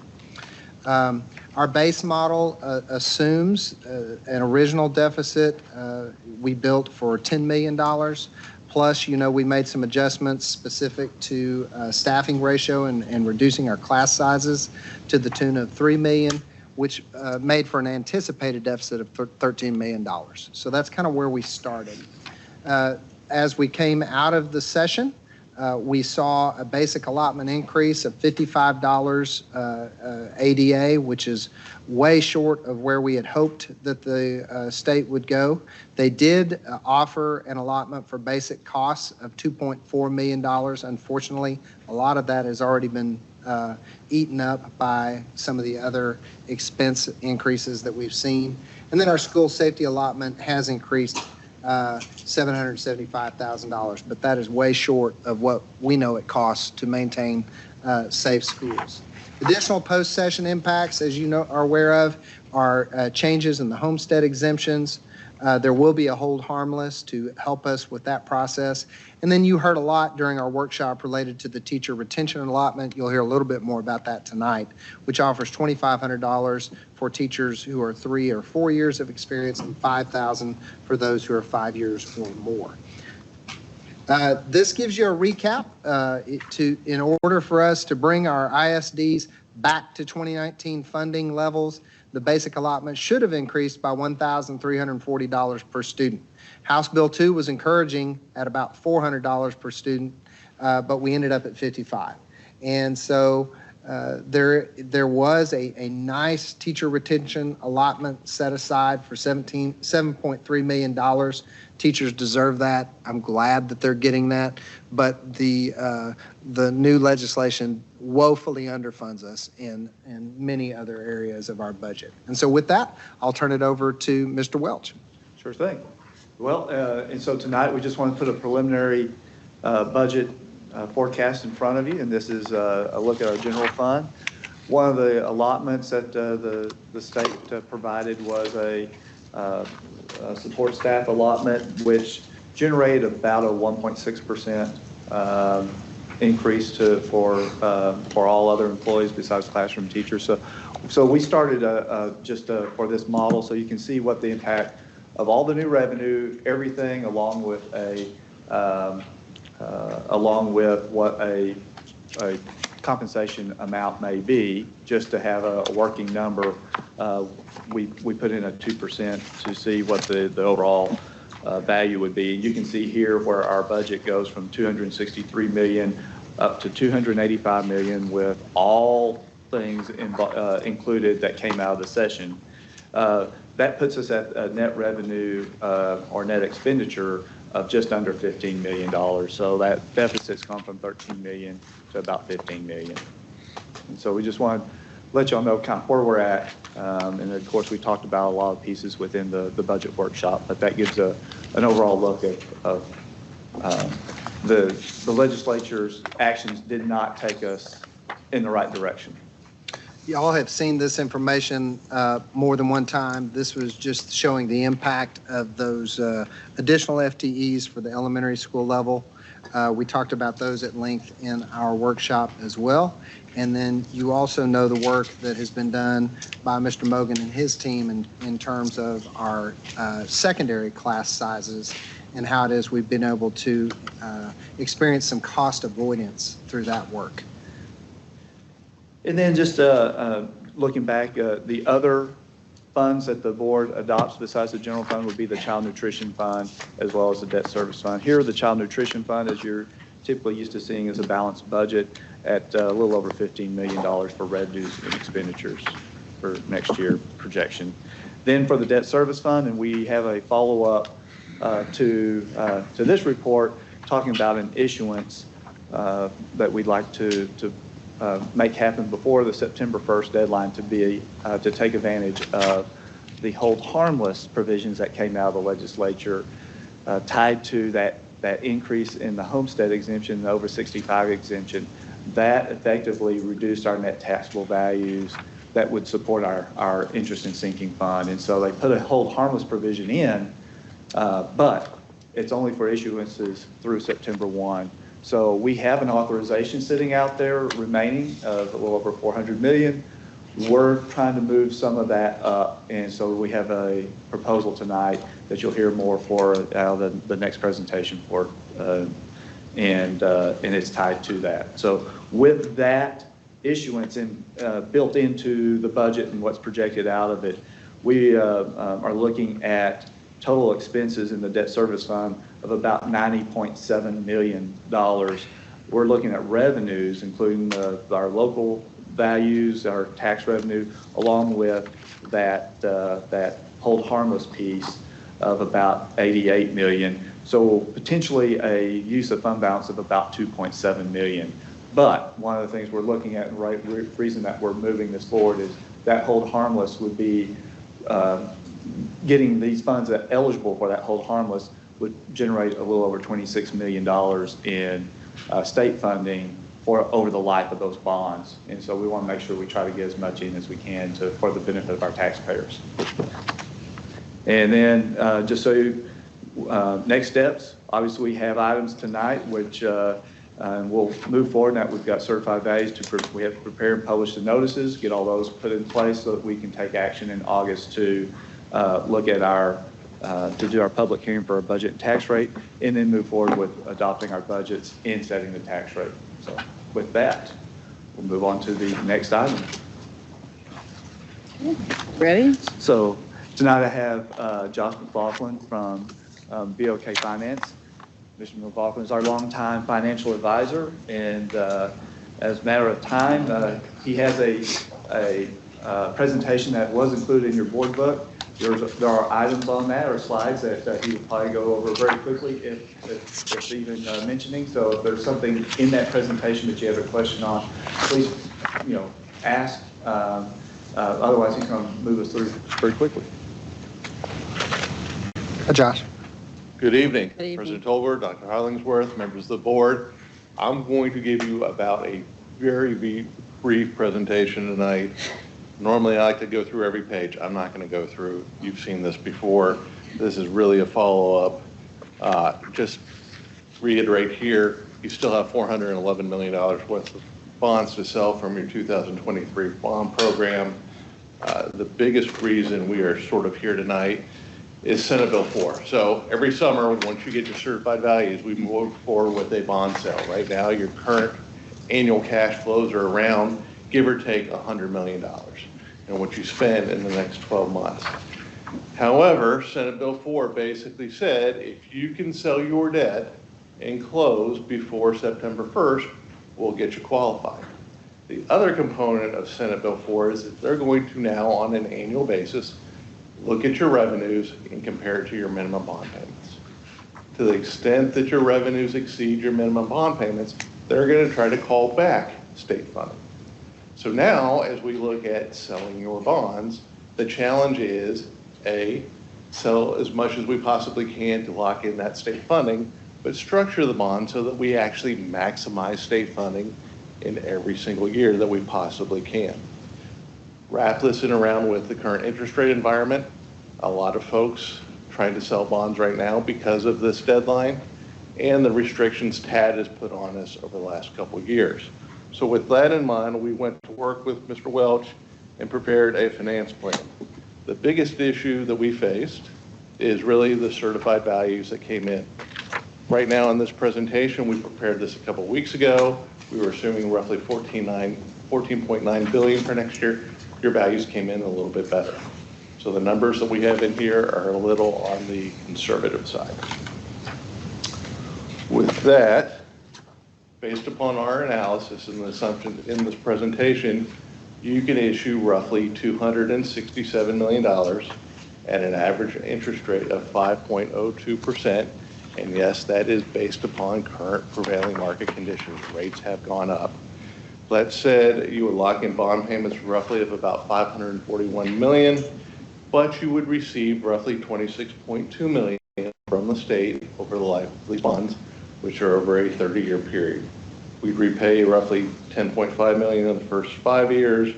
Our base model assumes an original deficit we built for $10 million. Plus, we made some adjustments specific to staffing ratio and reducing our class sizes to the tune of $3 million, which made for an anticipated deficit of $13 million. So that's kind of where we started. As we came out of the session, we saw a basic allotment increase of $55 ADA, which is way short of where we had hoped that the state would go. They did offer an allotment for basic costs of $2.4 million. Unfortunately, a lot of that has already been eaten up by some of the other expense increases that we've seen. And then our school safety allotment has increased $775,000, but that is way short of what we know it costs to maintain safe schools. Additional post-session impacts, as you know, are aware of, are changes in the homestead exemptions. There will be a hold harmless to help us with that process. And then you heard a lot during our workshop related to the teacher retention allotment. You'll hear a little bit more about that tonight, which offers $2,500 for teachers who are 3 or 4 years of experience and $5,000 for those who are 5 years or more. This gives you a recap in order for us to bring our ISDs back to 2019 funding levels. The basic allotment should have increased by $1,340 per student. House Bill 2 was encouraging at about $400 per student, but we ended up at $55. And so there was a nice teacher retention allotment set aside for $7.3 million. Teachers deserve that. I'm glad that they're getting that. But the new legislation woefully underfunds us in many other areas of our budget. And so with that, I'll turn it over to Mr. Welch. Sure thing. Well, and so tonight we just want to put a preliminary budget forecast in front of you, and this is a look at our general fund. One of the allotments that the state provided was a support staff allotment, which generated about a 1.6% increase for all other employees besides classroom teachers. So we started just for this model, so you can see what the impact of all the new revenue, everything along with what a compensation amount may be, just to have a working number. We put in a 2% to see what the overall value would be. You can see here where our budget goes from 263 million up to 285 million with all things included that came out of the session. That puts us at a net revenue or net expenditure of just under $15 million. So that deficit's gone from 13 million to about 15 million. And so we just want to let y'all know kind of where we're at. And of course, we talked about a lot of pieces within the budget workshop, but that gives an overall look of the legislature's actions did not take us in the right direction. Y'all have seen this information more than one time. This was just showing the impact of those additional FTEs for the elementary school level. We talked about those at length in our workshop as well. And then you also know the work that has been done by Mr. Mogan and his team in terms of our secondary class sizes and how it is we've been able to experience some cost avoidance through that work. And then just looking back, the other funds that the board adopts besides the general fund would be the child nutrition fund as well as the debt service fund. Here, the child nutrition fund, as you're typically used to seeing, is a balanced budget at a little over $15 million for revenues and expenditures for next year projection. Then for the debt service fund, and we have a follow-up to this report talking about an issuance that we'd like to make happen before the September 1st deadline to take advantage of the hold harmless provisions that came out of the legislature tied to that increase in the homestead exemption, the over 65 exemption. That effectively reduced our net taxable values that would support our interest in sinking fund. And so they put a hold harmless provision in, but it's only for issuances through September 1. So we have an authorization sitting out there remaining of a little over 400 million. We're trying to move some of that up, and so we have a proposal tonight that you'll hear more for out of the next presentation for, and it's tied to that. So with that issuance built into the budget and what's projected out of it, we are looking at total expenses in the debt service fund of about $90.7 million. We're looking at revenues, including our local values, our tax revenue, along with that hold harmless piece of about 88 million. So potentially a use of fund balance of about 2.7 million. But one of the things we're looking at, and the reason that we're moving this forward, is that hold harmless would be getting these funds that are eligible for that hold harmless would generate a little over $26 million in state funding over the life of those bonds. And so we want to make sure we try to get as much in as we can for the benefit of our taxpayers. And then just so you, next steps, obviously we have items tonight which we'll move forward. Now we've got certified values we have to prepare and publish the notices, get all those put in place so that we can take action in August to look at to do our public hearing for our budget and tax rate, and then move forward with adopting our budgets and setting the tax rate. So with that, we'll move on to the next item. Ready? So tonight I have Josh McLaughlin from BOK Finance. Mr. McLaughlin is our longtime financial advisor, and as a matter of time, he has a presentation that was included in your board book. There are items on that or slides that he would probably go over very quickly if even mentioning. So if there's something in that presentation that you have a question on, please ask. Otherwise, he's going to move us through very quickly. Josh. Good evening. Good evening. President Tolbert, Dr. Hollingsworth, members of the board. I'm going to give you about a very brief presentation tonight. Normally, I like to go through every page. I'm not going to go through. You've seen this before. This is really a follow-up. Just reiterate here, you still have $411 million worth of bonds to sell from your 2023 bond program. The biggest reason we are sort of here tonight is Senate Bill 4. So every summer, once you get your certified values, we move forward with a bond sale. Right now, your current annual cash flows are around, give or take, $100 million, and what you spend in the next 12 months. However, Senate Bill 4 basically said if you can sell your debt and close before September 1st, we'll get you qualified. The other component of Senate Bill 4 is that they're going to now, on an annual basis, look at your revenues and compare it to your minimum bond payments. To the extent that your revenues exceed your minimum bond payments, they're going to try to call back state funding. So now, as we look at selling your bonds, the challenge is, A, sell as much as we possibly can to lock in that state funding, but structure the bond so that we actually maximize state funding in every single year that we possibly can. Wrap this in around with the current interest rate environment. A lot of folks trying to sell bonds right now because of this deadline and the restrictions TAD has put on us over the last couple of years. So with that in mind, we went to work with Mr. Welch and prepared a finance plan. The biggest issue that we faced is really the certified values that came in. Right now in this presentation, we prepared this a couple of weeks ago. We were assuming roughly 14.9 billion for next year. Your values came in a little bit better. So the numbers that we have in here are a little on the conservative side. With that, based upon our analysis and the assumptions in this presentation, you can issue roughly $267 million at an average interest rate of 5.02%. And yes, that is based upon current prevailing market conditions. Rates have gone up. That said, you would lock in bond payments roughly of about $541 million, but you would receive roughly $26.2 million from the state over the life of these bonds, which are over a 30-year period. We'd repay roughly $10.5 million in the first 5 years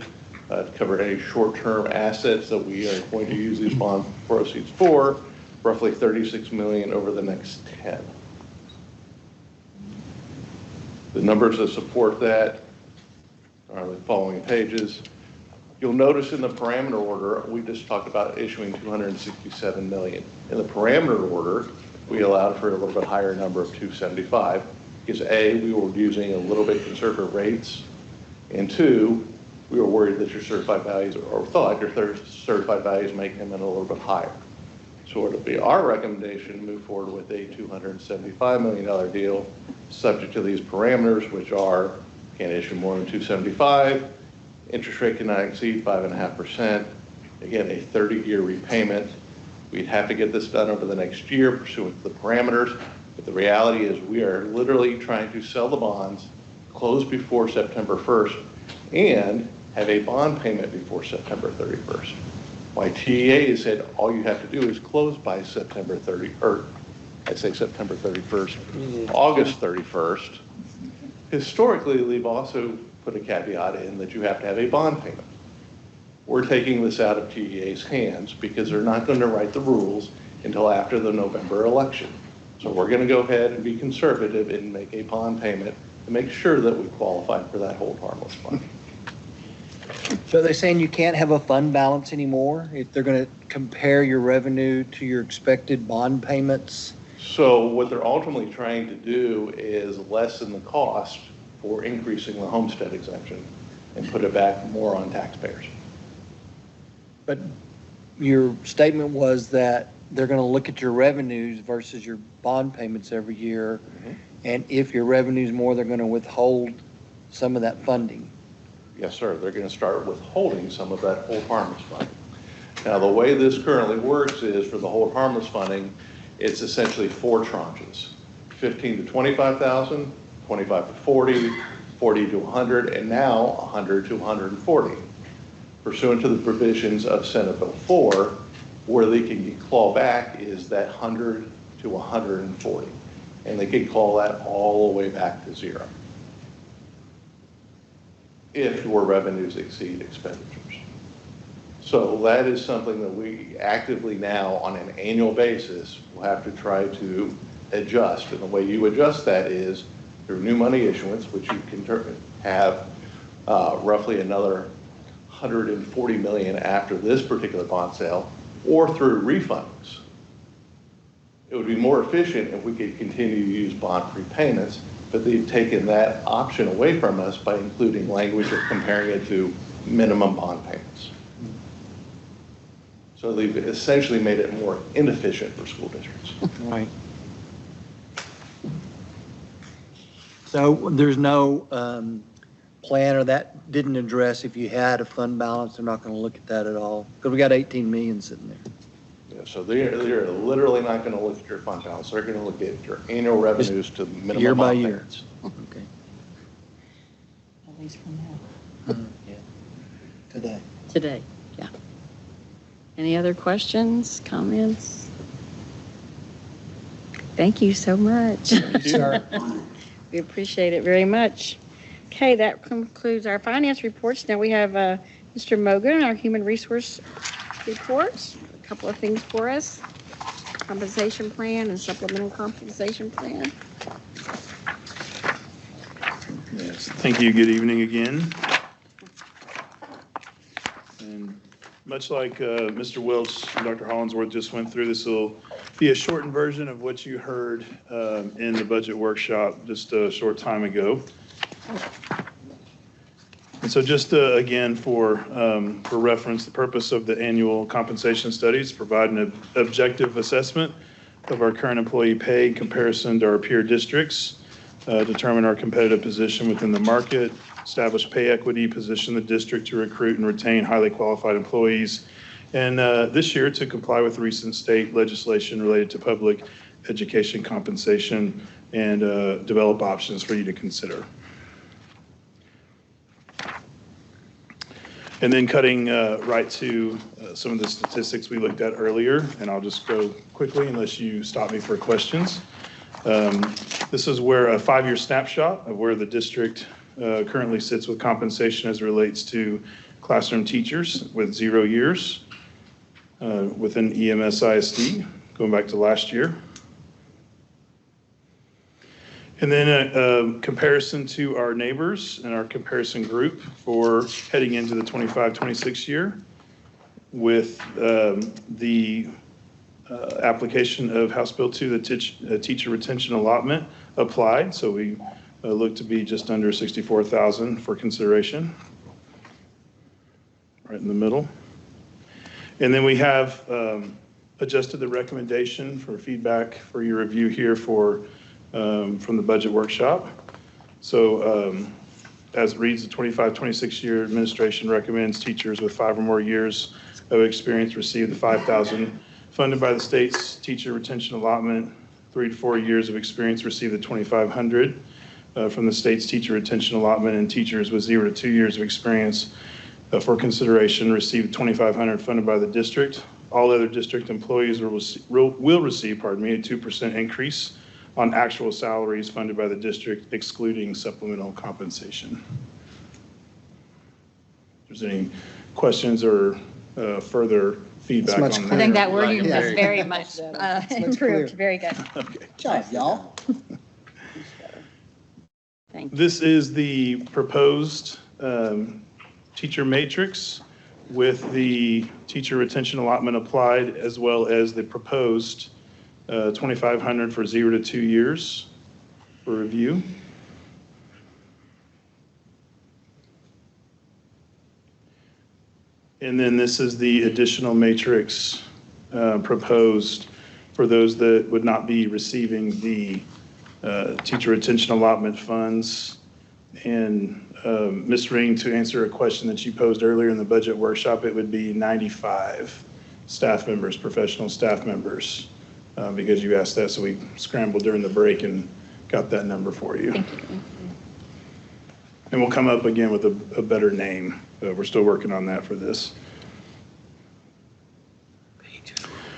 to cover any short-term assets that we are going to use these bond proceeds for, roughly $36 million over the next 10. The numbers that support that are the following pages. You'll notice in the parameter order, we just talked about issuing $267 million. In the parameter order, we allowed for a little bit higher number of 275 because A, we were using a little bit conservative rates, and 2, we were worried that your certified values, or thought your certified values may come in a little bit higher. So it'll be our recommendation to move forward with a $275 million deal, subject to these parameters, which are can't issue more than 275, interest rate cannot exceed 5.5%, again, a 30-year repayment. We'd have to get this done over the next year pursuant to the parameters, but the reality is we are literally trying to sell the bonds, close before September 1st, and have a bond payment before September 31st. Why TEA said all you have to do is close by September 30, or I'd say September 31st, August 31st. Historically, they've also put a caveat in that you have to have a bond payment. We're taking this out of TEA's hands because they're not going to write the rules until after the November election. So we're going to go ahead and be conservative and make a bond payment to make sure that we qualify for that hold harmless fund. So they're saying you can't have a fund balance anymore if they're going to compare your revenue to your expected bond payments? So what they're ultimately trying to do is lessen the cost for increasing the homestead exemption and put it back more on taxpayers. But your statement was that they're going to look at your revenues versus your bond payments every year. Mm-hmm. And if your revenue's more, they're going to withhold some of that funding. Yes, sir. They're going to start withholding some of that hold harmless funding. Now, the way this currently works is for the hold harmless funding, it's essentially 4 tranches, 15 to 25,000, 25 to 40, 40 to 100, and now 100 to 140. Pursuant to the provisions of Senate Bill 4, where they can claw back is that 100 to 140. And they can claw that all the way back to 0 if your revenues exceed expenditures. So that is something that we actively now on an annual basis will have to try to adjust. And the way you adjust that is through new money issuance, which you can have roughly another $140 million after this particular bond sale, or through refunds. It would be more efficient if we could continue to use bond prepayments, but they've taken that option away from us by including language of comparing it to minimum bond payments. So they've essentially made it more inefficient for school districts. Right. So there's no plan, or that didn't address if you had a fund balance, they're not going to look at that at all? Because we got 18 million sitting there. Yeah, so they're literally not going to look at your fund balance. They're going to look at your annual revenues to minimum year by bond year. payments. Okay. At least from now. Yeah. Today. Today, yeah. Any other questions, comments? Thank you so much. We appreciate it very much. Okay, that concludes our finance reports. Now we have Mr. Mogan, our human resource reports. A couple of things for us. Compensation plan and supplemental compensation plan. Yes, thank you. Good evening again. And much like Mr. Welch and Dr. Hollingsworth just went through, this will be a shortened version of what you heard in the budget workshop just a short time ago. And so just again, for reference, the purpose of the annual compensation studies provide an objective assessment of our current employee pay in comparison to our peer districts, determine our competitive position within the market, establish pay equity, position the district to recruit and retain highly qualified employees, and this year to comply with recent state legislation related to public education compensation and develop options for you to consider. And then cutting right to some of the statistics we looked at earlier, and I'll just go quickly unless you stop me for questions. This is where a 5-year snapshot of where the district currently sits with compensation as it relates to classroom teachers with 0 years within EMS ISD, going back to last year. And then a comparison to our neighbors and our comparison group for heading into the 25-26 year with the application of House Bill 2, the teacher retention allotment applied. So we look to be just under 64,000 for consideration, right in the middle. And then we have adjusted the recommendation for feedback for your review here for from the budget workshop. So as it reads, the 25-26 year administration recommends teachers with 5 or more years of experience receive the $5,000 funded by the state's teacher retention allotment. 3 to 4 years of experience receive the $2,500 from the state's teacher retention allotment, and teachers with 0 to 2 years of experience for consideration receive $2,500 funded by the district. All other district employees will receive, a 2% increase on actual salaries funded by the district, excluding supplemental compensation. If there's any questions or further feedback on that. I think that wording was very much improved. Very good. Okay. Good job, y'all. Thank you. This is the proposed teacher matrix with the teacher retention allotment applied, as well as the proposed $2,500 for 0 to 2 years for review. And then this is the additional matrix proposed for those that would not be receiving the teacher retention allotment funds. And Ms. Ring, to answer a question that you posed earlier in the budget workshop, it would be 95 staff members, professional staff members. Because you asked that, so we scrambled during the break and got that number for you. Thank you. And we'll come up again with a better name. We're still working on that for this.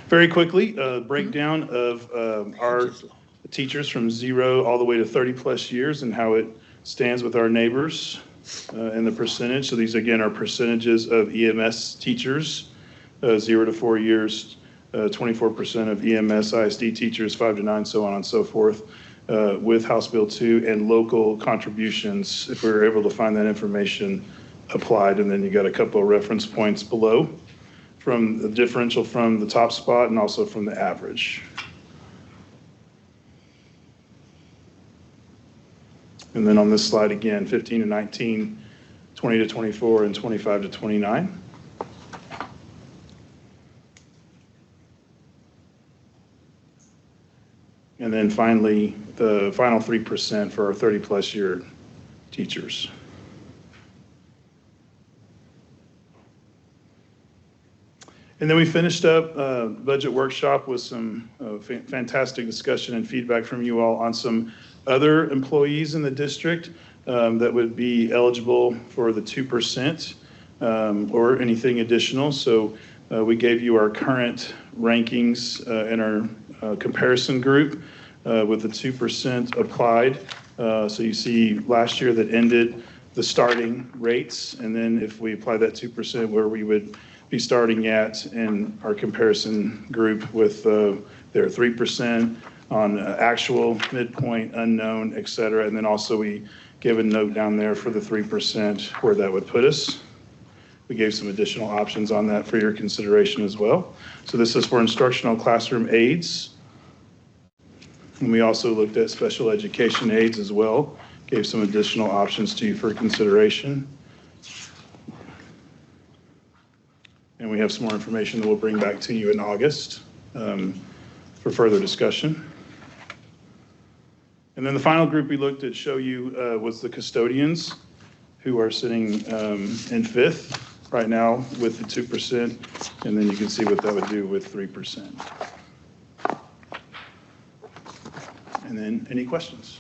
Very quickly, breakdown of our teachers from 0 all the way to 30+ years and how it stands with our neighbors and the percentage. So these, again, are percentages of EMS teachers, 0 to 4 years 24% of EMS, ISD teachers, 5 to 9, so on and so forth, with House Bill 2, and local contributions, if we were able to find that information applied. And then you got a couple of reference points below from the differential from the top spot and also from the average. And then on this slide again, 15 to 19, 20 to 24, and 25 to 29. And then finally, the final 3% for our 30-plus year teachers. And then we finished up budget workshop with some fantastic discussion and feedback from you all on some other employees in the district that would be eligible for the 2% or anything additional. So we gave you our current rankings in our comparison group with the 2% applied. So you see last year that ended the starting rates, and then if we apply that 2%, where we would be starting at in our comparison group with their 3% on actual, midpoint, unknown, et cetera. And then also we gave a note down there for the 3% where that would put us. We gave some additional options on that for your consideration as well. So this is for instructional classroom aides. And we also looked at special education aides as well, gave some additional options to you for consideration. And we have some more information that we'll bring back to you in August for further discussion. And then the final group we looked at show you was the custodians, who are sitting in fifth right now with the 2%. And then you can see what that would do with 3%. And then any questions?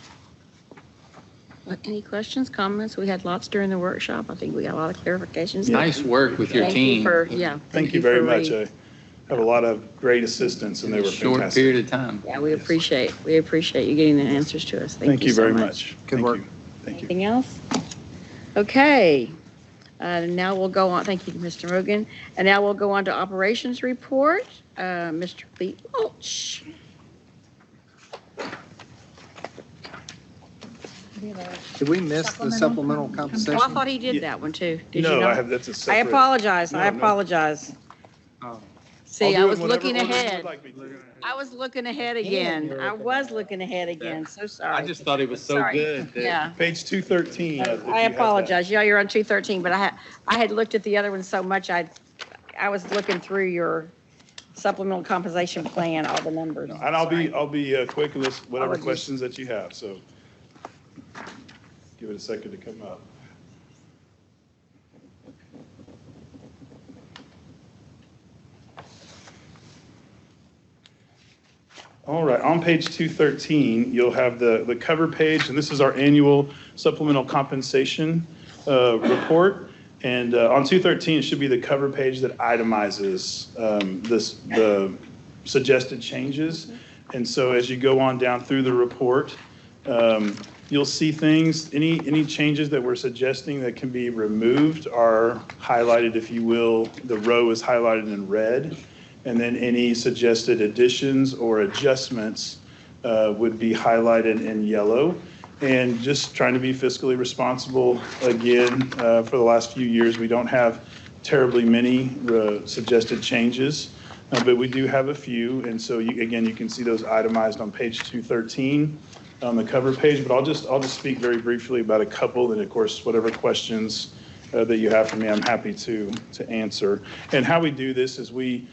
Any questions, comments? We had lots during the workshop. I think we got a lot of clarifications. Nice work with your Thank team. you for, yeah. Thank you very much. I have a lot of great assistants, and they were Short fantastic. period of time. Yeah, we appreciate you getting the answers to us. Thank you so very much. Good work. Thank you. Anything else? Okay. Now we'll go on. Thank you, Mr. Mogan. And now we'll go on to operations report. Mr. Lee Welch. Did we miss the supplemental compensation? Oh, I thought he did that one too. Did No, you not? I have, that's a I separate. apologize. No, I no. apologize. Oh. See, I'll I do it was whatever looking order you would ahead. like me to. I was looking ahead again. I was looking ahead again. So sorry. I just thought it was so Sorry. good. that- Yeah. Page 213. if you I have that. apologize. Yeah, you're on 213, but I had looked at the other one so much, I was looking through your supplemental compensation plan, all the numbers. And I'll be quick with whatever Apologies. questions that you have, so give it a second to come up. All right, on page 213, you'll have the cover page, and this is our annual supplemental compensation report. And on 213, it should be the cover page that itemizes the suggested changes. And so as you go on down through the report, you'll see things, any changes that we're suggesting that can be removed are highlighted, if you will. The row is highlighted in red. And then any suggested additions or adjustments would be highlighted in yellow. And just trying to be fiscally responsible, again, for the last few years, we don't have terribly many suggested changes, but we do have a few. And so, again, you can see those itemized on page 213 on the cover page. But I'll just speak very briefly about a couple, and of course, whatever questions that you have for me, I'm happy to answer. And how we do this is we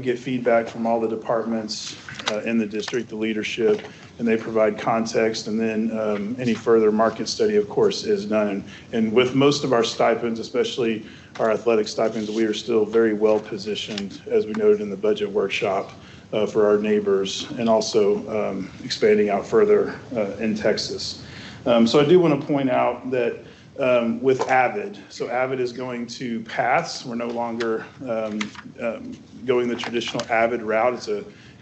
get feedback from all the departments in the district, the leadership, and they provide context, and then any further market study, of course, is done. And with most of our stipends, especially our athletic stipends, we are still very well positioned, as we noted in the budget workshop, for our neighbors, and also expanding out further in Texas. So I do want to point out that with AVID. So AVID is going to PATHS. We're no longer going the traditional AVID route.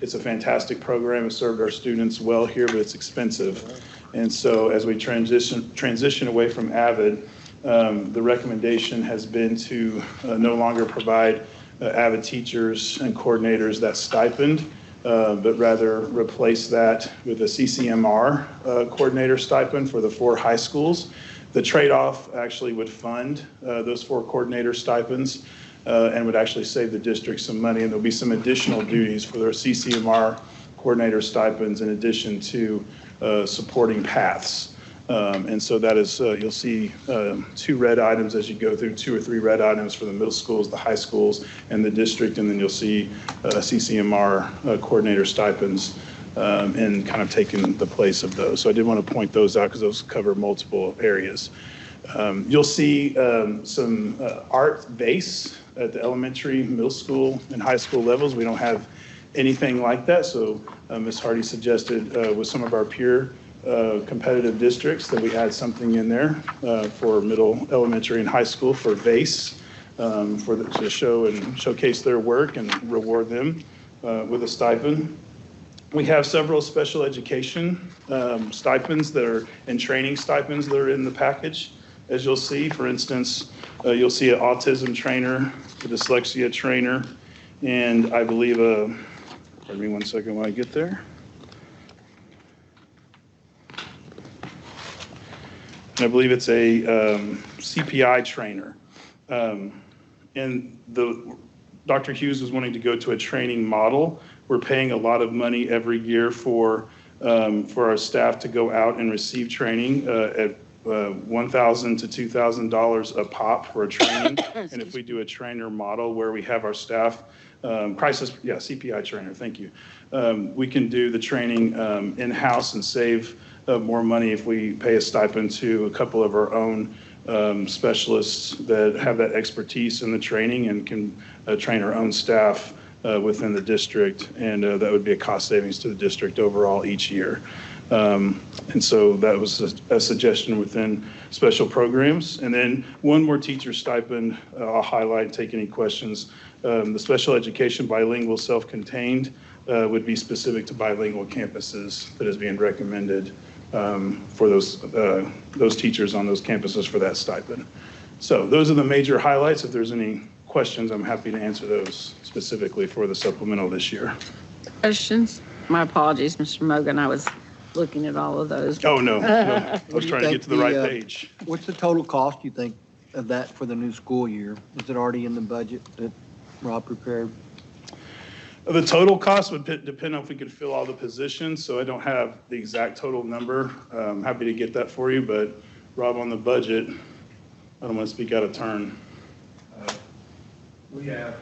It's a fantastic program. It served our students well here, but it's expensive. And so as we transition away from AVID, the recommendation has been to no longer provide Avid teachers and coordinators that stipend, but rather replace that with a CCMR coordinator stipend for the 4 high schools. The trade-off actually would fund those 4 coordinator stipends and would actually save the district some money, and there'll be some additional duties for their CCMR coordinator stipends in addition to supporting paths. And so that is, you'll see 2 red items as you go through, 2 or 3 red items for the middle schools, the high schools, and the district, and then you'll see CCMR coordinator stipends and kind of taking the place of those. So I did want to point those out because those cover multiple areas. You'll see some art base at the elementary, middle school, and high school levels. We don't have anything like that, so Ms. Hardy suggested with some of our peer competitive districts that we add something in there for middle, elementary, and high school for VACE to show and showcase their work and reward them with a stipend. We have several special education stipends that are, and training stipends that are in the package. As you'll see, for instance, you'll see an autism trainer, a dyslexia trainer, and I believe pardon me one second while I get there. I believe it's a CPI trainer. And Dr. Hughes was wanting to go to a training model. We're paying a lot of money every year for our staff to go out and receive training at $1,000 to $2,000 a pop for a training. And if we do a trainer model where we have our staff, CPI trainer, thank you. We can do the training in-house and save more money if we pay a stipend to a couple of our own specialists that have that expertise in the training and can train our own staff within the district. And that would be a cost savings to the district overall each year. And so that was a suggestion within special programs. And then one more teacher stipend I'll highlight and take any questions. The special education bilingual self-contained would be specific to bilingual campuses that is being recommended for those teachers on those campuses for that stipend. So those are the major highlights. If there's any questions, I'm happy to answer those specifically for the supplemental this year. Questions? My apologies, Mr. Mogan. I was looking at all of those. Oh, no. I was trying to get to the right page. What's the total cost, you think, of that for the new school year? Is it already in the budget that Rob prepared? The total cost would depend on if we could fill all the positions, so I don't have the exact total number. I'm happy to get that for you, but Rob, on the budget, I don't want to speak out of turn. We have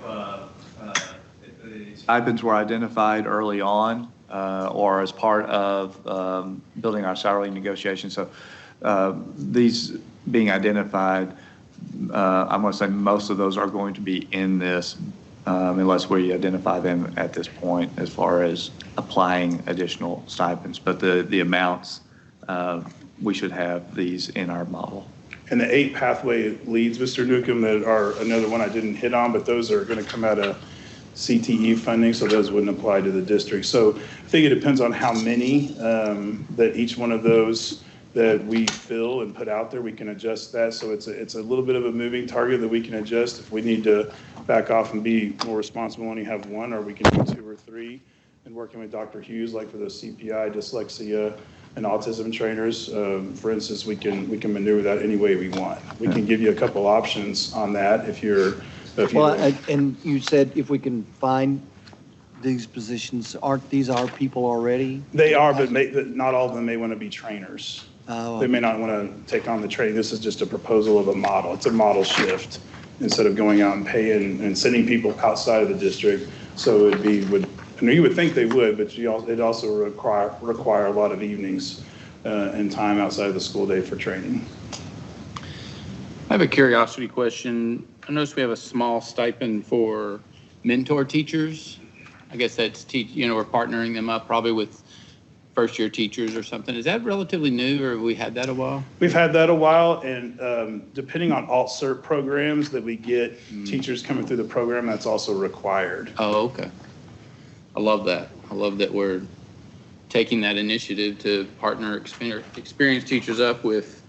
Stipends were identified early on or as part of building our salary negotiations. So these being identified, I'm going to say most of those are going to be in this unless we identify them at this point as far as applying additional stipends. But the amounts, we should have these in our model. And the 8 pathway leads, Mr. Newcomb, that are another one I didn't hit on, but those are going to come out of CTE funding, so those wouldn't apply to the district. So I think it depends on how many that each one of those that we fill and put out there, we can adjust that. So it's a little bit of a moving target that we can adjust if we need to back off and be more responsible when you have 1, or we can do 2 or 3. And working with Dr. Hughes, like for those CPI, dyslexia, and autism trainers, for instance, we can maneuver that any way we want. We can give you a couple options on that if you're. And you said if we can find these positions, aren't these our people already? They are, but not all of them may want to be trainers. Oh, they may not want to take on the training. This is just a proposal of a model. It's a model shift instead of going out and paying and sending people outside of the district. So you would think they would, but it also require a lot of evenings and time outside of the school day for training. I have a curiosity question. I noticed we have a small stipend for mentor teachers. I guess that's we're partnering them up probably with first-year teachers or something. Is that relatively new, or have we had that a while? We've had that a while, and depending on alt-cert programs that we get teachers coming through the program, that's also required. Oh, okay. I love that. I love that we're taking that initiative to partner experienced teachers up with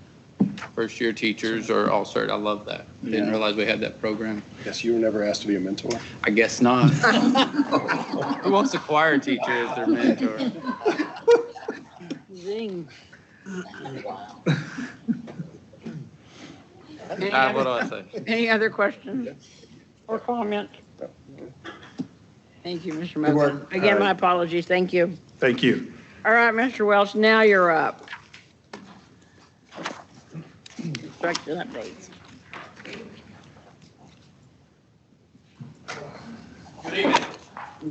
first-year teachers are all cert. I love that. Didn't realize we had that program. Guess you were never asked to be a mentor? I guess not. Who wants a choir teacher as their mentor? Zing. What do I say? Any other questions or comments? Thank you, Mr. Good Mosley. work. Again, All my right. apologies. Thank you. Thank you. All right, Mr. Welch, now you're up. Instruction updates.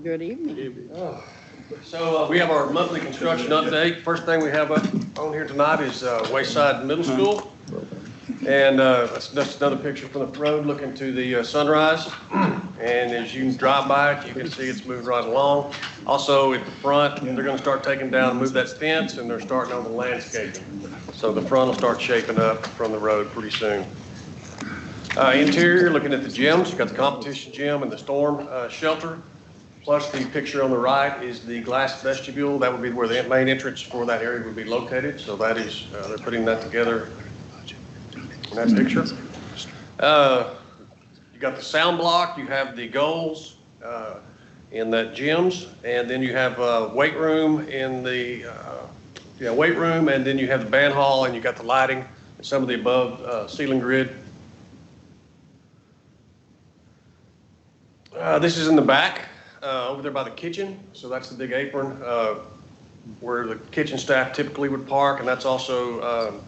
Good evening. Good evening. So we have our monthly construction update. First thing we have up on here tonight is Wayside Middle School. And that's just another picture from the road looking to the sunrise. And as you drive by it, you can see it's moving right along. Also at the front, they're going to start taking down and move that fence, and they're starting on the landscaping. So the front will start shaping up from the road pretty soon. Interior, looking at the gyms, you've got the competition gym and the storm shelter. Plus the picture on the right is the glass vestibule. That would be where the main entrance for that area would be located. So that is, they're putting that together in that picture. You got the sound block, you have the goals in that gyms, and then you have weight room in the weight room, and then you have the band hall, and you got the lighting and some of the above ceiling grid. This is in the back over there by the kitchen, so that's the big apron where the kitchen staff typically would park, and that's also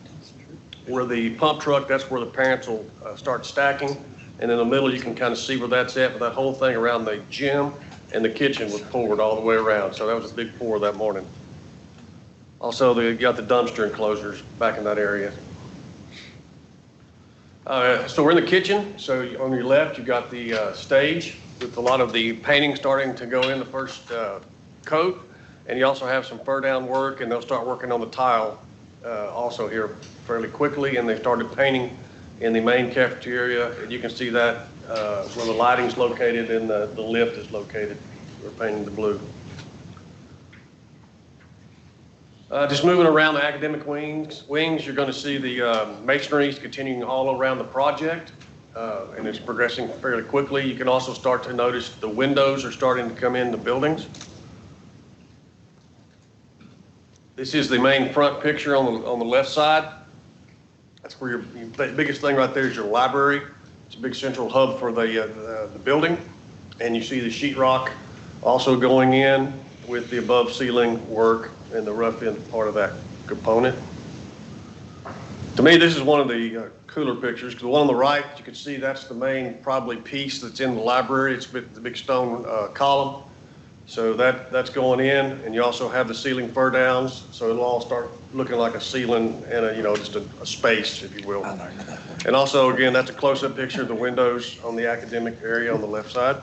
where the pump truck, that's where the parents will start stacking. And in the middle, you can kind of see where that's at, but that whole thing around the gym and the kitchen was poured all the way around. So that was a big pour that morning. Also, they got the dumpster enclosures back in that area. So we're in the kitchen. So on your left, you've got the stage with a lot of the painting starting to go in the first coat. And you also have some fur down work, and they'll start working on the tile also here fairly quickly. And they started painting in the main cafeteria, and you can see that where the lighting's located and the lift is located. We're painting the blue. Just moving around the academic wings, you're going to see the masonry continuing all around the project, and it's progressing fairly quickly. You can also start to notice the windows are starting to come in the buildings. This is the main front picture on the left side. That's where the biggest thing right there is your library. It's a big central hub for the building. And you see the sheetrock also going in with the above ceiling work and the rough end part of that component. To me, this is one of the cooler pictures, because the one on the right, you can see that's the main probably piece that's in the library. It's the big stone column. So that's going in, and you also have the ceiling fur downs, so it'll all start looking like a ceiling and just a space, if you will. And also, again, that's a close-up picture of the windows on the academic area on the left side.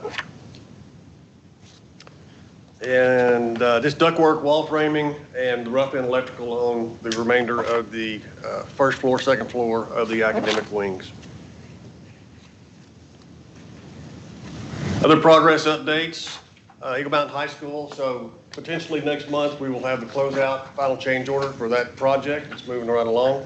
And this ductwork, wall framing, and rough end electrical on the remainder of the first floor, second floor of the academic wings. Other progress updates. Eagle Mountain High School, so potentially next month we will have the closeout final change order for that project. It's moving right along.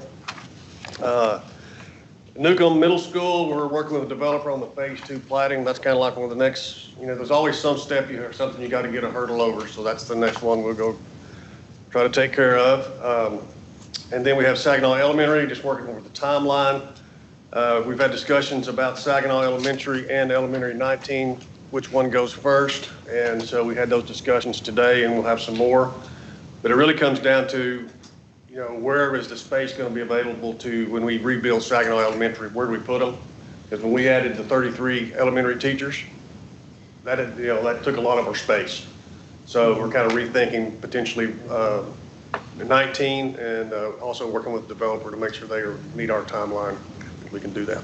Newcomb Middle School, we're working with a developer on the phase 2 plating. That's kind of like one of the next, there's always some step something you got to get a hurdle over. So that's the next one we'll go try to take care of. And then we have Saginaw Elementary, just working over the timeline. We've had discussions about Saginaw Elementary and Elementary 19, which one goes first. And so we had those discussions today, and we'll have some more. But it really comes down to, where is the space going to be available to when we rebuild Saginaw Elementary? Where do we put them? Because when we added the 33 elementary teachers, that took a lot of our space. So we're kind of rethinking potentially 19, and also working with the developer to make sure they meet our timeline. We can do that.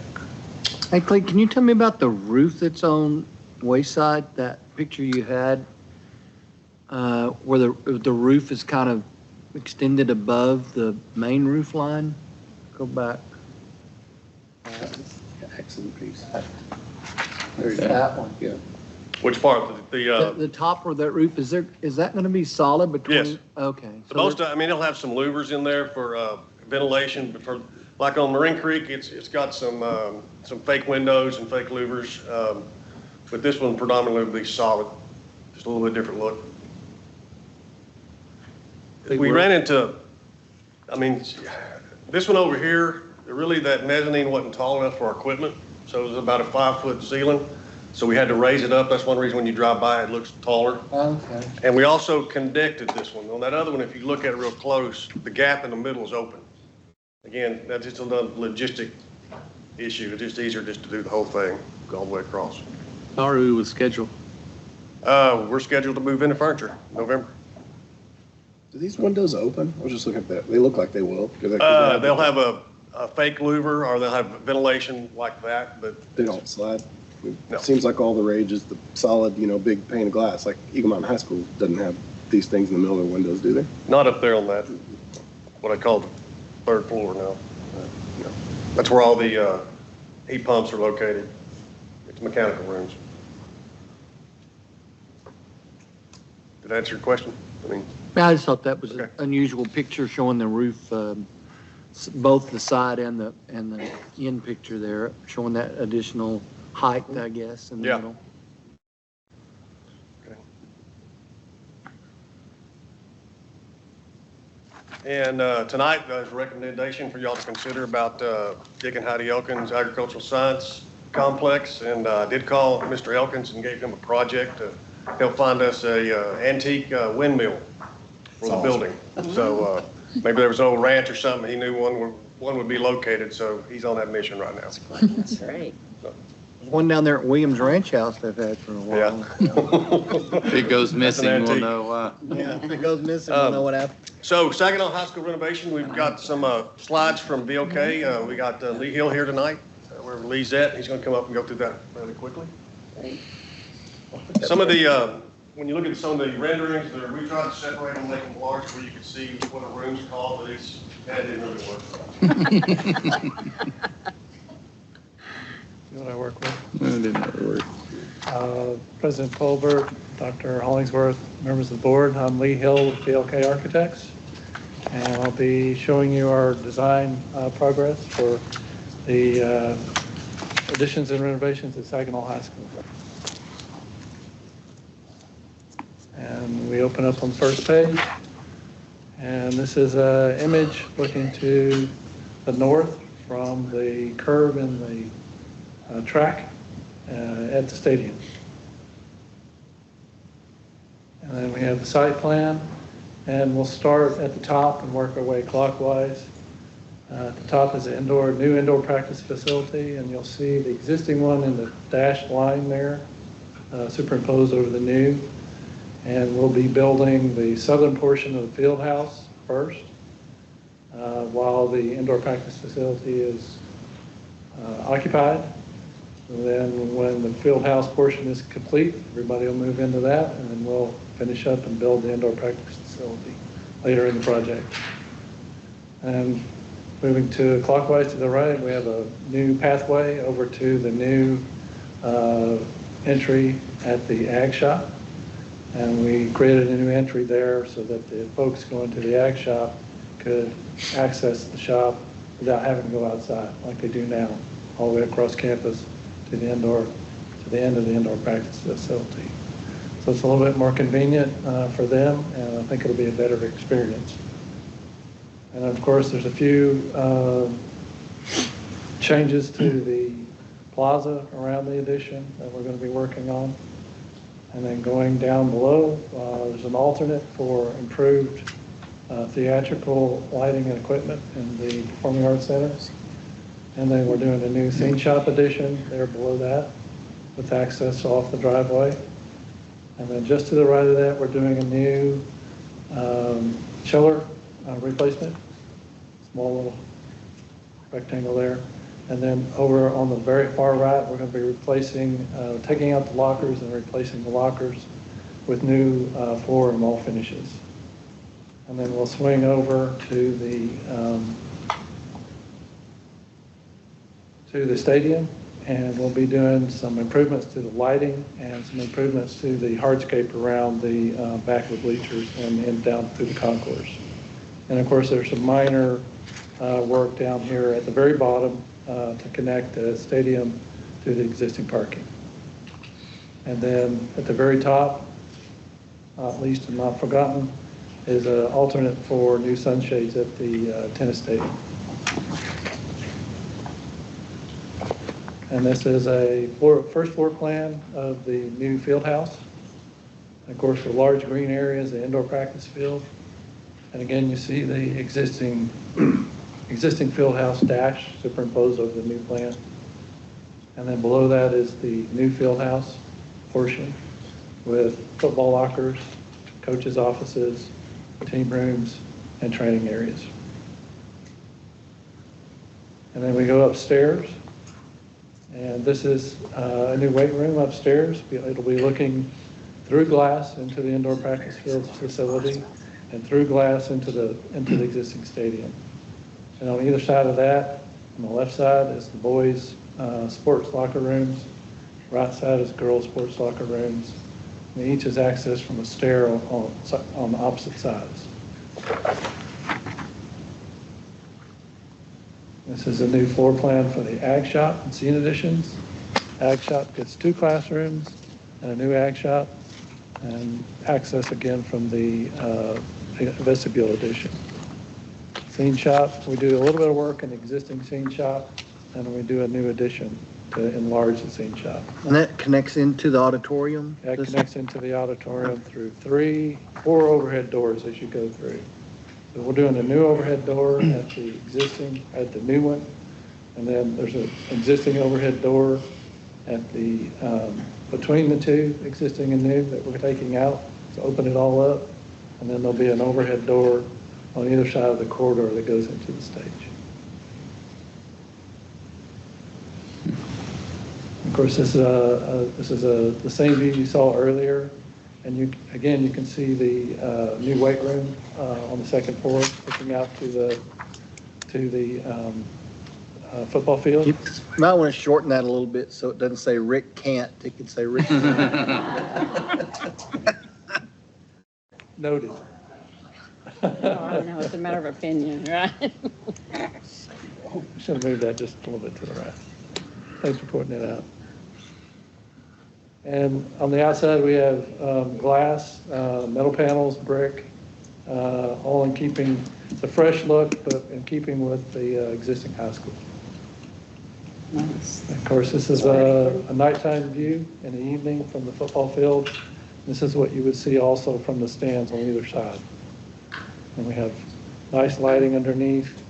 Hey, Clay, can you tell me about the roof that's on Wayside, that picture you had, where the roof is kind of extended above the main roof line? Go back. Excellent piece. There's that one. Yeah. Which part? The top where that roof, is that going to be solid between? Yes. Okay. It'll have some louvers in there for ventilation, but for, like on Marine Creek, it's got some fake windows and fake louvers. But this one predominantly will be solid, just a little bit different look. We ran into, I mean, this one over here, really that mezzanine wasn't tall enough for our equipment. So it was about a 5-foot ceiling. So we had to raise it up. That's one reason when you drive by, it looks taller. Okay. And we also connected this one. On that other one, if you look at it real close, the gap in the middle is open. Again, that's just another logistic issue. It's just easier just to do the whole thing, go all the way across. How are we with schedule? We're scheduled to move into furniture November. Do these windows open? I was just looking at that. They look like they will. They'll have a fake louver, or they'll have ventilation like that, but They don't slide. No. It seems like all the rage is the solid, big pane of glass. Like Eagle Mountain High School doesn't have these things in the middle of their windows, do they? not up there on that, what I call the third floor now. That's where all the heat pumps are located. It's mechanical rooms. Did that answer your question? I mean, Yeah, I just thought that was an unusual picture showing the roof, both the side and the end picture there, showing that additional height, I guess, in the Yeah. middle. And tonight, there's a recommendation for y'all to consider about Dick and Heidi Elkins Agricultural Science Complex. And I did call Mr. Elkins and gave him a project to help find us a antique windmill for the building. So maybe there was an old ranch or something. He knew one would be located, so he's on that mission right now. That's great. There's one down there at Williams Ranch House they've had for a while. If it goes missing, we'll antique. know why. Yeah, if it goes missing, we'll know what happened. So Saginaw High School renovation, we've got some slides from VOK. We got Lee Hill here tonight, where Lee's at. He's going to come up and go through that really quickly. Some of the, when you look at some of the renderings, we tried to separate them, make them large where you could see what a room's called, but that didn't really work. What I work with. That didn't really work. President Colbert, Dr. Hollingsworth, members of the board, I'm Lee Hill with VLK Architects, and I'll be showing you our design progress for the additions and renovations at Saginaw High School. And we open up on the first page, and this is an image looking to the north from the curve in the track at the stadium. And then we have the site plan, and we'll start at the top and work our way clockwise. At the top is an new indoor practice facility, and you'll see the existing one in the dashed line there, superimposed over the new. And we'll be building the southern portion of the field house first, while the indoor practice facility is occupied. And then when the field house portion is complete, everybody will move into that, and then we'll finish up and build the indoor practice facility later in the project. And moving to clockwise to the right, we have a new pathway over to the new entry at the ag shop. And we created a new entry there so that the folks going to the ag shop could access the shop without having to go outside like they do now, all the way across campus to the end of the indoor practice facility. So it's a little bit more convenient for them, and I think it'll be a better experience. And of course, there's a few changes to the plaza around the addition that we're going to be working on. And then going down below, there's an alternate for improved theatrical lighting and equipment in the Performing Arts Centers. And then we're doing a new scene shop addition there below that with access off the driveway. And then just to the right of that, we're doing a new chiller replacement, small little rectangle there. And then over on the very far right, we're going to be replacing, taking out the lockers and replacing the lockers with new floor and wall finishes. And then we'll swing over to the stadium, and we'll be doing some improvements to the lighting and some improvements to the hardscape around the back of the bleachers and down through the concourse. And of course, there's some minor work down here at the very bottom to connect the stadium to the existing parking. And then at the very top, at least and not forgotten, is an alternate for new sunshades at the tennis stadium. And this is a first floor plan of the new field house. Of course, the large green area is the indoor practice field. And again, you see the existing field house dash superimposed over the new plan. And then below that is the new field house portion with football lockers, coaches' offices, team rooms, and training areas. And then we go upstairs, and this is a new weight room upstairs. It'll be looking through glass into the indoor practice field facility and through glass into the existing stadium. And on either side of that, on the left side is the boys' sports locker rooms. Right side is girls' sports locker rooms. And each is accessed from a stair on the opposite sides. This is a new floor plan for the Ag Shop and Scene Additions. Ag Shop gets 2 classrooms and a new Ag Shop, and access again from the vestibule addition. Scene Shop, we do a little bit of work in the existing Scene Shop, and we do a new addition to enlarge the Scene Shop. And that connects into the auditorium? That connects into the auditorium through 4 overhead doors as you go through. So we're doing a new overhead door at the new one, and then there's an existing overhead door at the between the 2 existing and new that we're taking out to open it all up, and then there'll be an overhead door on either side of the corridor that goes into the stage. Of course, this is the same view you saw earlier, and you can see the new weight room on the 2nd floor, looking out to the football field. You might want to shorten that a little bit so it doesn't say Rick can't. It could say Rick can't. Noted. Oh, I know, it's a matter of opinion, right? Should have moved that just a little bit to the right. Thanks for pointing it out. And on the outside, we have glass, metal panels, brick, all in keeping. It's a fresh look, but in keeping with the existing high school. Nice. Of course, this is a nighttime view in the evening from the football field. This is what you would see also from the stands on either side. And we have nice lighting underneath,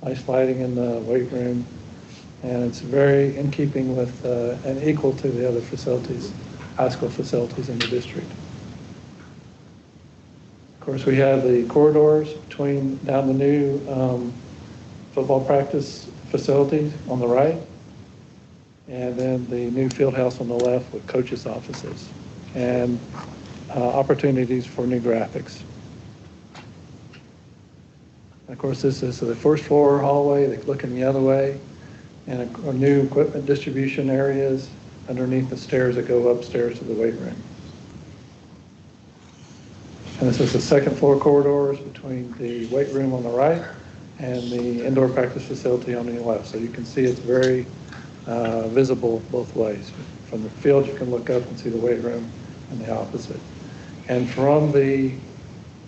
nice lighting in the weight room, and it's very in keeping with and equal to the other facilities, high school facilities in the district. Of course, we have the corridors down the new football practice facilities on the right, and then the new field house on the left with coaches' offices and opportunities for new graphics. Of course, this is the first floor hallway looking the other way, and a new equipment distribution areas underneath the stairs that go upstairs to the weight room. And this is the 2nd floor corridors between the weight room on the right and the indoor practice facility on the left. So you can see it's very visible both ways. From the field, you can look up and see the weight room and the opposite. And from the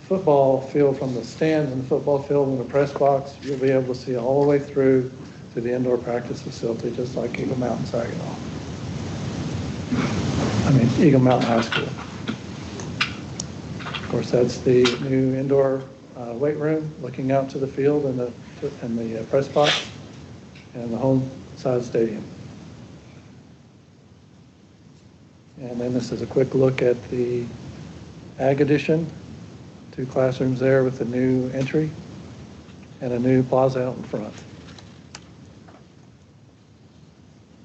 football field, from the stands in the football field and the press box, you'll be able to see all the way through to the indoor practice facility, just like Eagle Mountain Saginaw. Eagle Mountain High School. Of course, that's the new indoor weight room, looking out to the field and the press box and the home side stadium. And then this is a quick look at the Ag Addition. 2 classrooms there with a new entry and a new plaza out in front.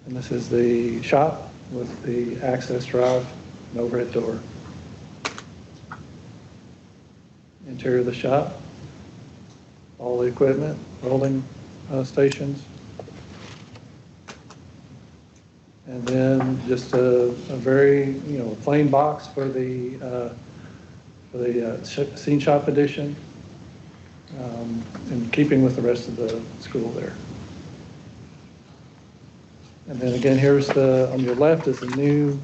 And this is the shop with the access drive and overhead door. Interior of the shop, all the equipment, rolling stations. And then just a very, plain box for the Scene Shop Edition. in keeping with the rest of the school there. And then again, here's on your left is the new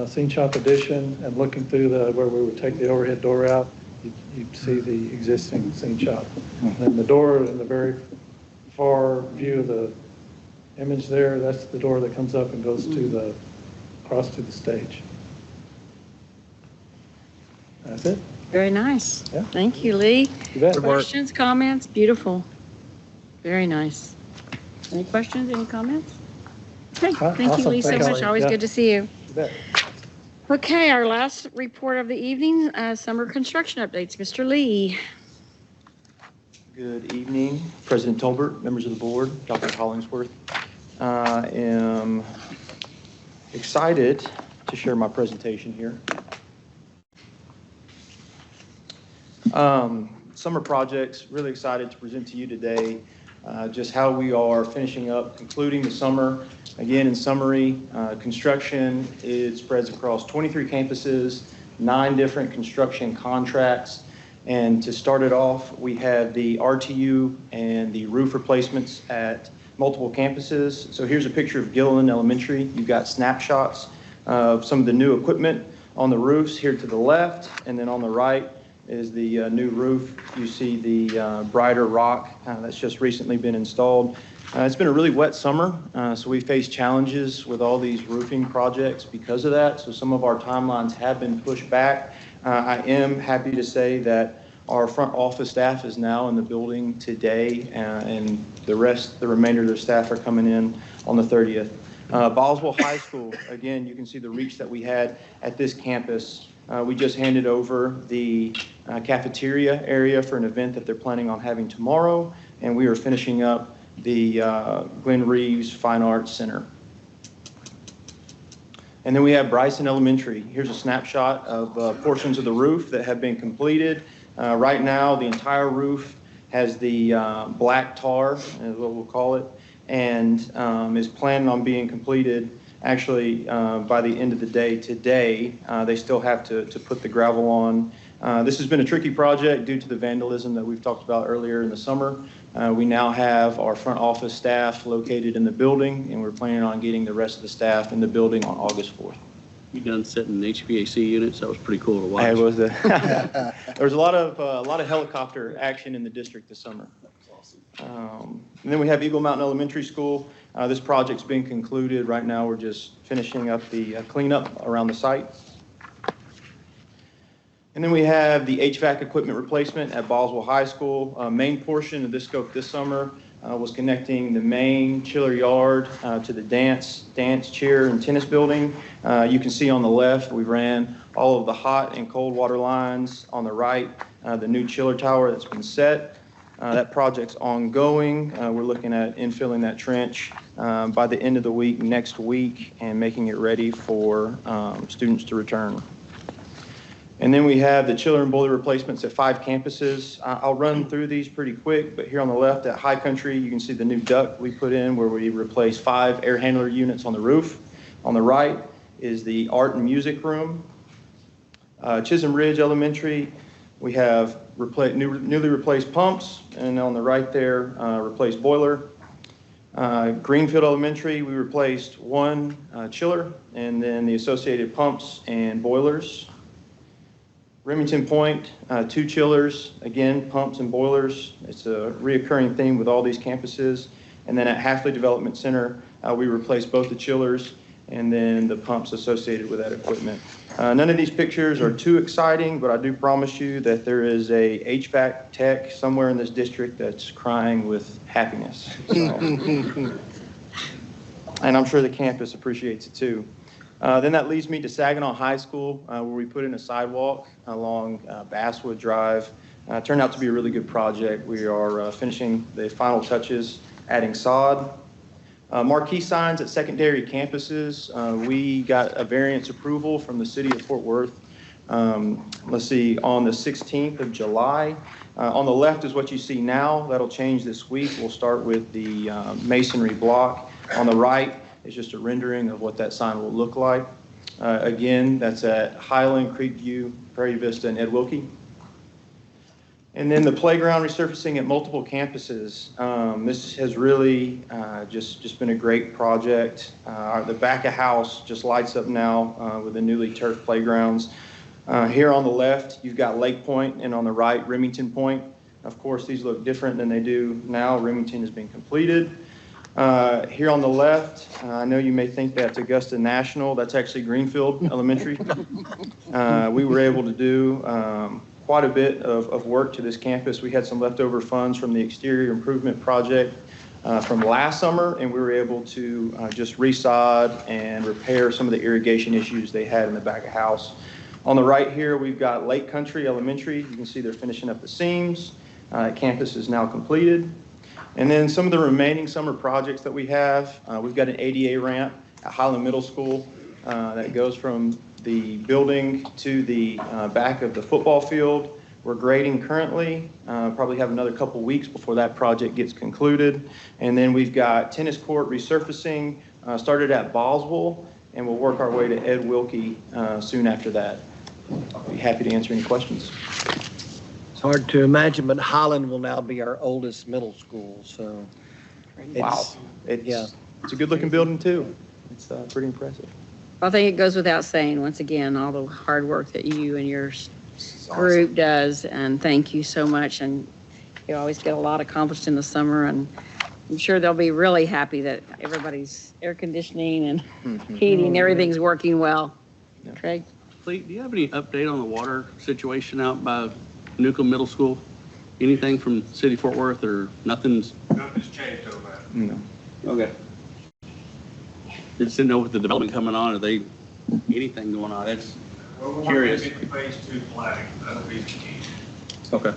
scene shop addition, and looking through where we would take the overhead door out, you'd see the existing scene shop. And then the door in the very far view of the image there, that's the door that comes up and goes to across to the stage. That's it. Very nice. Yeah. Thank you, Lee. You bet. Questions, comments? Beautiful. Very nice. Any questions, any comments? Okay, thank you, Awesome. Lee, so Thanks, much. Lee. Always Yeah. good to see you. You bet. Okay, our last report of the evening, summer construction updates. Mr. Lee. Good evening, President Tolbert, members of the board, Dr. Hollingsworth. I am excited to share my presentation here. Summer projects, really excited to present to you today just how we are finishing up, concluding the summer. Again, in summary, construction, it spreads across 23 campuses, 9 different construction contracts. And to start it off, we have the RTU and the roof replacements at multiple campuses. So here's a picture of Gilliland Elementary. You've got snapshots of some of the new equipment on the roofs here to the left, and then on the right is the new roof. You see the brighter rock that's just recently been installed. It's been a really wet summer, so we faced challenges with all these roofing projects because of that. So some of our timelines have been pushed back. I am happy to say that our front office staff is now in the building today, and the remainder of their staff are coming in on the 30th. Boswell High School, again, you can see the reach that we had at this campus. We just handed over the cafeteria area for an event that they're planning on having tomorrow, and we are finishing up the Glenn Reeves Fine Arts Center. And then we have Bryson Elementary. Here's a snapshot of portions of the roof that have been completed. Right now, the entire roof has the black tar, is what we'll call it, and is planning on being completed actually by the end of the day today. They still have to put the gravel on. This has been a tricky project due to the vandalism that we've talked about earlier in the summer. We now have our front office staff located in the building, and we're planning on getting the rest of the staff in the building on August 4th. You done setting HVAC units? That was pretty cool to watch. It was there was a lot of helicopter action in the district this summer. And then we have Eagle Mountain Elementary School. This project's been concluded. Right now, we're just finishing up the cleanup around the site. And then we have the HVAC equipment replacement at Boswell High School. Main portion of this scope this summer was connecting the main chiller yard to the dance, chair, and tennis building. You can see on the left, we ran all of the hot and cold water lines. On the right, the new chiller tower that's been set. That project's ongoing. We're looking at infilling that trench by the end of the week, next week, and making it ready for students to return. And then we have the chiller and boiler replacements at 5 campuses. I'll run through these pretty quick, but here on the left at High Country, you can see the new duct we put in where we replaced 5 air handler units on the roof. On the right is the art and music room. Chisholm Ridge Elementary, we have newly replaced pumps, and on the right there, replaced boiler. Greenfield Elementary, we replaced 1 chiller and then the associated pumps and boilers. Remington Point, 2 chillers, again, pumps and boilers. It's a reoccurring theme with all these campuses. And then at Halfley Development Center, we replaced both the chillers and then the pumps associated with that equipment. None of these pictures are too exciting, but I do promise you that there is a HVAC tech somewhere in this district that's crying with happiness. So. And I'm sure the campus appreciates it too. Then that leads me to Saginaw High School, where we put in a sidewalk along Basswood Drive. Turned out to be a really good project. We are finishing the final touches, adding sod. Marquee signs at secondary campuses. We got a variance approval from the city of Fort Worth. Let's see, on the 16th of July. On the left is what you see now. That'll change this week. We'll start with the masonry block. On the right is just a rendering of what that sign will look like. Again, that's at Highland, Creekview, Prairie Vista, and Ed Wilkie. And then the playground resurfacing at multiple campuses. This has really just been a great project. The back of house just lights up now with the newly turfed playgrounds. Here on the left, you've got Lake Point, and on the right, Remington Point. Of course, these look different than they do now. Remington has been completed. Here on the left, I know you may think that's Augusta National. That's actually Greenfield Elementary. We were able to do quite a bit of work to this campus. We had some leftover funds from the exterior improvement project from last summer, and we were able to just resod and repair some of the irrigation issues they had in the back of house. On the right here, we've got Lake Country Elementary. You can see they're finishing up the seams. Campus is now completed. And then some of the remaining summer projects that we have, we've got an ADA ramp at Highland Middle School that goes from the building to the back of the football field. We're grading currently, probably have another couple weeks before that project gets concluded. And then we've got tennis court resurfacing started at Boswell, and we'll work our way to Ed Wilkie soon after that. I'll be happy to answer any questions. It's hard to imagine, but Highland will now be our oldest middle school, so. Wow. It's a good looking building too. It's pretty impressive. I think it goes without saying, once again, all the hard work that you and your group does, and thank you so much. And you always get a lot accomplished in the summer, and I'm sure they'll be really happy that everybody's air conditioning and heating, everything's working well. Craig? Lee, do you have any update on the water situation out by Newcomb Middle School? Anything from City Fort Worth, or nothing's? Nothing's changed over there. No. Okay. Just didn't know with the development coming on, are they, anything going on? That's curious. We're phase 2 planning. That'll be the key. Okay.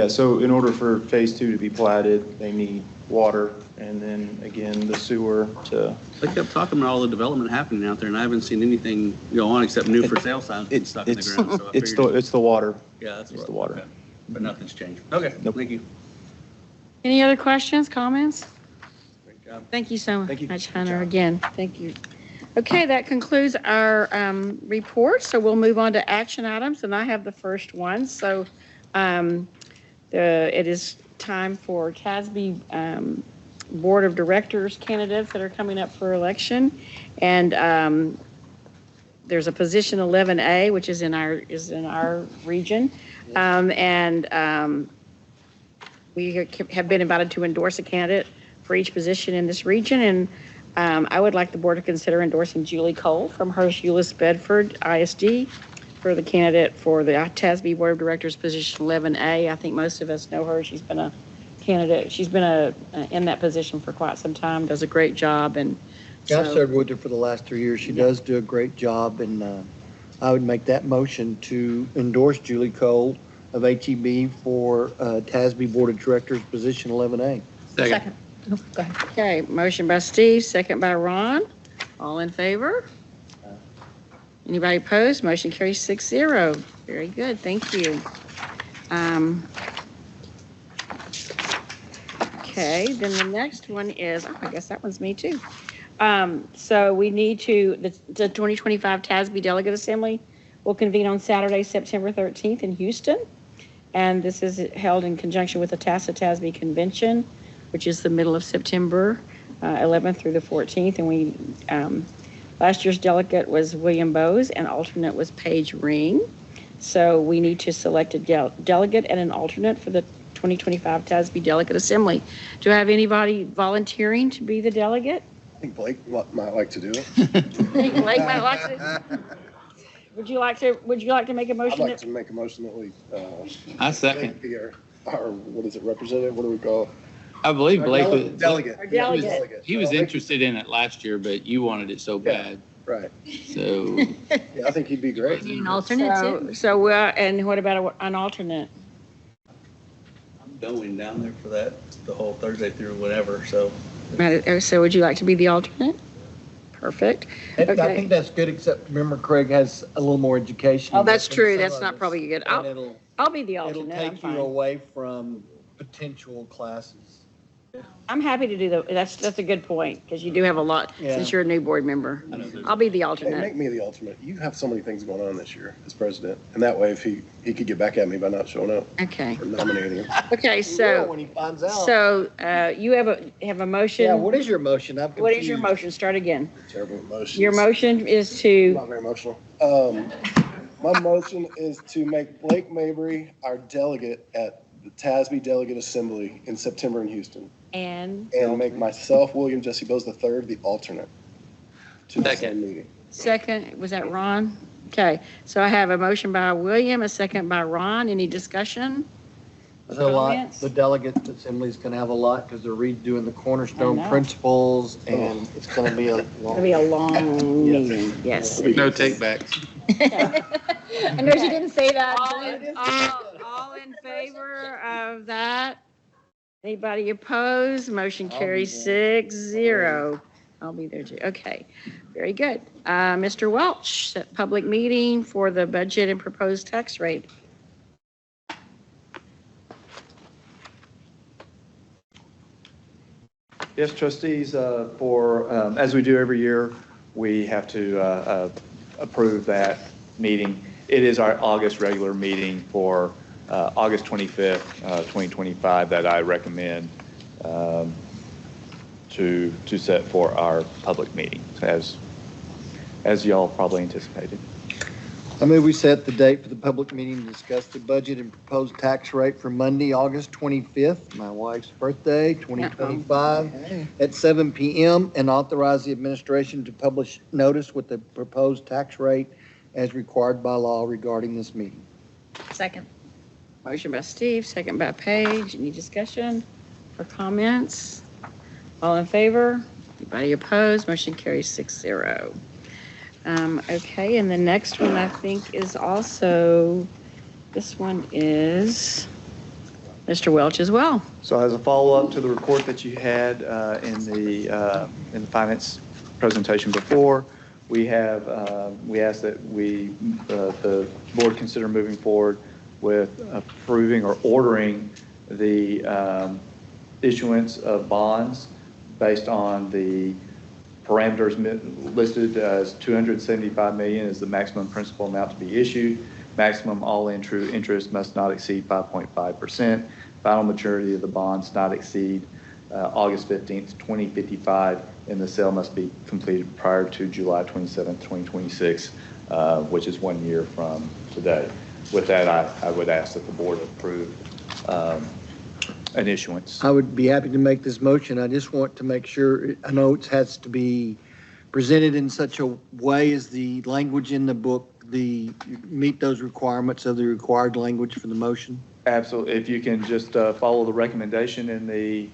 So in order for phase 2 to be platted, they need water, and then again, the sewer to. They kept talking about all the development happening out there, and I haven't seen anything go on except new for sale signs and stuff in the ground. So It's the water. Yeah, that's the water. Okay. But nothing's changed. Okay, Nope. Thank you. Any other questions, comments? Great job. Thank you so Thank you. much, Hunter, again. Thank you. Okay, that concludes our report, so we'll move on to action items, and I have the first one. So it is time for TASB Board of Directors candidates that are coming up for election. And there's a position 11A, which is in our region. We have been invited to endorse a candidate for each position in this region. And I would like the board to consider endorsing Julie Cole from Hurst-Euless Bedford ISD for the candidate for the TASB Board of Directors position 11A. I think most of us know her. She's been a candidate. She's been in that position for quite some time, does a great job. And Yeah, I've served with her for the last 3 years. She does do a great job, and I would make that motion to endorse Julie Cole of HEB for TASB Board of Directors position 11A. Second. Oh, go ahead. Okay, motion by Steve, second by Ron. All in favor? Anybody opposed? Motion carries 6-0. Very good, thank you. Okay, then the next one is, I guess that one's me too. So we need to, the 2025 TASB Delegate Assembly will convene on Saturday, September 13th in Houston. And this is held in conjunction with the TASB Convention, which is the middle of September 11th through the 14th. And we, last year's delegate was William Bowes and alternate was Paige Ring. So we need to select a delegate and an alternate for the 2025 TASB Delegate Assembly. Do I have anybody volunteering to be the delegate? I think Blake might like to do it. Blake might like to. Would you like to make a motion? I'd like to make a motion that we. I second. Our what is it, representative? What do we call it? I believe Blake was. Delegate. Our delegate. He was interested in it last year, but you wanted it so bad. Right. So. Yeah, I think he'd be great. An alternate too. So and what about an alternate? I'm going down there for that the whole Thursday through whatever, so. So would you like to be the alternate? Perfect. I Okay. think that's good, except remember Craig has a little more education. Oh, that's than true. some That's of not us, probably good. and I'll be the it'll alternate. I'm take you fine. away from potential classes. I'm happy to do that's a good point, because you do have a lot, since you're a new board member. I'll be the Hey, alternate. make me the alternate. You have so many things going on this year as president. And that way, if he could get back at me by not showing up Okay. or nominating him. Okay, so, When he finds out. so, you have a motion? Yeah, what is your motion? I'm What is your confused. motion? Start again. Terrible emotions. Your motion is I'm to, not very emotional. My motion is to make Blake Mabry our delegate at the TASB Delegate Assembly in September in Houston. and And make myself, William Jesse Bowes III, the alternate to the same meeting. second, was that Ron? Okay, so I have a motion by William, a second by Ron. Any discussion? There's a lot, Comments? the delegate assembly's gonna have a lot, because they're redoing the cornerstone I know. principles, and it's gonna be a It'll be a long meeting, yes. No takebacks. I know she didn't say that. All in favor of that? Anybody opposed? Motion carries 6-0. I'll be there too. Okay, very good. Mr. Welch, set public meeting for the budget and proposed tax rate. Yes, trustees, as we do every year, we have to approve that meeting. It is our August regular meeting for August 25th, 2025, that I recommend to set for our public meeting, as y'all probably anticipated. I move we set the date for the public meeting to discuss the budget and proposed tax rate for Monday, August 25th, my wife's birthday, 2025, at 7 p.m., and authorize the administration to publish notice with the proposed tax rate as required by law regarding this meeting. Second. Motion by Steve, second by Paige. Any discussion or comments? All in favor? Anybody opposed? Motion carries 6-0. Okay, and the next one I think is also, this one is Mr. Welch as well. So as a follow-up to the report that you had in the finance presentation before, we asked that the board consider moving forward with approving or ordering the issuance of bonds based on the parameters listed as $275 million is the maximum principal amount to be issued. Maximum all-in true interest must not exceed 5.5%. Final maturity of the bonds not exceed August 15th, 2055, and the sale must be completed prior to July 27th, 2026, which is 1 year from today. With that, I would ask that the board approve an issuance. I would be happy to make this motion. I just want to make sure, I know it has to be presented in such a way as the language in the book, meet those requirements of the required language for the motion. Absolutely. If you can just follow the recommendation in the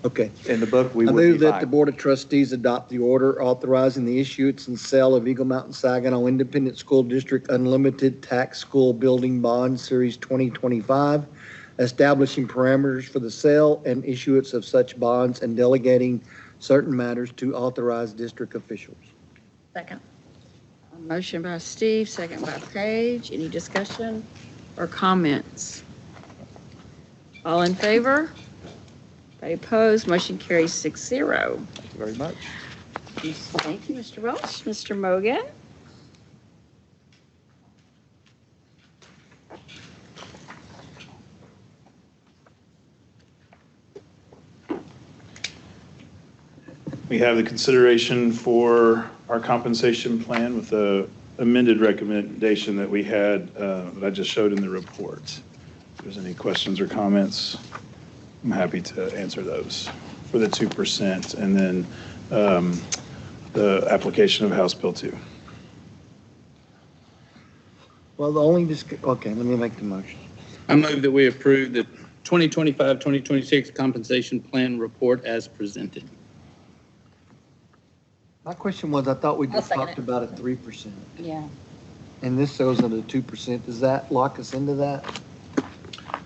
book, we I would be move that fine. the Board of Trustees adopt the order authorizing the issuance and sale of Eagle Mountain Saginaw Independent School District Unlimited Tax School Building Bond Series 2025, establishing parameters for the sale and issuance of such bonds and delegating certain matters to authorized district officials. Second. Motion by Steve, second by Paige. Any discussion or comments? All in favor? Anybody opposed? Motion carries 6-0. Thank you very much. Thank you, Mr. Welch. Mr. Mogan? We have the consideration for our compensation plan with the amended recommendation that we had, that I just showed in the report. If there's any questions or comments, I'm happy to answer those for the 2% and then the application of House Bill 2. Well, the only, okay, let me make the motion. I move that we approve the 2025-2026 compensation plan report as presented. My question was, I thought we I'll just second talked it. about a 3%, Yeah. and this goes into 2%. Does that lock us into that?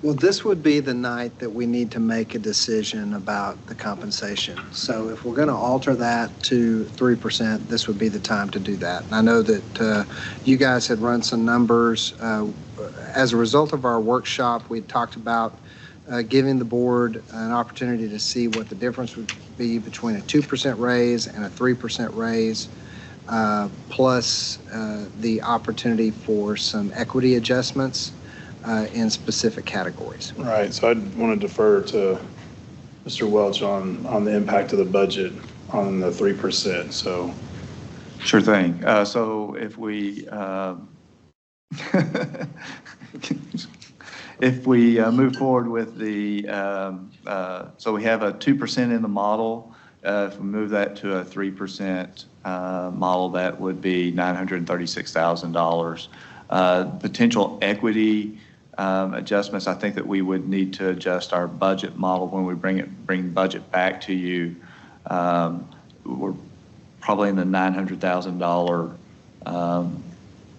Well, this would be the night that we need to make a decision about the compensation. So if we're going to alter that to 3%, this would be the time to do that. And I know that you guys had run some numbers. As a result of our workshop, we talked about giving the board an opportunity to see what the difference would be between a 2% raise and a 3% raise, plus the opportunity for some equity adjustments in specific categories. Right, so I'd want to defer to Mr. Welch on the impact of the budget on the 3%, so. Sure thing. So if we, if we move forward with the, so we have a 2% in the model. If we move that to a 3% model, that would be $936,000. Potential equity adjustments, I think that we would need to adjust our budget model when we bring budget back to you. We're probably in the $900,000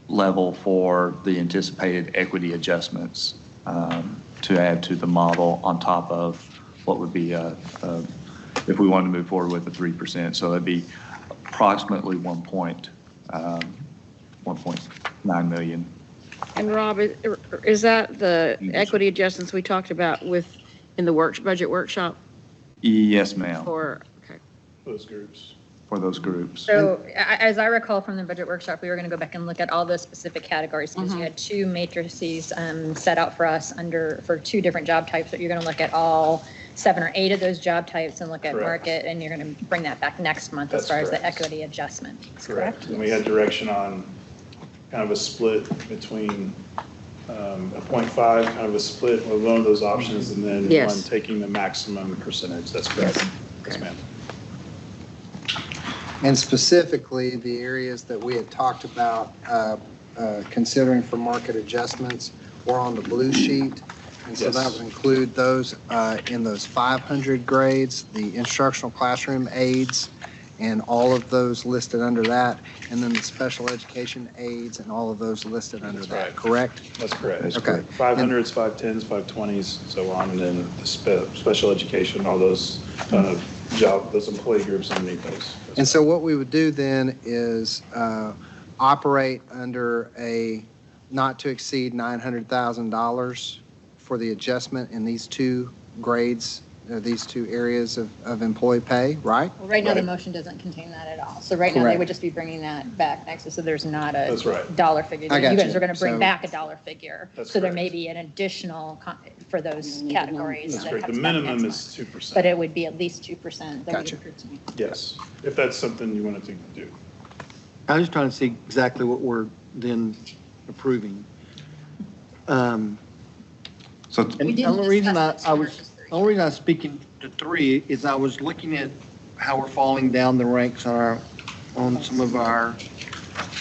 level for the anticipated equity adjustments to add to the model on top of what would be if we wanted to move forward with the 3%. So that'd be approximately 1.9 million. And Rob, is that the equity adjustments we talked about in the budget workshop? Yes, ma'am. For those groups. For those groups. So as I recall from the budget workshop, we were going to go back and look at all those specific categories because you had two matrices set out for us for 2 different job types, but you're going to look at all 7 or 8 of those job types and look at market, and you're going to bring that back next month as far as the equity adjustment. Correct. And we had direction on kind of a split between a 0.5, kind of a split with one of those options, and then one taking the maximum percentage. That's correct. Yes, ma'am. And specifically, the areas that we had talked about considering for market adjustments were on the blue sheet. And so that would include those in those 500 grades, the instructional classroom aids, and all of those listed under that, and then the special education aids and all of those listed under that, correct? That's correct. Okay. Correct. 500s, 510s, 520s, so on, and then the special education, all those those employee groups underneath those. And so what we would do then is operate under a not to exceed $900,000 for the adjustment in these 2 grades, these 2 areas of employee pay, right? Well, right now the motion doesn't contain that at all. So right now they would just be bringing that back next. So there's not a dollar figure. You guys are going to bring back a dollar figure. So there may be an additional for those categories. That's correct. The minimum is 2%. But it would be at least 2%. That would approve to me. Yes, if that's something you wanted to do. I was trying to see exactly what we're then approving. So the only reason I was speaking to 3 is I was looking at how we're falling down the ranks on some of our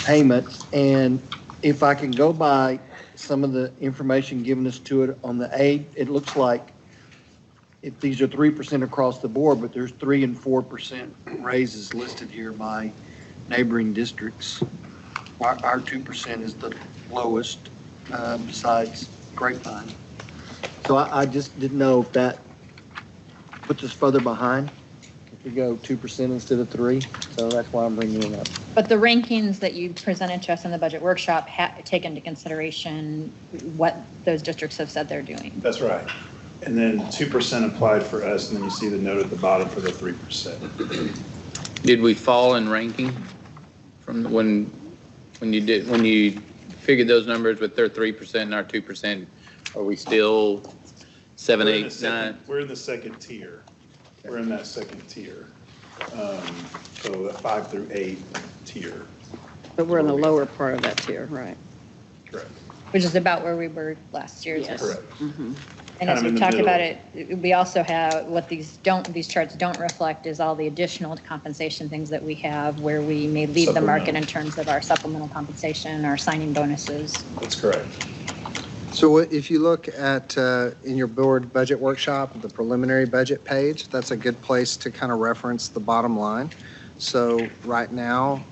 payments, and if I can go by some of the information given us to it on the aid, it looks like if these are 3% across the board, but there's 3% and 4% raises listed here by neighboring districts. Our 2% is the lowest besides Grapevine. So I just didn't know if that puts us further behind, if we go 2% instead of 3%. So that's why I'm bringing it up. But the rankings that you presented to us in the budget workshop take into consideration what those districts have said they're doing. That's right. And then 2% applied for us, and then you see the note at the bottom for the 3%. Did we fall in ranking from when you figured those numbers with their 3% and our 2%? Are we still 7, 8, 9? We're in the second tier. We're in that second tier. So the 5 through 8 tier. But we're in the lower part of that tier, right? Correct. Which is about where we were last year. Yes. Correct. And as we talked about it, we also have what these charts don't reflect is all the additional compensation things that we have where we may leave the market in terms of our supplemental compensation, our signing bonuses. That's correct. So if you look at, in your board budget workshop, the preliminary budget page, that's a good place to kind of reference the bottom line. So right now,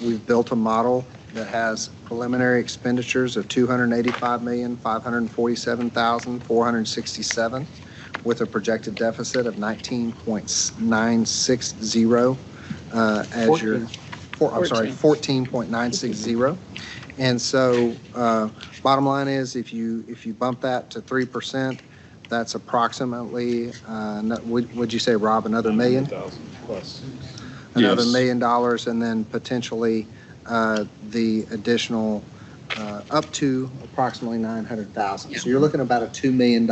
we've built a model that has preliminary expenditures of $285,547,467 with a projected deficit of 19.960 as your, I'm sorry, 14.960. And so bottom line is if you bump that to 3%, That's approximately, would you say, Rob, another million? 100,000 plus. Another Yes. $1 million, and then potentially the additional up to approximately 900,000. So you're looking at about a $2 million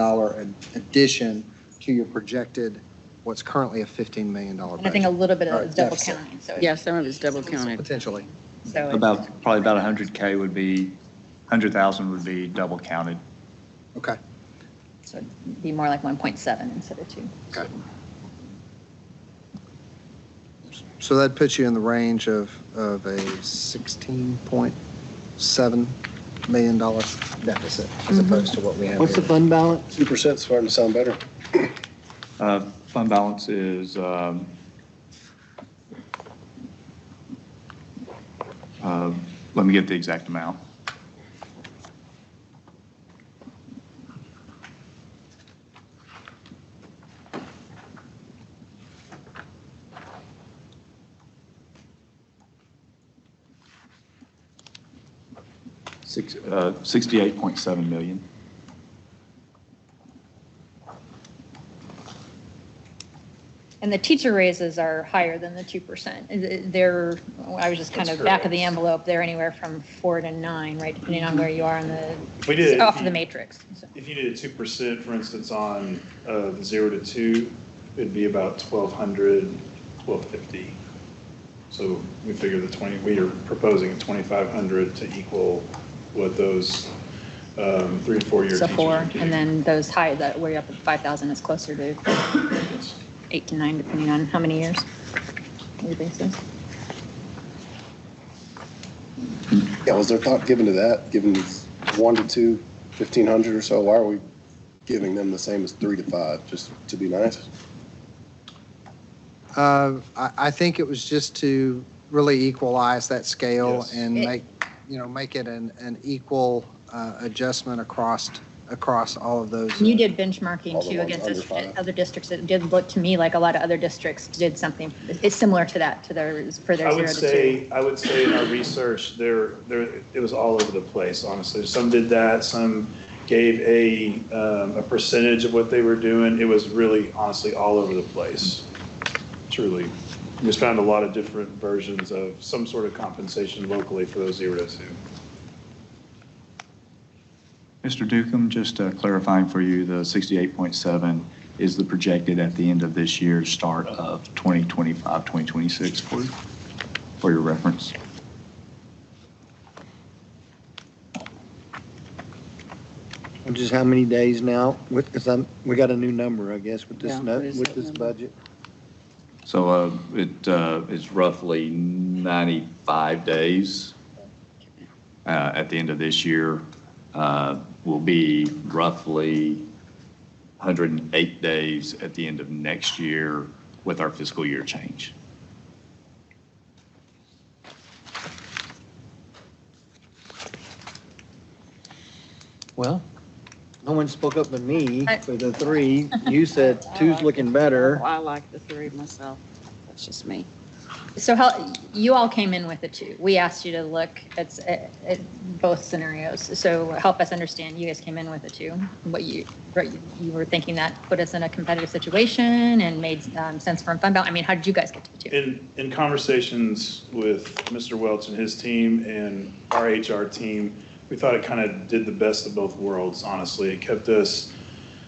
addition to your projected, what's currently a $15 million budget. And I think a little bit Or of double deficit. counting, so. Yeah, some of it's double counted. Potentially. So Probably about 100K would be, 100,000 would be double counted. Okay. so it'd be more like 1.7 instead of 2. Okay. So that puts you in the range of a $16.7 million deficit as opposed to what we have What's the here. fund balance? 2% is starting to sound better. Fund balance is, let me get the exact amount. $68.7 million. And the teacher raises are higher than the 2%. They're, I was just kind That's of back of correct. the envelope, they're anywhere from 4 to 9, right, depending on where you are on the, We did. off of the matrix. So. If you did a 2%, for instance, on the 0 to 2, it'd be about 1,200, 1,250. So we figure we are proposing 2,500 to equal what those 3 and 4 year So teachers 4, are getting. and then those high, that way up at 5,000 is closer to 8 to 9, depending on how many years your basis. Yeah, was there thought given to that, given these 1 to 2, 1,500 or so? Why are we giving them the same as 3 to 5, just to be nice? I think it was just to really equalize that scale Yes. and make it an equal adjustment across all of those. You did benchmarking All the too ones against under us- 5. other districts. It did look to me like a lot of other districts did something, it's similar to that, to their, for their 0 to 2. I would say in our research, it was all over the place, honestly. Some did that, some gave a percentage of what they were doing. It was really, honestly, all over the place, truly. We just found a lot of different versions of some sort of compensation locally for those 0 to 2. Mr. Dukem, just clarifying for you, the 68.7 is the projected at the end of this year, start of 2025, 2026 for your reference. Which is how many days now? Because we got a new number, I guess, with this, Yeah, what is with that this number? budget. So it is roughly 95 days at the end of this year. Will be roughly 108 days at the end of next year with our fiscal year change. Well, no one spoke up but me for the 3. You said 2's looking better. I like the 3 myself. That's just me. So how, you all came in with a 2. We asked you to look at both scenarios. So help us understand, you guys came in with a 2. What you were thinking that put us in a competitive situation and made sense from fund balance. I mean, how did you guys get to the 2? In conversations with Mr. Welch and his team and our HR team, we thought it kind of did the best of both worlds, honestly. It kept us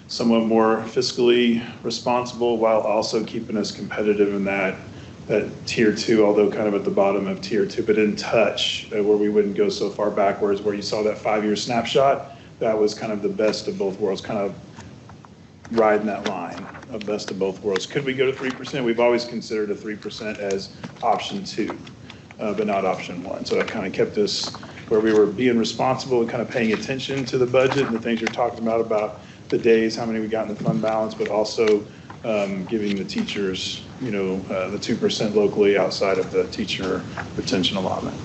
somewhat more fiscally responsible while also keeping us competitive in that tier 2, although kind of at the bottom of tier 2, but in touch where we wouldn't go so far backwards, where you saw that 5-year snapshot. That was kind of the best of both worlds, kind of riding that line of best of both worlds. Could we go to 3%? We've always considered a 3% as option 2, but not option 1. So it kind of kept us where we were being responsible and kind of paying attention to the budget and the things you're talking about the days, how many we got in the fund balance, but also giving the teachers, the 2% locally outside of the teacher retention allotment.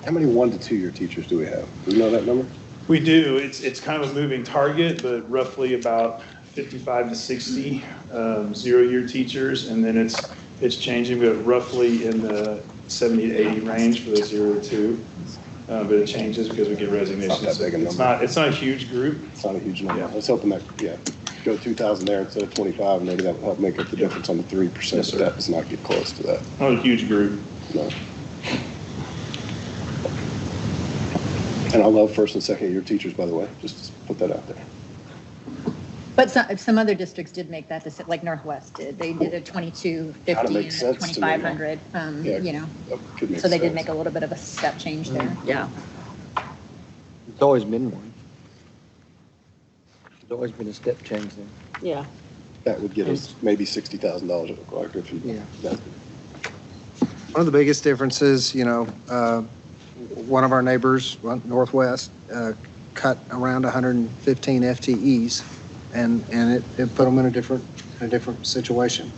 How many 1 to 2 year teachers do we have? Do you know that number? We do. It's kind of a moving target, but roughly about 55 to 60 0-year teachers, and then it's changing, but roughly in the 70 to 80 range for the 0 to 2. but it changes because we get resignations. Not that big a It's number. it's not a huge group. It's not a huge number. Yeah. Let's hoping that, go 2,000 there instead of 25, maybe that will help make up the difference on the 3%. Yes, sir. But that does not get close to that. Not a huge group. No. And I love first and second year teachers, by the way, just to put that out there. But some other districts did make that decision, like Northwest did. They did a 2250 Kinda and makes a sense to me. 2500, Yeah, you know. that could make So they did sense. make a little bit of a step change there. Yeah. It's always been one. There's always been a step change there. Yeah. That would get us maybe $60,000, it looked like, if you. Yeah. One of the biggest differences, one of our neighbors, Northwest, cut around 115 FTEs, and it put them in a different situation.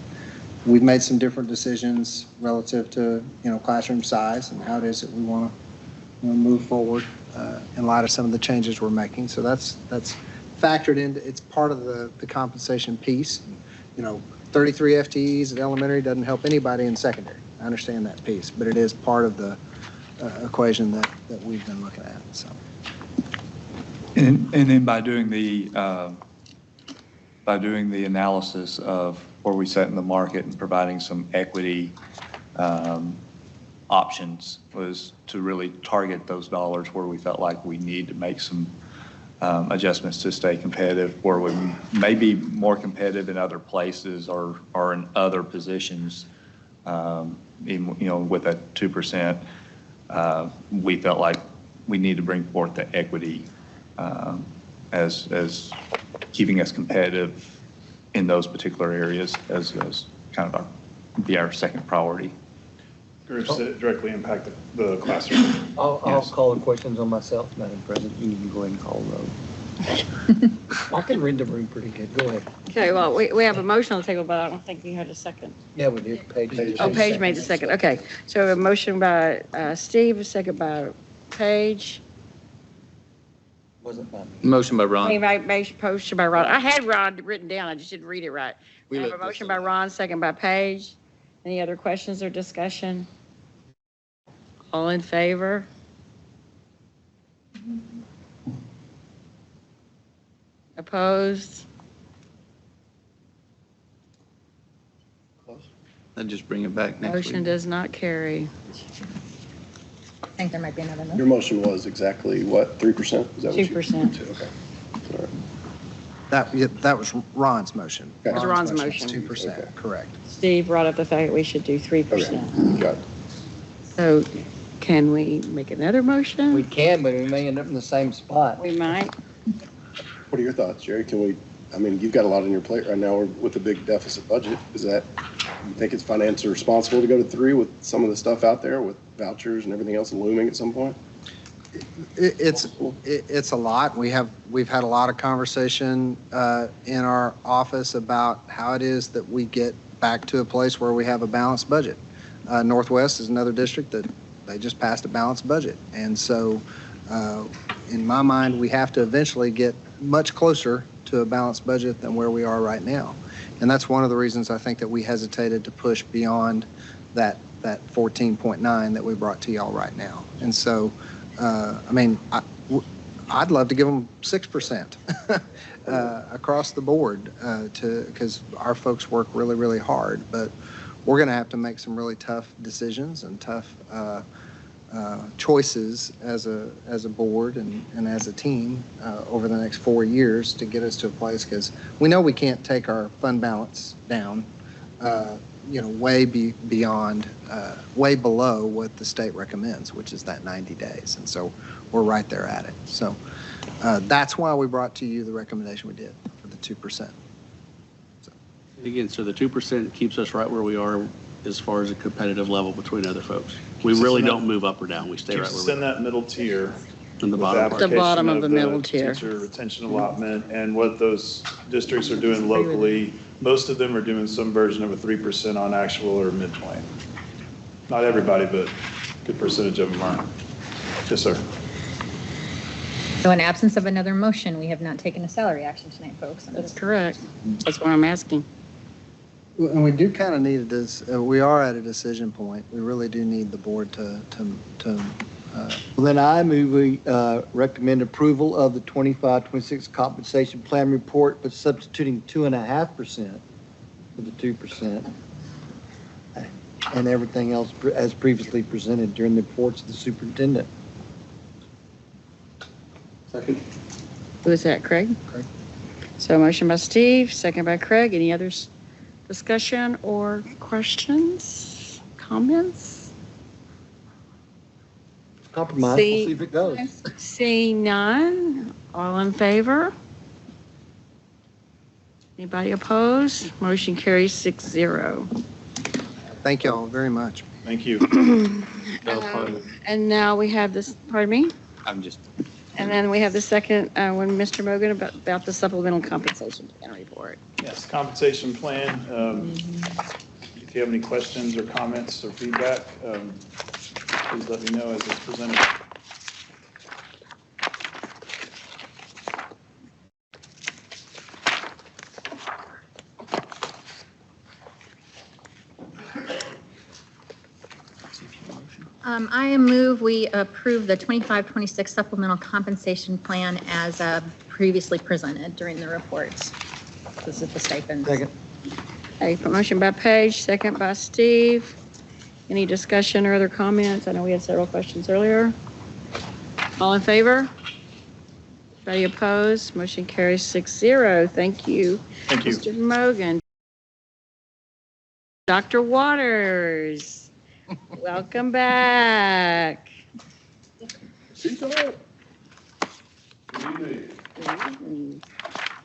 We've made some different decisions relative to, classroom size and how it is that we want to move forward in light of some of the changes we're making. So that's factored into, it's part of the compensation piece. 33 FTEs at elementary doesn't help anybody in secondary. I understand that piece, but it is part of the equation that we've been looking at, so. And then by doing the analysis of where we set in the market and providing some equity options was to really target those dollars where we felt like we need to make some adjustments to stay competitive, where we may be more competitive in other places or in other positions. Even, with that 2%, we felt like we need to bring forth the equity as keeping us competitive in those particular areas as kind of our second priority. Groups that directly impact the classroom. I'll call the questions on myself, Madam President. You can go ahead and call those. I can read the room pretty good. Go ahead. Okay, well, we have a motion on the table, but I don't think we had a second. Yeah, we did. Paige. Oh, Paige made the second. Okay. So a motion by Steve, a second by Paige. Wasn't by me. Motion by Ron. Motion by Ron. I had Ron written down. I just didn't read it right. I have a motion by Ron, second by Paige. Any other questions or discussion? All in favor? Opposed? Then just bring it back next week. Motion does not carry. I think there might be another Your motion. motion was exactly what, 3%? Is that what you? 2%. Okay. All right. That was Ron's motion. That was Ron's motion. 2%, correct. Steve brought up the fact that we should do 3%. Okay, got it. So can we make another motion? We can, but we may end up in the same spot. We might. What are your thoughts, Jerry? You've got a lot on your plate right now with a big deficit budget. You think it's financially responsible to go to 3 with some of the stuff out there with vouchers and everything else looming at some point? It's a lot. We've had a lot of conversation in our office about how it is that we get back to a place where we have a balanced budget. Northwest is another district that they just passed a balanced budget. And so in my mind, we have to eventually get much closer to a balanced budget than where we are right now. And that's one of the reasons I think that we hesitated to push beyond that 14.9 that we brought to y'all right now. And so, I'd love to give them 6% across the board because our folks work really, really hard. But we're going to have to make some really tough decisions and tough choices as a board and as a team over the next 4 years to get us to a place, because we know we can't take our fund balance down way beyond, way below what the state recommends, which is that 90 days. And so we're right there at it. So that's why we brought to you the recommendation we did for the 2%. Again, so the 2% keeps us right where we are as far as a competitive level between other folks. We really don't move up or down. We stay right Keeps where us we in that middle tier. In the with bottom. application The bottom of the middle tier. Teacher retention allotment and what those districts are doing locally. Most of them are doing some version of a 3% on actual or midpoint. Not everybody, but a good percentage of them are. Yes, sir. So in absence of another motion, we have not taken a salary action tonight, folks. That's correct. That's what I'm asking. And we do kind of need this. We are at a decision point. We really do need the board to Well, then I move we recommend approval of the 25-26 compensation plan report, but substituting 2.5% for the 2%. And everything else as previously presented during the reports of the superintendent. Second. Who is that, Craig? Craig. So motion by Steve, second by Craig. Any other discussion or questions, comments? Compromise, we'll see if it goes. Seeing none, all in favor? Anybody opposed? Motion carries 6-0. Thank you all very much. Thank you. And now we have this, pardon me? I'm just. And then we have the second, when Mr. Mogan about the supplemental compensation plan report. Yes, compensation plan. If you have any questions or comments or feedback, please let me know as it's presented. I move we approve the 25-26 supplemental compensation plan as previously presented during the reports. This is the stipend. Second. A motion by Paige, second by Steve. Any discussion or other comments? I know we had several questions earlier. All in favor? Anybody opposed? Motion carries 6-0. Thank you. Thank you. Mr. Mogan. Dr. Waters. Welcome back. Good evening.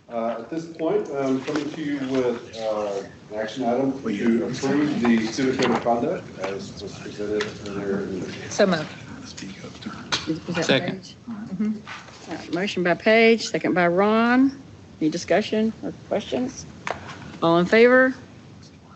At this point, I'm coming to you with an action item to approve the student code of conduct as was presented earlier in the. So moved. Second. Motion by Paige, second by Ron. Any discussion or questions? All in favor?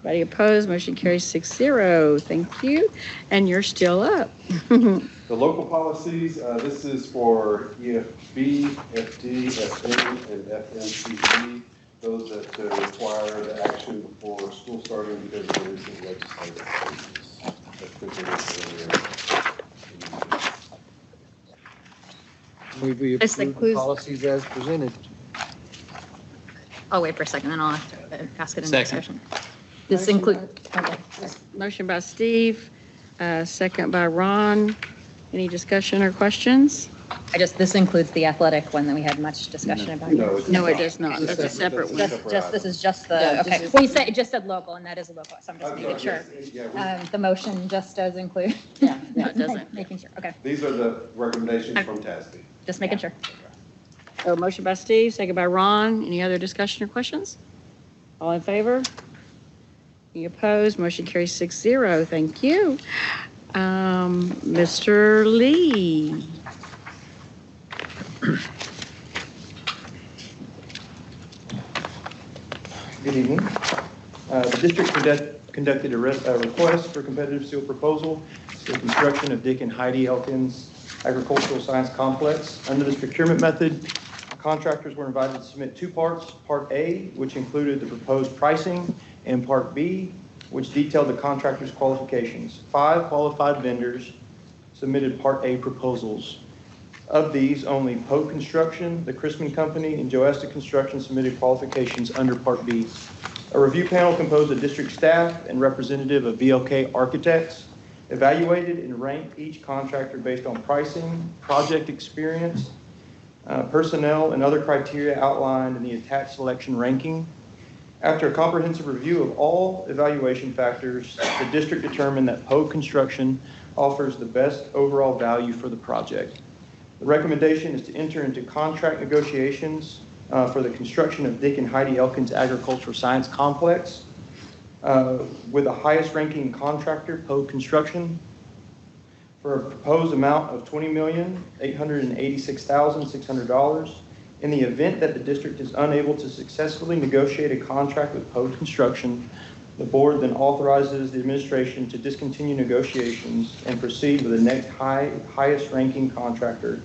Anybody opposed? Motion carries 6-0. Thank you. And you're still up. The local policies, this is for EFB, FD, FN, and FNCC, those that require the action before school starting because of the recent legislative changes. That's presented earlier. We This approve the includes- policies as presented. I'll wait for a second, then I'll have to ask it in Second. discussion. This includes, okay. Motion by Steve, second by Ron. Any discussion or questions? This includes the athletic one that we had much discussion about. No, it does not. That's a separate one. This is just Yeah, the, this okay. is- Well, you said, it just said local, and that is a local, so I'm just making sure. The motion just does include. Yeah, no, it doesn't. Making sure, okay, These are the recommendations from TASB. just making sure. So motion by Steve, second by Ron. Any other discussion or questions? All in favor? Any opposed? Motion carries 6-0. Thank you. Mr. Lee. Good evening. The district conducted a request for competitive seal proposal for the construction of Dick and Heidi Elkins Agricultural Science Complex. Under this procurement method, contractors were invited to submit two parts. Part A, which included the proposed pricing, and Part B, which detailed the contractor's qualifications. 5 qualified vendors submitted Part A proposals. Of these, only Pope Construction, the Chrisman Company, and Joesta Construction submitted qualifications under Part B. A review panel composed of district staff and representative of VLK Architects evaluated and ranked each contractor based on pricing, project experience, personnel, and other criteria outlined in the attached selection ranking. After a comprehensive review of all evaluation factors, the district determined that Poe Construction offers the best overall value for the project. The recommendation is to enter into contract negotiations for the construction of Dick and Heidi Elkins Agricultural Science Complex with the highest ranking contractor, Poe Construction, for a proposed amount of $20,886,600. In the event that the district is unable to successfully negotiate a contract with Poe Construction, the board then authorizes the administration to discontinue negotiations and proceed with the next highest ranking contractor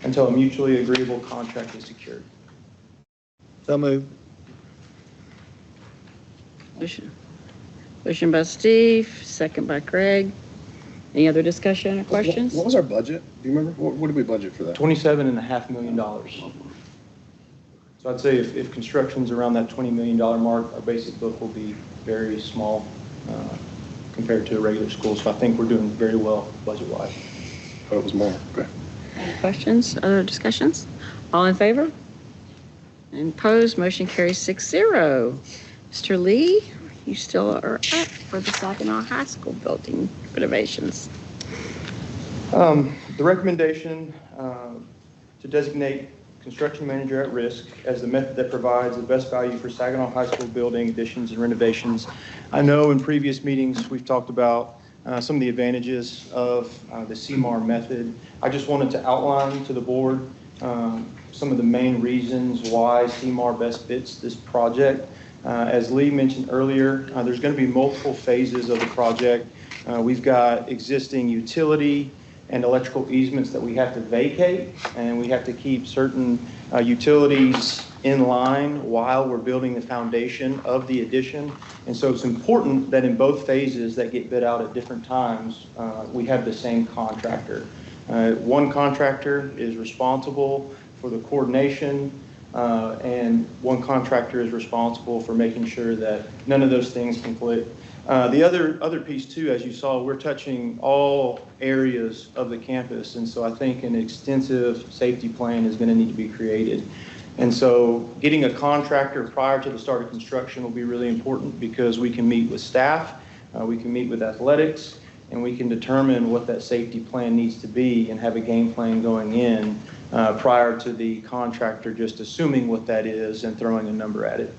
until a mutually agreeable contract is secured. So moved. Motion by Steve, second by Craig. Any other discussion or questions? What was our budget? Do you remember? What did we budget for that? $27.5 million. So I'd say if construction's around that $20 million mark, our basic book will be very small compared to a regular school. So I think we're doing very well budget-wise. Thought it was more. Okay. Any questions, other discussions? All in favor? And opposed, motion carries 6-0. Mr. Lee, you still are up for the Saginaw High School building renovations. The recommendation to designate construction manager at risk as the method that provides the best value for Saginaw High School building additions and renovations. I know in previous meetings we've talked about some of the advantages of the CMAR method. I just wanted to outline to the board some of the main reasons why CMAR best fits this project. As Lee mentioned earlier, there's going to be multiple phases of the project. We've got existing utility and electrical easements that we have to vacate, and we have to keep certain utilities in line while we're building the foundation of the addition. And so it's important that in both phases that get bid out at different times, we have the same contractor. One contractor is responsible for the coordination, and one contractor is responsible for making sure that none of those things conflict. The other piece too, as you saw, we're touching all areas of the campus, and so I think an extensive safety plan is going to need to be created. And so getting a contractor prior to the start of construction will be really important because we can meet with staff, we can meet with athletics, and we can determine what that safety plan needs to be and have a game plan going in prior to the contractor just assuming what that is and throwing a number at it.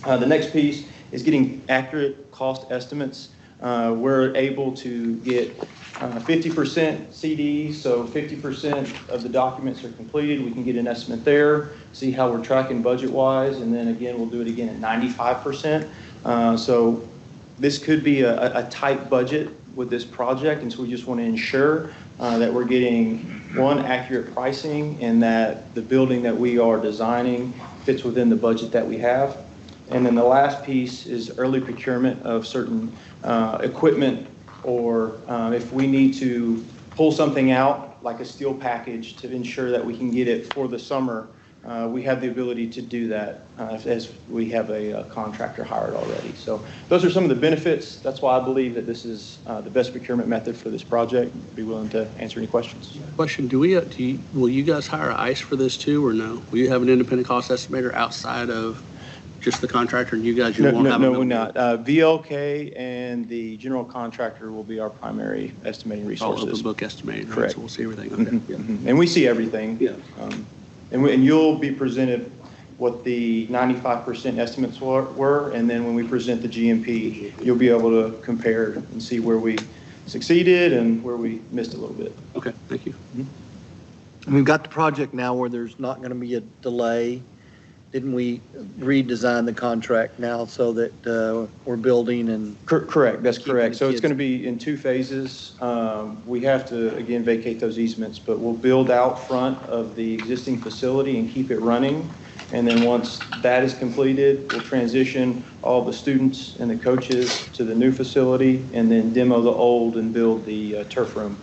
The next piece is getting accurate cost estimates. We're able to get 50% CDs, so 50% of the documents are completed. We can get an estimate there, see how we're tracking budget-wise, and then again, we'll do it again at 95%. So this could be a tight budget with this project, and so we just want to ensure that we're getting, one, accurate pricing and that the building that we are designing fits within the budget that we have. And then the last piece is early procurement of certain equipment, or if we need to pull something out, like a steel package, to ensure that we can get it for the summer, we have the ability to do that as we have a contractor hired already. So those are some of the benefits. That's why I believe that this is the best procurement method for this project. I'd be willing to answer any questions. Question, will you guys hire ICE for this too, or no? Will you have an independent cost estimator outside of just the contractor, and you guys won't have? No, we're not. VLK and the general contractor will be our primary estimating resources. All open book estimating, right? Correct. So we'll see everything. Okay. Yeah. And we see everything. Yeah. And you'll be presented what the 95% estimates were, and then when we present the GMP, you'll be able to compare and see where we succeeded and where we missed a little bit. Okay, thank you. We've got the project now where there's not going to be a delay. Didn't we redesign the contract now so that we're building and? Correct, that's correct. So it's going to be in two phases. We have to, again, vacate those easements, but we'll build out front of the existing facility and keep it running. And then once that is completed, we'll transition all the students and the coaches to the new facility and then demo the old and build the turf room.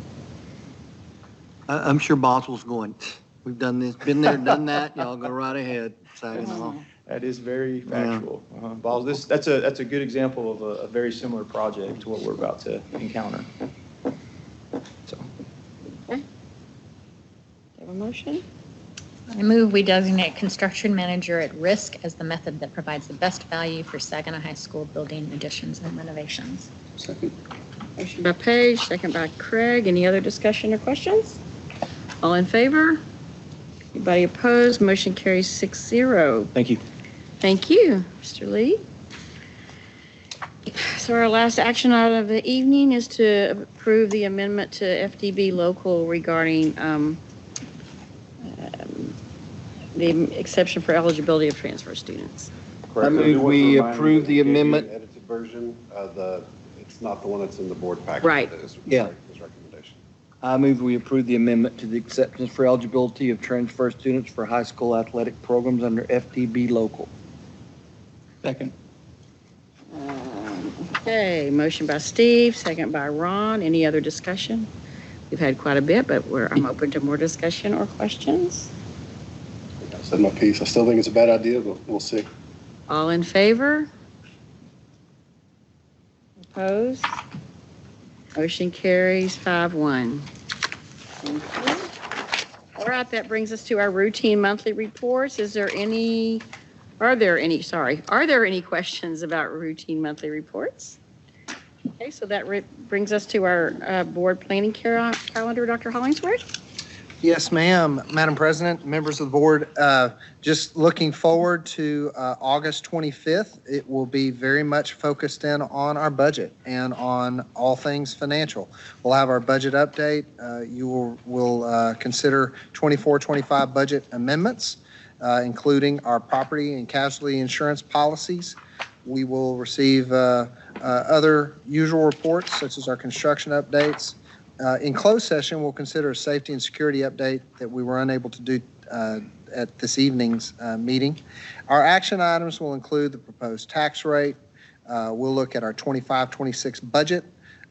I'm sure Boswell's going, we've done this, been there, done that, y'all go right ahead. That is very factual. That's a good example of a very similar project to what we're about to encounter. So. Okay. Have a motion? I move we designate construction manager at risk as the method that provides the best value for Saginaw High School building additions and renovations. Second. Motion by Paige, second by Craig. Any other discussion or questions? All in favor? Anybody opposed? Motion carries 6-0. Thank you. Thank you, Mr. Lee. So our last action item of the evening is to approve the amendment to FDB local regarding the exception for eligibility of transfer students. Correct. I move we approve the amendment. Edited version, it's not the one that's in the board package. Right. Yeah. His recommendation. I move we approve the amendment to the acceptance for eligibility of transfer students for high school athletic programs under FDB local. Second. Okay, motion by Steve, second by Ron. Any other discussion? We've had quite a bit, but I'm open to more discussion or questions. I said my piece. I still think it's a bad idea, but we'll see. All in favor? Opposed? Motion carries 5-1. Thank you. All right, that brings us to our routine monthly reports. Are there any questions about routine monthly reports? Okay, so that brings us to our board planning calendar, Dr. Hollingsworth. Yes, ma'am. Madam President, members of the board, just looking forward to August 25th. It will be very much focused in on our budget and on all things financial. We'll have our budget update. You will consider 24-25 budget amendments, including our property and casualty insurance policies. We will receive other usual reports, such as our construction updates. In closed session, we'll consider a safety and security update that we were unable to do at this evening's meeting. Our action items will include the proposed tax rate. We'll look at our 25-26 budget,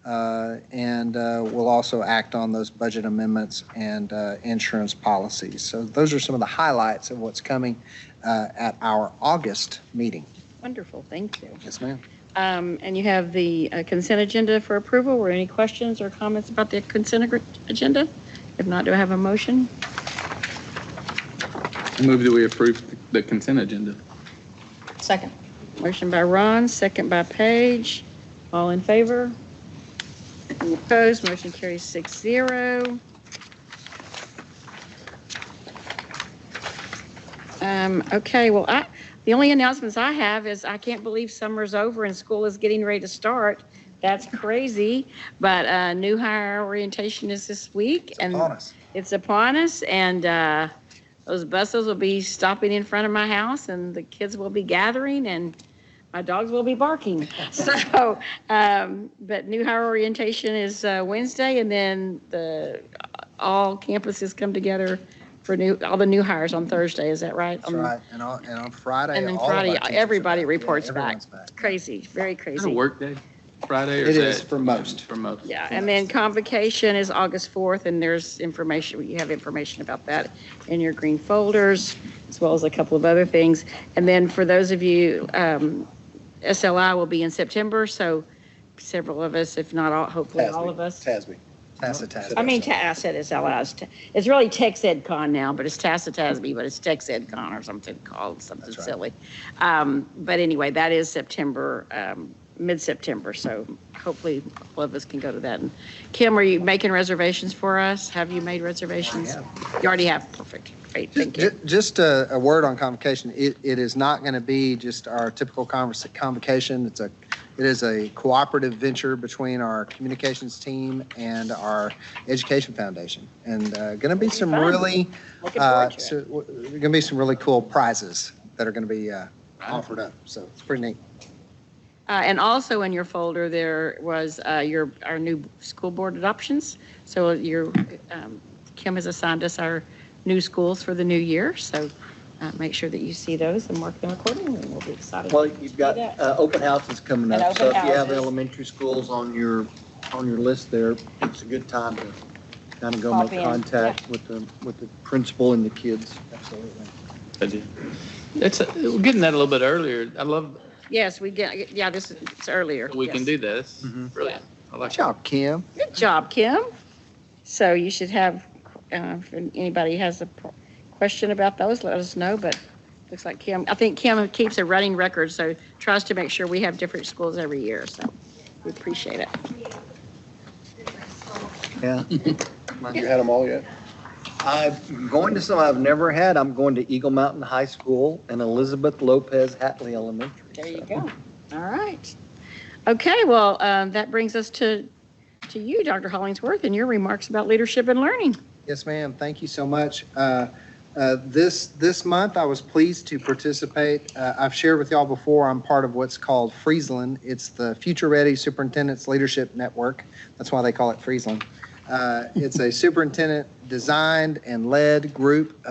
and we'll also act on those budget amendments and insurance policies. So those are some of the highlights of what's coming at our August meeting. Wonderful, thank you. Yes, ma'am. And you have the consent agenda for approval. Were any questions or comments about the consent agenda? If not, do I have a motion? I move that we approve the consent agenda. Second. Motion by Ron, second by Paige. All in favor? Any opposed? Motion carries 6-0. Okay, well, the only announcements I have is I can't believe summer's over and school is getting ready to start. That's crazy. But new hire orientation is this week. It's upon us. And those buses will be stopping in front of my house and the kids will be gathering and my dogs will be barking. So, but new hire orientation is Wednesday, and then all campuses come together for all the new hires on Thursday. Is that right? That's right. And on Friday, and then all Friday, of our teachers everybody are back. reports Yeah, back. everyone's back. Crazy, very Is it crazy. a work day Friday? Or It is that for most. For most. Yeah, and then convocation is August 4th, and there's information, you have information about that in your green folders, as well as a couple of other things. And then for those of you, SLI will be in September, so several of us, if not all, hopefully all of us. TASB. TASB. I mean, I said SLI. It's really TexEdCon now, but it's TASB, but it's TexEdCon or something called, something That's right. silly. But anyway, that is September, mid-September, so hopefully all of us can go to that. And Kim, are you making reservations for us? Have you made reservations? You already have, perfect, great, thank you. Just a word on convocation. It is not going to be just our typical convocation. It is a cooperative venture between our communications team and our education foundation, and going to be some really going to be some really cool prizes that are going to be offered up. So it's pretty neat. And also in your folder, there was our new school board adoptions. So Kim has assigned us our new schools for the new year. So make sure that you see those and mark them accordingly. We'll be excited. Well, you've got open houses coming And up. open So if you have houses. elementary schools on your list there, it's a good time to kind of go Pop make in, contact with the principal and the kids. Absolutely. I do. We're getting that a little bit earlier. I love Yes, we get, yeah, it's earlier. that we can yes. do this. Brilliant. I like Good job, Kim. Good job, Kim. So you should have, if anybody has a question about those, let us know, but looks like I think Kim keeps a running record, so tries to make sure we have different schools every year, so we appreciate it. Yeah. You had them all yet? I'm going to some I've never had. I'm going to Eagle Mountain High School and Elizabeth Lopez Hatley Elementary. There you go. All right. Okay, well, that brings us to you, Dr. Hollingsworth, and your remarks about leadership and learning. Yes, ma'am. Thank you so much. This month, I was pleased to participate. I've shared with y'all before, I'm part of what's called Friesland. It's the Future Ready Superintendent's Leadership Network. That's why they call it Friesland. It's a superintendent designed and led group,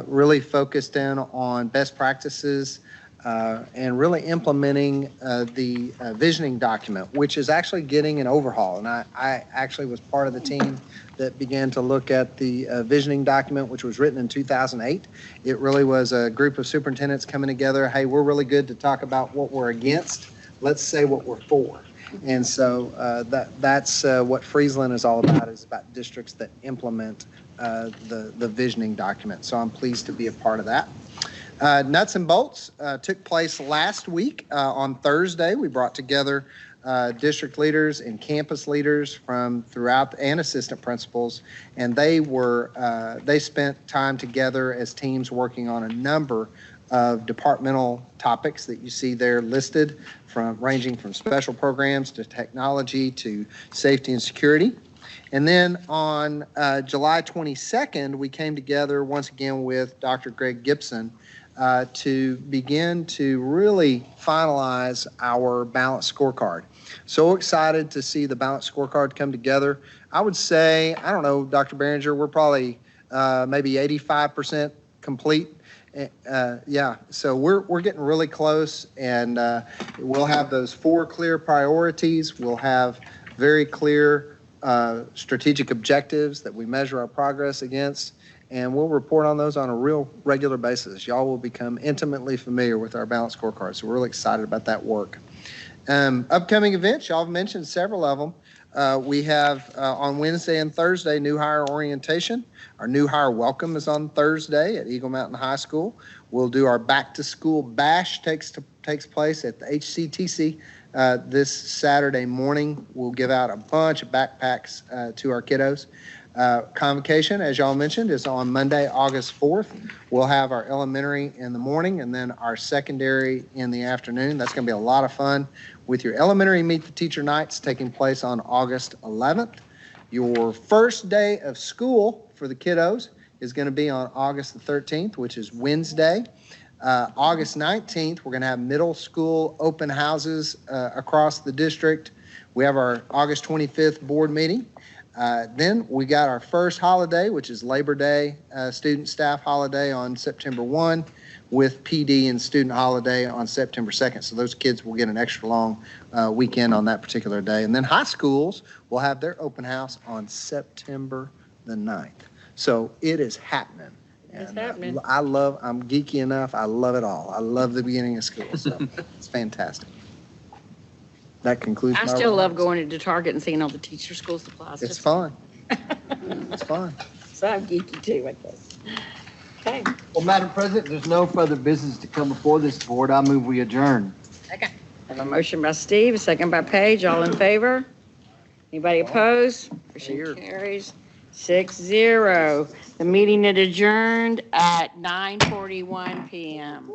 really focused in on best practices and really implementing the visioning document, which is actually getting an overhaul. And I actually was part of the team that began to look at the visioning document, which was written in 2008. It really was a group of superintendents coming together. Hey, we're really good to talk about what we're against. Let's say what we're for. And so that's what Friesland is all about, is about districts that implement the visioning document. So I'm pleased to be a part of that. Nuts and bolts took place last week on Thursday. We brought together district leaders and campus leaders from throughout, and assistant principals, and they spent time together as teams working on a number of departmental topics that you see there listed, ranging from special programs to technology to safety and security. And then on July 22nd, we came together once again with Dr. Greg Gibson to begin to really finalize our balanced scorecard. So excited to see the balanced scorecard come together. I would say, I don't know, Dr. Behringer, we're probably maybe 85% complete. Yeah, so we're getting really close, and we'll have those 4 clear priorities. We'll have very clear strategic objectives that we measure our progress against, and we'll report on those on a real regular basis. Y'all will become intimately familiar with our balanced scorecard, so we're really excited about that work. Upcoming events, y'all have mentioned several of them. We have on Wednesday and Thursday new hire orientation. Our new hire welcome is on Thursday at Eagle Mountain High School. We'll do our back to school bash takes place at the HCTC this Saturday morning. We'll give out a bunch of backpacks to our kiddos. Convocation, as y'all mentioned, is on Monday, August 4th. We'll have our elementary in the morning and then our secondary in the afternoon. That's going to be a lot of fun with your elementary Meet the Teacher nights taking place on August 11th. Your first day of school for the kiddos is going to be on August the 13th, which is Wednesday. August 19th, we're going to have middle school open houses across the district. We have our August 25th board meeting. Then we got our first holiday, which is Labor Day, student staff holiday on September 1, with PD and student holiday on September 2nd. So those kids will get an extra long weekend on that particular day. And then high schools will have their open house on September the 9th. So it is happening. It's happening. I'm geeky enough. I love it all. I love the beginning of school. So it's fantastic. That concludes I my still love remarks. going into Target and seeing all the teacher school supplies. It's fun. It's fun. So I'm geeky too, I guess. Okay. Well, Madam President, there's no further business to come before this board. I move we adjourn. Okay. I have a motion by Steve, a second by Paige. All in favor? Anybody opposed? Motion carries 6-0. The meeting is adjourned at 9:41 p.m.